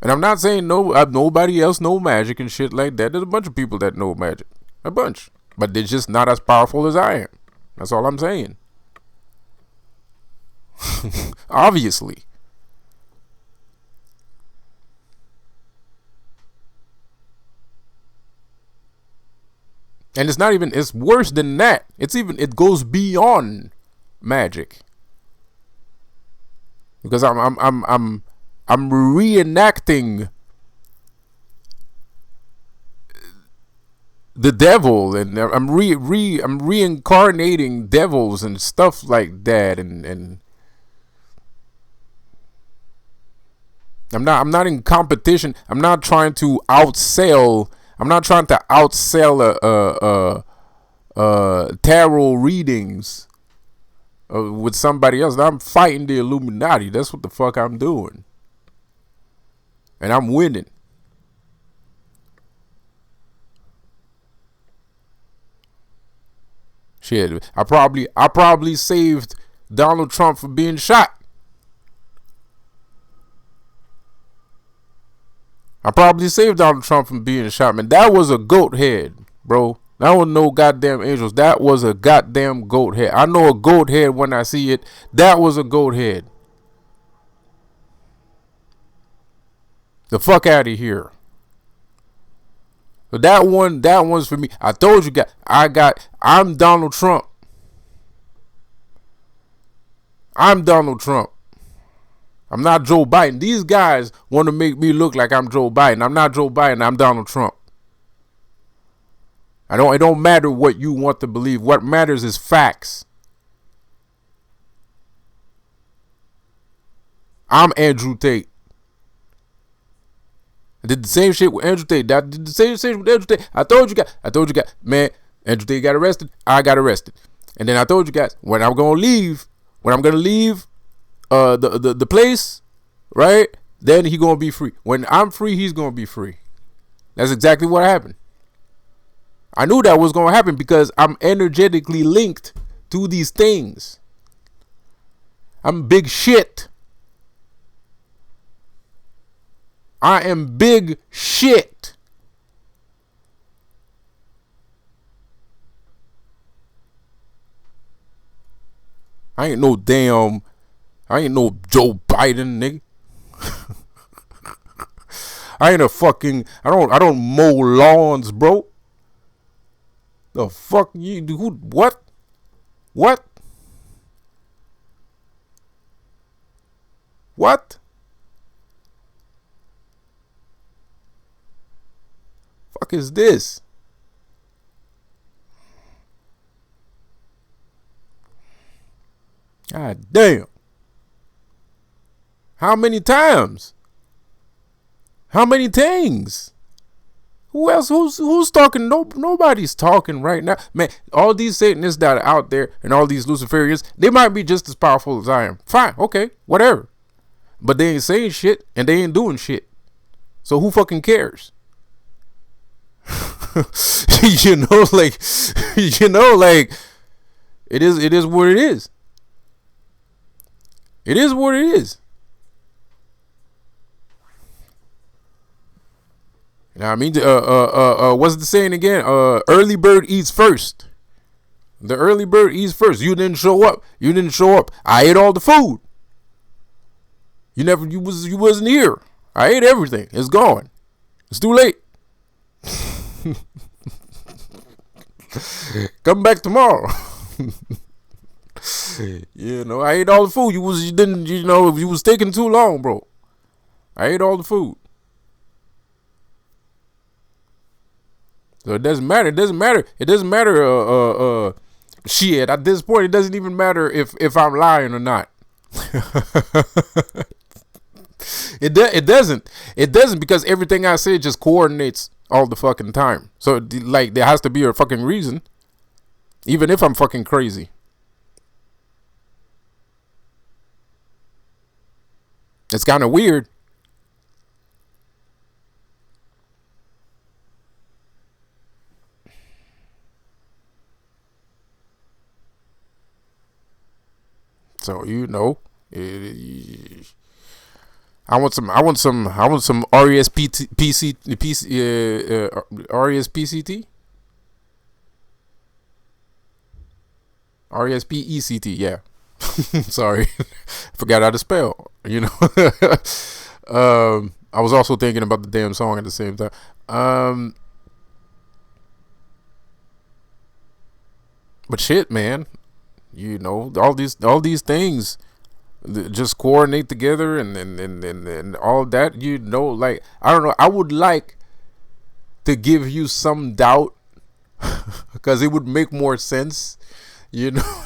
And I'm not saying nobody else know magic and shit like that. There's a bunch of people that know magic. A bunch. But they're just not as powerful as I am. That's all I'm saying. Obviously. And it's not even, it's worse than that. It goes beyond magic. Because I'm reenacting the devil, and I'm reincarnating devils and stuff like that, and I'm not in competition. I'm not trying to outsell tarot readings with somebody else. I'm fighting the Illuminati. That's what the fuck I'm doing. And I'm winning. Shit, I probably saved Donald Trump from being shot. I probably saved Donald Trump from being shot, man. That was a goat head, bro. That was no goddamn angels. That was a goddamn goat head. I know a goat head when I see it. That was a goat head. The fuck out of here. So that one's for me. I told you guys, I'm Donald Trump. I'm Donald Trump. I'm not Joe Biden. These guys want to make me look like I'm Joe Biden. I'm not Joe Biden. I'm Donald Trump. It don't matter what you want to believe. What matters is facts. I'm Andrew Tate. I did the same shit with Andrew Tate. I did the same shit with Andrew Tate. I told you guys, man, Andrew Tate got arrested. I got arrested. And then I told you guys, when I'm gonna leave the place, right? Then he gonna be free. When I'm free, he's gonna be free. That's exactly what happened. I knew that was gonna happen because I'm energetically linked to these things. I'm big shit. I am big shit. I ain't no Joe Biden, nigga. I ain't a fucking, I don't mow lawns, bro. The fuck you do? What? What? What? Fuck is this? God damn. How many times? How many things? Who else? Who's talking? Nobody's talking right now. Man, all these Satanists that are out there and all these Luciferians, they might be just as powerful as I am. Fine, okay, whatever. But they ain't saying shit and they ain't doing shit. So who fucking cares? you know, like it is what it is. It is what it is. You know what I mean? What's the saying again? Early bird eats first. The early bird eats first. You didn't show up. I ate all the food. You wasn't here. I ate everything. It's gone. It's too late. Come back tomorrow. You know, I ate all the food. You was taking too long, bro. I ate all the food. So it doesn't matter. Shit, at this point, it doesn't even matter if I'm lying or not. It doesn't because everything I say just coordinates all the fucking time. So like there has to be a fucking reason, even if I'm fucking crazy. It's kind of weird. So you know, I want some RESPECT. RESPECT, yeah. Sorry, forgot how to spell. You know, I was also thinking about the damn song at the same time. But shit, man, you know, all these things just coordinate together and all that. You know, like I don't know. I would like to give you some doubt because it would make more sense. You know.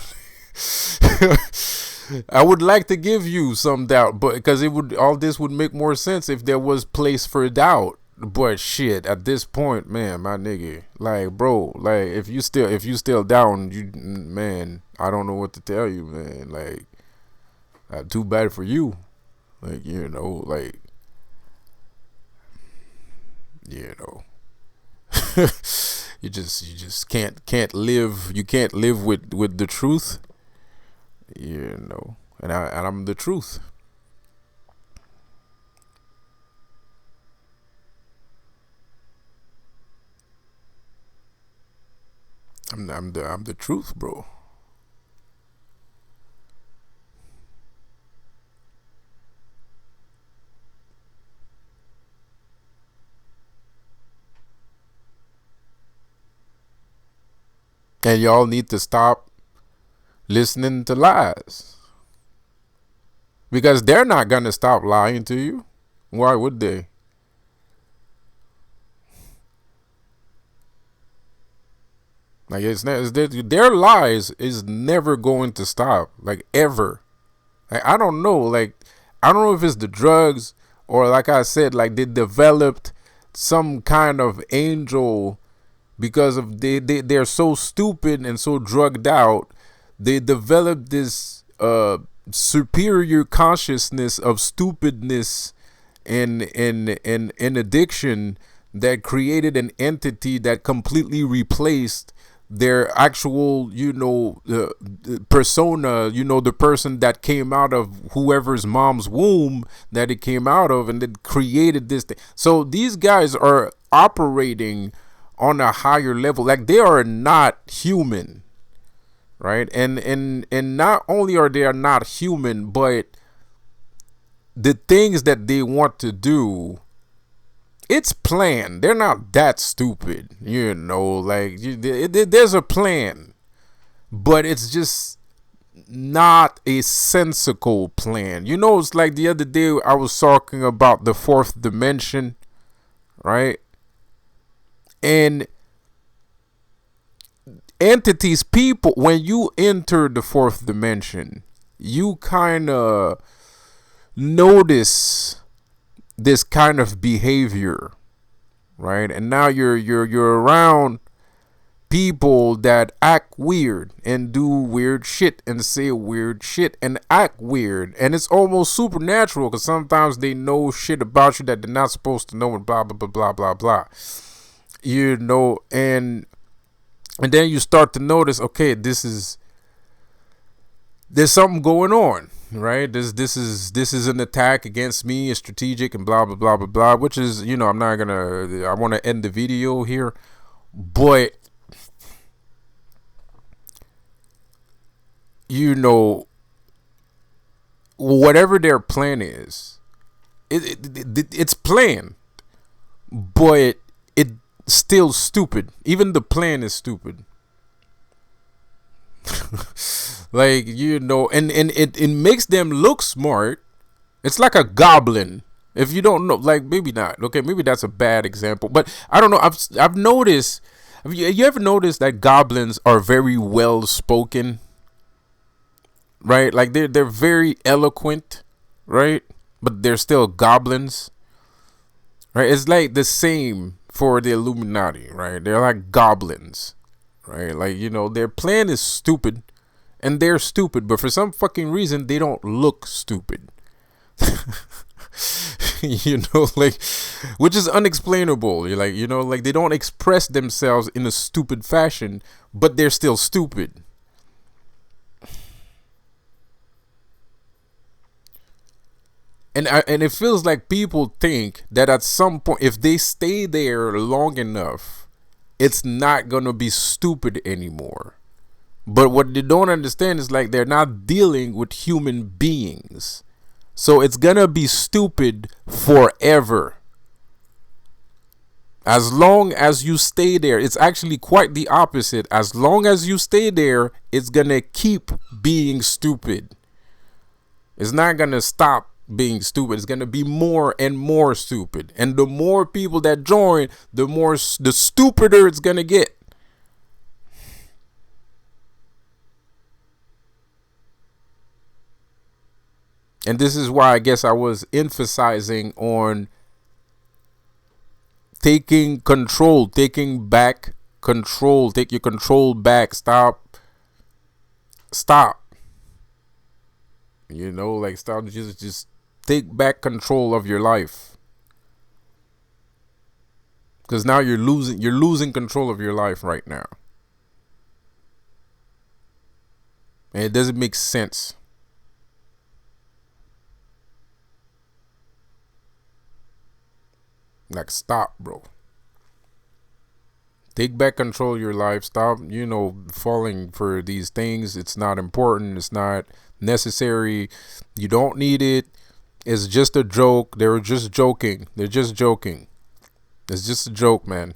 I would like to give you some doubt, but because all this would make more sense if there was place for doubt. But shit, at this point, man, my nigga, like, bro, like, if you still down, man, I don't know what to tell you, man. Like, too bad for you, like, you know, like, you know. you just can't live. You can't live with the truth. You know, and I'm the truth. I'm the truth, bro. And y'all need to stop listening to lies because they're not gonna stop lying to you. Why would they? Like their lies is never going to stop. Like ever. Like, I don't know. Like I don't know if it's the drugs or like I said, like they developed some kind of angel because of they're so stupid and so drugged out. They developed this superior consciousness of stupidness and addiction that created an entity that completely replaced their actual, persona, the person that came out of whoever's mom's womb that it came out of, and it created this thing. So these guys are operating on a higher level. Like they are not human, right? And not only are they not human, but the things that they want to do, it's planned. They're not that stupid, like there's a plan, but it's just not a sensical plan. It's like the other day I was talking about the fourth dimension, right? And entities, people, when you enter the fourth dimension, you kind of notice this kind of behavior, right? And now you're around people that act weird and do weird shit and say weird shit and act weird, and it's almost supernatural because sometimes they know shit about you that they're not supposed to know, and blah blah blah blah blah blah. And then you start to notice, okay, there's something going on, right? This is an attack against me, a strategic, and blah blah blah blah blah. Which is, I'm not gonna. I want to end the video here, but whatever their plan is, it's planned, but it's still stupid. Even the plan is stupid. Like, and it makes them look smart. It's like a goblin. If you don't know, like, maybe not. Okay, maybe that's a bad example, but I don't know. I've noticed. Have you ever noticed that goblins are very well spoken? Right? Like they're very eloquent, right? But they're still goblins. Right? It's like the same for the Illuminati, right? They're like goblins. Right? Like, their plan is stupid and they're stupid, but for some fucking reason they don't look stupid. Like, which is unexplainable. You're like, like they don't express themselves in a stupid fashion, but they're still stupid. And it feels like people think that at some point, if they stay there long enough, it's not gonna be stupid anymore. But what they don't understand is, like, they're not dealing with human beings, so it's gonna be stupid forever. As long as you stay there, it's actually quite the opposite. As long as you stay there, it's gonna keep being stupid. It's not gonna stop being stupid. It's gonna be more and more stupid, and the more people that join, the stupider it's gonna get. And this is why I guess I was emphasizing on taking control, taking back control. Take your control back. Stop. Like, stop. Just take back control of your life. Because now you're losing control of your life right now. And it doesn't make sense. Like, stop, bro. Take back control of your life. Stop, falling for these things. It's not important. It's not necessary. You don't need it. It's just a joke. They're just joking. They're just joking. It's just a joke, man.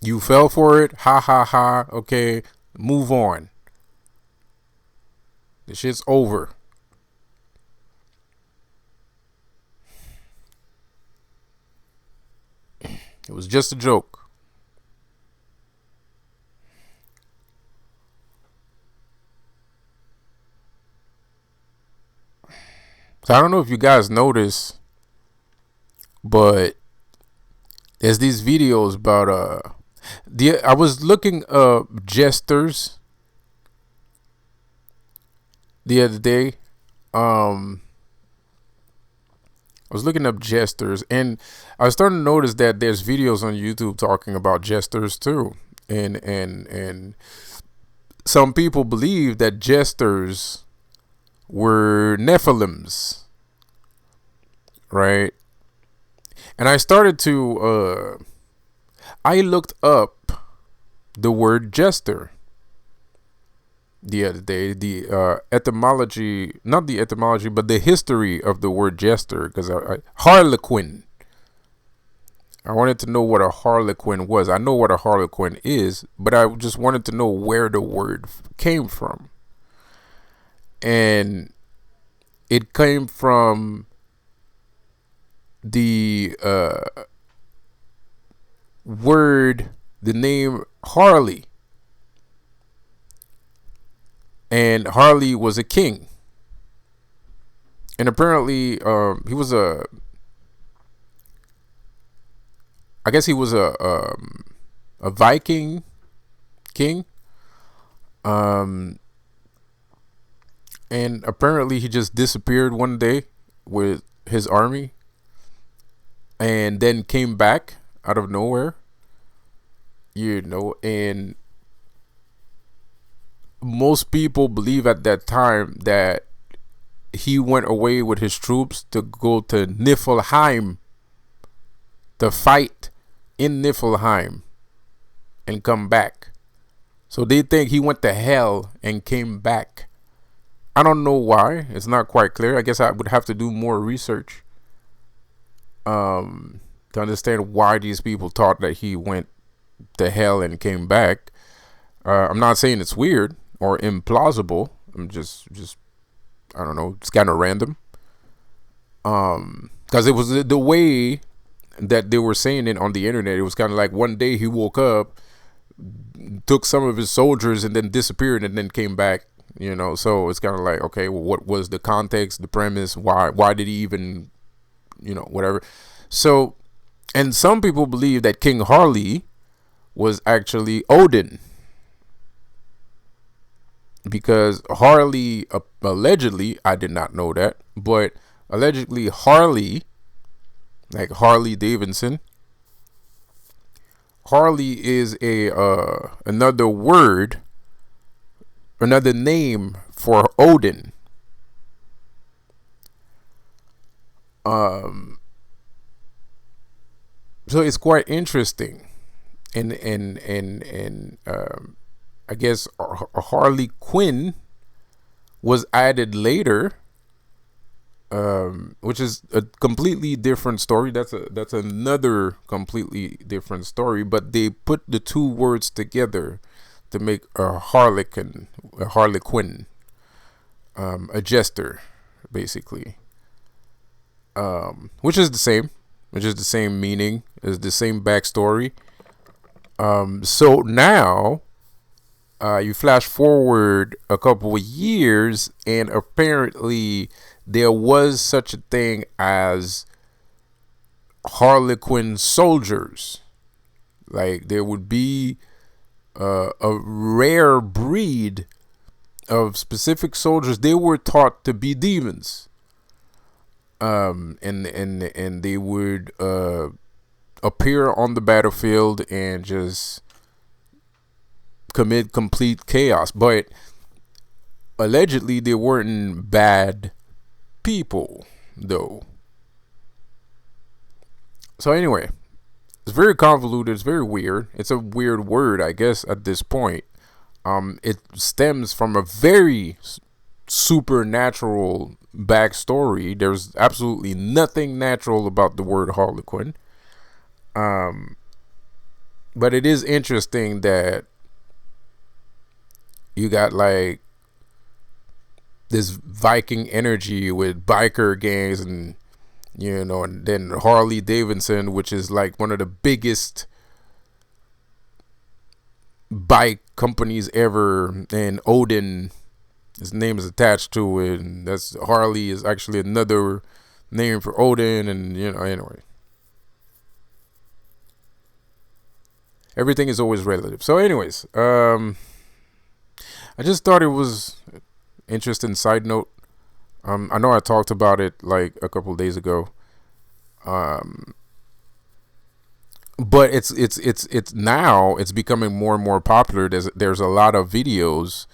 You fell for it. Ha ha ha. Okay. Move on. The shit's over. It was just a joke. So I don't know if you guys notice, but there's these videos about I was looking up jesters the other day. I was looking up jesters, and I was starting to notice that there's videos on YouTube talking about jesters too, and some people believe that jesters were Nephilims, right? And I started to I looked up the word jester the other day, the etymology, not the etymology, but the history of the word jester, because harlequin. I wanted to know what a harlequin was. I know what a harlequin is, but I just wanted to know where the word came from. And it came from the word, the name Harley. And Harley was a king. And apparently he was I guess he was a Viking king. And apparently he just disappeared one day with his army and then came back out of nowhere, and most people believe at that time that he went away with his troops to go to Niflheim to fight in Niflheim and come back. So they think he went to hell and came back. I don't know why. It's not quite clear. I guess I would have to do more research to understand why these people thought that he went to hell and came back. I'm not saying it's weird or implausible. I'm just I don't know. It's kind of random. Because it was the way that they were saying it on the internet. It was kind of like one day he woke up, took some of his soldiers, and then disappeared, and then came back. So it's kind of like, okay, well, what was the context, the premise? Why did he even, whatever. So, and some people believe that King Harley was actually Odin, because Harley allegedly, I did not know that, but allegedly Harley, like Harley Davidson, Harley is another word, another name for Odin. So it's quite interesting, and I guess Harley Quinn was added later, which is a completely different story. That's another completely different story. But they put the two words together to make a harlequin, a jester, basically, which is the same meaning, is the same backstory. So now, you flash forward a couple of years, and apparently there was such a thing as Harlequin soldiers. Like, there would be a rare breed of specific soldiers. They were taught to be demons, and they would appear on the battlefield and just commit complete chaos. But allegedly they weren't bad people, though. So anyway, It's very convoluted. It's very weird. It's a weird word, I guess, at this point. It stems from a very supernatural backstory. There's absolutely nothing natural about the word Harlequin. But it is interesting that you got like this Viking energy with biker gangs, and and then Harley Davidson, which is like one of the biggest bike companies ever, and Odin, his name is attached to it, and that's Harley is actually another name for Odin, and anyway, everything is always relative. So anyways, I just thought it was interesting side note. I know I talked about it like a couple of days ago, but it's now it's becoming more and more popular. There's a lot of videos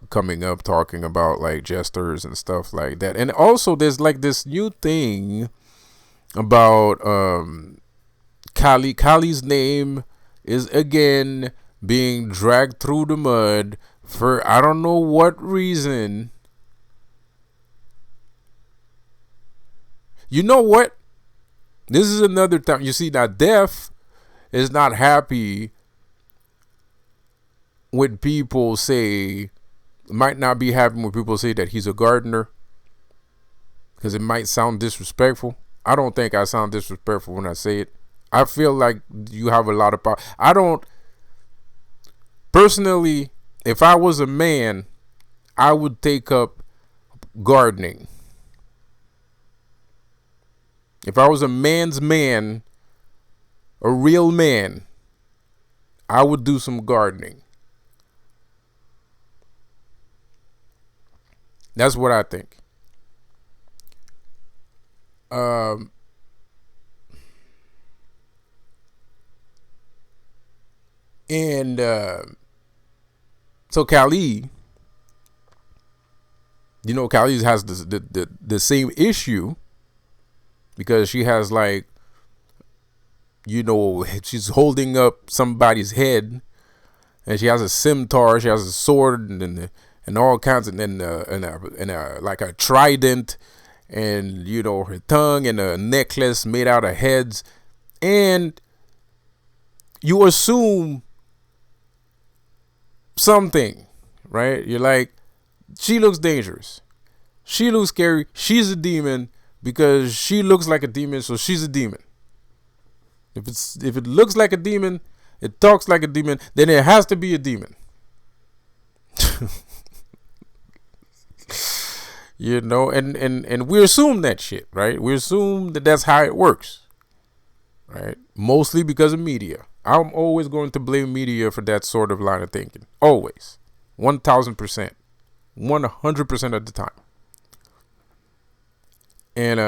coming up talking about like jesters and stuff like that, and also there's like this new thing about Kali. Kali's name is again being dragged through the mud for I don't know what reason. You know what? This is another time. You see, now Def is not happy when people say, might not be happy when people say that he's a gardener, because it might sound disrespectful. I don't think I sound disrespectful when I say it. I feel like you have a lot of power. I don't, personally, if I was a man, I would take up gardening. If I was a man's man, a real man, I would do some gardening. That's what I think. So Kali, Kali has the same issue, because she has like, she's holding up somebody's head, and she has a scimitar, she has a sword, and all kinds of, and like a trident, and her tongue, and a necklace made out of heads, and you assume something, right? You're like, she looks dangerous, she looks scary, she's a demon, because she looks like a demon, so she's a demon. If it looks like a demon, it talks like a demon, then it has to be a demon. And we assume that shit, right? We assume that that's how it works, right? Mostly because of media. I'm always going to blame media for that sort of line of thinking. Always. 1,000%. 100% of the time. And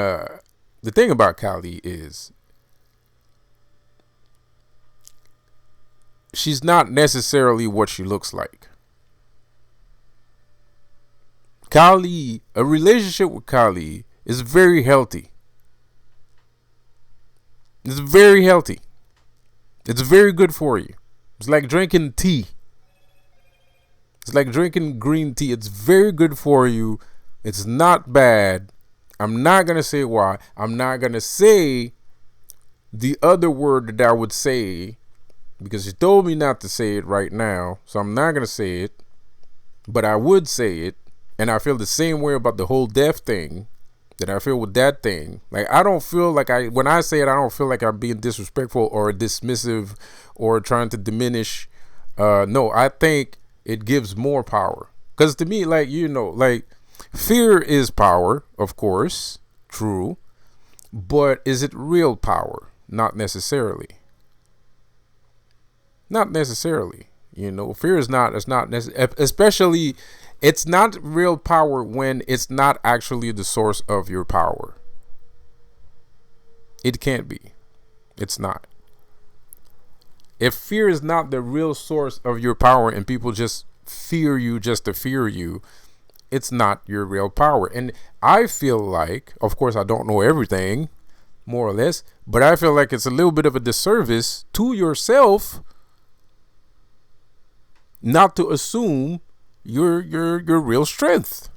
the thing about Kali is, she's not necessarily what she looks like. Kali, a relationship with Kali is very healthy. It's very healthy. It's very good for you. It's like drinking tea. It's like drinking green tea. It's very good for you. It's not bad. I'm not going to say why. I'm not going to say the other word that I would say, because you told me not to say it right now. So I'm not going to say it. But I would say it. And I feel the same way about the whole deaf thing that I feel with that thing. Like, I don't feel like when I say it, I don't feel like I'm being disrespectful or dismissive or trying to diminish. No, I think it gives more power. Because to me, like, fear is power, of course, true, but is it real power? Not necessarily. Not necessarily. Fear is not, especially, it's not real power when it's not actually the source of your power. It can't be. It's not. If fear is not the real source of your power and people just fear you just to fear you, it's not your real power. And I feel like, of course, I don't know everything, more or less. But I feel like it's a little bit of a disservice to yourself not to assume your real strength.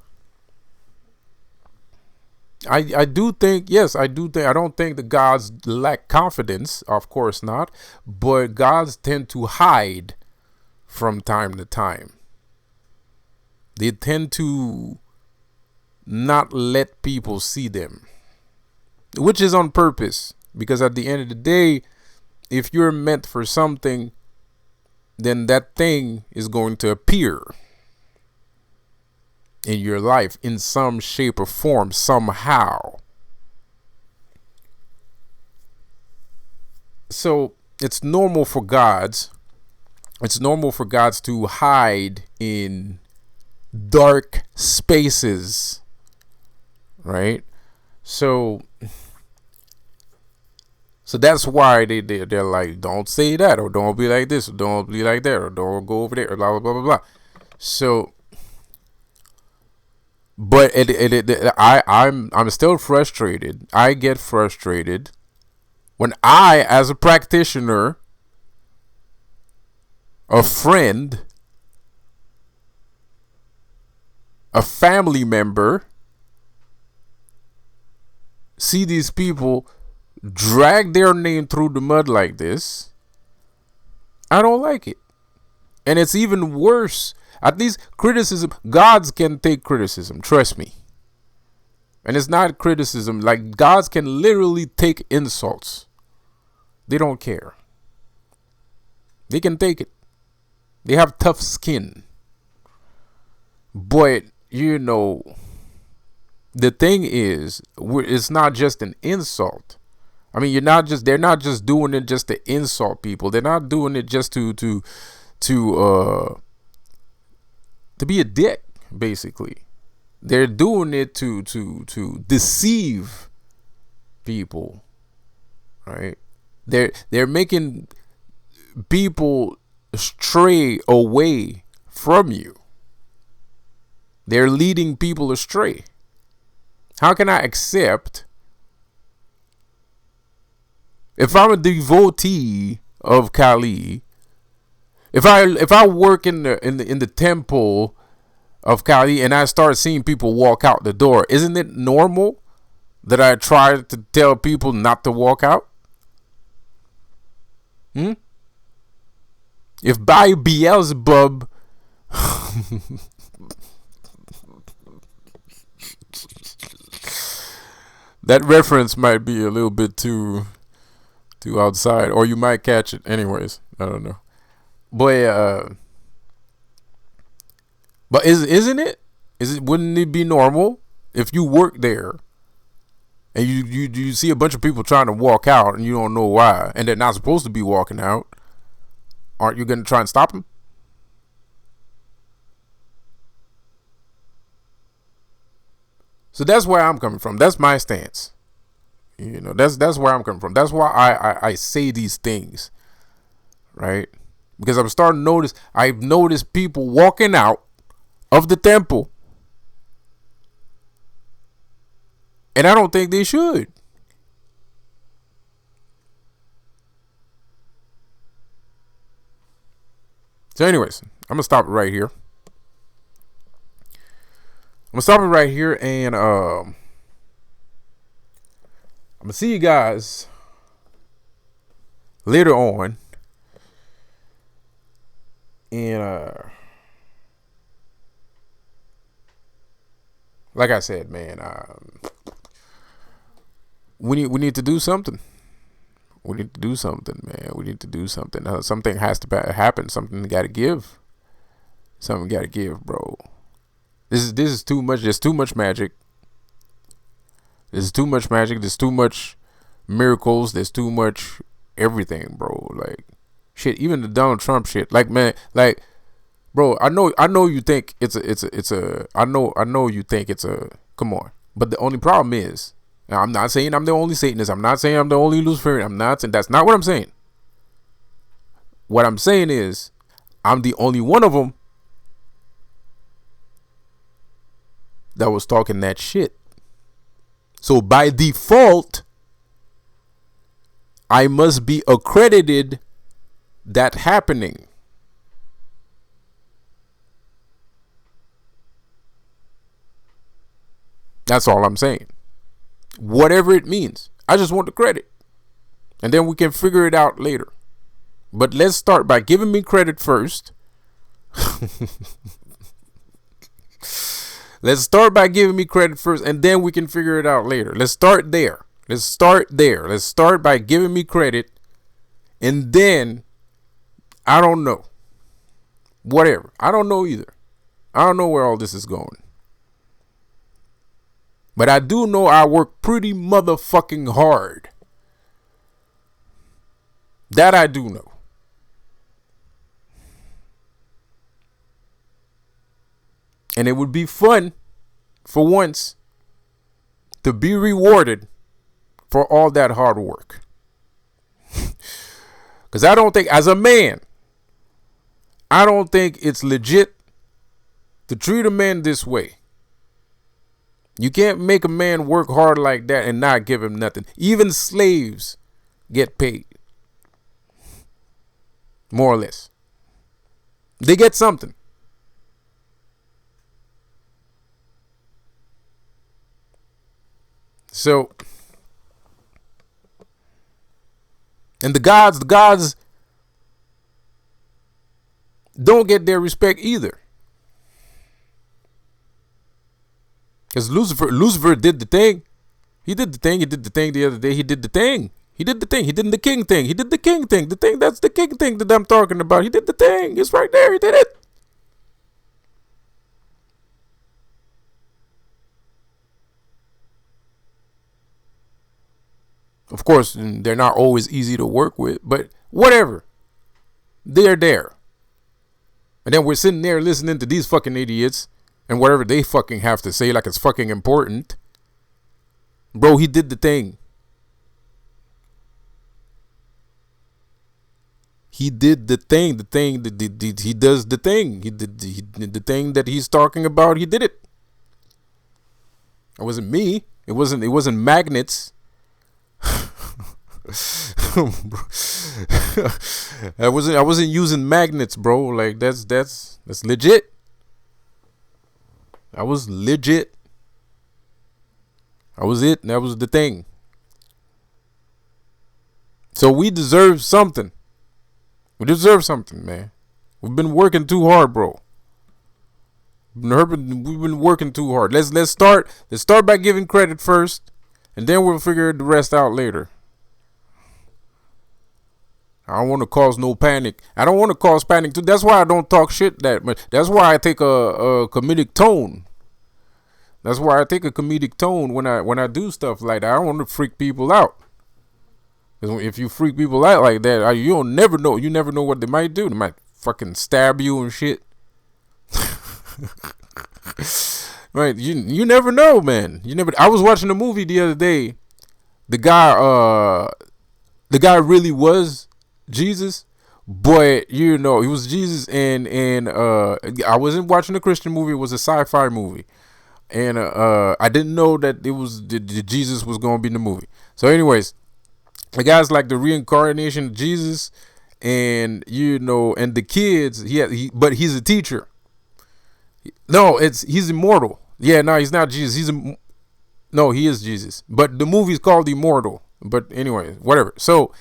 I do think, yes, I do think, I don't think the gods lack confidence, of course not, but gods tend to hide from time to time. They tend to not let people see them, which is on purpose, because at the end of the day, if you're meant for something, then that thing is going to appear in your life in some shape or form, somehow. So it's normal for gods. It's normal for gods to hide in dark spaces, right? So that's why they're like, don't say that, or don't be like this, or don't be like that, or don't go over there, or blah blah blah blah blah. So, but I'm still frustrated. I get frustrated when I, as a practitioner, a friend, a family member, see these people drag their name through the mud like this. I don't like it. And it's even worse. At least criticism, gods can take criticism, trust me. And it's not criticism, like gods can literally take insults. They don't care. They can take it. They have tough skin. But, you know, the thing is, it's not just an insult. I mean, they're not just doing it just to insult people. They're not doing it just to be a dick, basically. They're doing it to deceive people, right? They're making people stray away from you. They're leading people astray. How can I accept, if I'm a devotee of Kali, if I work in the temple of Kali and I start seeing people walk out the door, isn't it normal that I try to tell people not to walk out? If by Beelzebub that reference might be a little bit too outside, or you might catch it anyways. I don't know. But isn't it? Wouldn't it be normal if you work there and you see a bunch of people trying to walk out and you don't know why, and they're not supposed to be walking out? Aren't you going to try and stop them? So that's where I'm coming from. That's my stance. You know, that's where I'm coming from. That's why I say these things, right? Because I'm starting to notice, I've noticed people walking out of the temple, and I don't think they should. So anyways, I'm going to stop it right here. And I'm going to see you guys later on. And like I said, man, we need to do something. We need to do something, man. We need to do something. Something has to happen. Something got to give. Something got to give, bro. This is too much. There's too much magic. There's too much magic. There's too much miracles. There's too much everything, bro. Like, shit. Even the Donald Trump shit. Like, man. Like, bro. I know. You think it's a. I know. You think it's a. Come on. But the only problem is, now, I'm not saying I'm the only Satanist. I'm not saying I'm the only Luciferian. I'm not saying, that's not what I'm saying. What I'm saying is, I'm the only one of them that was talking that shit. So by default, I must be accredited that happening. That's all I'm saying. Whatever it means. I just want the credit. And then we can figure it out later. But let's start by giving me credit first. Let's start by giving me credit first, and then we can figure it out later. Let's start there. Let's start by giving me credit, and then I don't know. Whatever. I don't know either. I don't know where all this is going. But I do know I work pretty motherfucking hard. That I do know. And it would be fun, for once, to be rewarded for all that hard work. Because I don't think, as a man, I don't think it's legit to treat a man this way. You can't make a man work hard like that and not give him nothing. Even slaves get paid. More or less. They get something. So, and the gods don't get their respect either. Because Lucifer did the thing. He did the thing the other day. He did the thing. He did the king thing. He did the king thing. The thing, that's the king thing that I'm talking about. He did the thing. It's right there. He did it. Of course, they're not always easy to work with, but whatever. They're there. And then we're sitting there listening to these fucking idiots and whatever they fucking have to say like it's fucking important. Bro, he did the thing. He did the thing. He does the thing. He did the thing that he's talking about. He did it. It wasn't me. It wasn't magnets. I wasn't using magnets, bro. Like that's legit. I was legit. I was it. That was the thing. So we deserve something. We deserve something, man. We've been working too hard, bro. We've been working too hard. Let's start by giving credit first, and then we'll figure the rest out later. I don't want to cause no panic. I don't want to cause panic too. That's why I don't talk shit that much. That's why I take a comedic tone. That's why I take a comedic tone when I do stuff like that. I don't want to freak people out. Because if you freak people out like that, you don't never know. You never know what they might do. They might fucking stab you and shit. Right? You never know, man. You never. I was watching a movie the other day. The guy really was Jesus, but he was Jesus, and I wasn't watching a Christian movie. It was a sci-fi movie, and I didn't know that it was the Jesus was gonna be in the movie. So, anyways, the guy's like the reincarnation of Jesus, and and the kids. But he's a teacher. No, he's immortal. Yeah, no, he's not Jesus. No, he is Jesus. But the movie's called Immortal. But anyway, whatever. So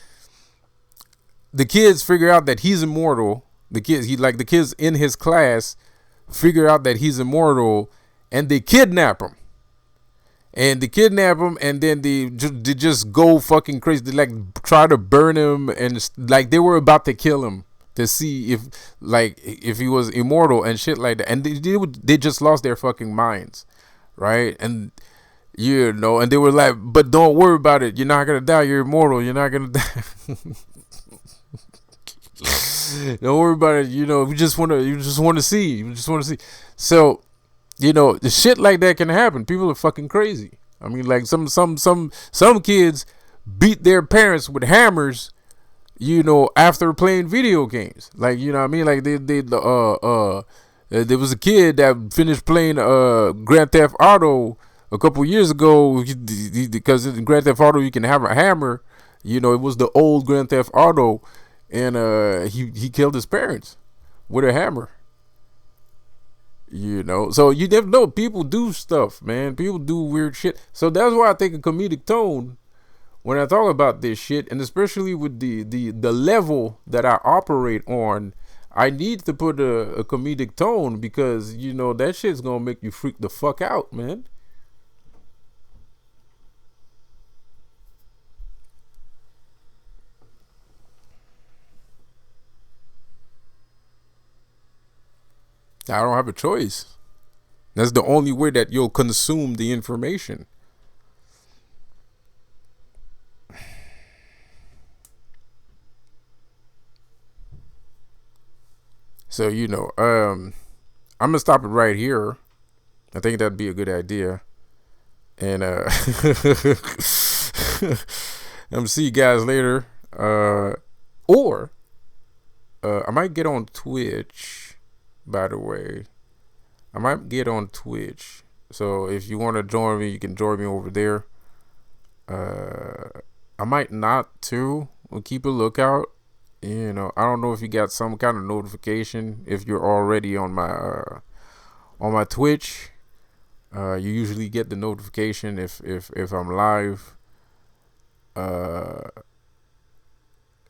the kids figure out that he's immortal. The kids in his class figure out that he's immortal, and they kidnap him. And then they just go fucking crazy. They try to burn him, and they were about to kill him to see if he was immortal and shit like that. And they just lost their fucking minds, right? And and they were like, but don't worry about it. You're not gonna die. You're immortal. You're not gonna die. Don't worry about it. You just want to see. So, the shit like that can happen. People are fucking crazy. I mean, like some kids beat their parents with hammers, after playing video games. Like, what I mean? Like there was a kid that finished playing Grand Theft Auto a couple years ago, because in Grand Theft Auto you can have a hammer, It was the old Grand Theft Auto, and he killed his parents with a hammer. So you never know. People do stuff, man. People do weird shit. So that's why I take a comedic tone when I talk about this shit, and especially with the level that I operate on. I need to put a comedic tone because that shit's gonna make you freak the fuck out, man. I don't have a choice. That's the only way that you'll consume the information. So I'm gonna stop it right here. I think that'd be a good idea. And I'm gonna see you guys later. Or I might get on Twitch. By the way, I might get on Twitch. So if you want to join me, you can join me over there. I might not too. We'll keep a lookout. I don't know if you got some kind of notification if you're already on my Twitch. You usually get the notification if I'm live.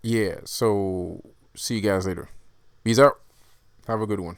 Yeah. So see you guys later. Peace out. Have a good one.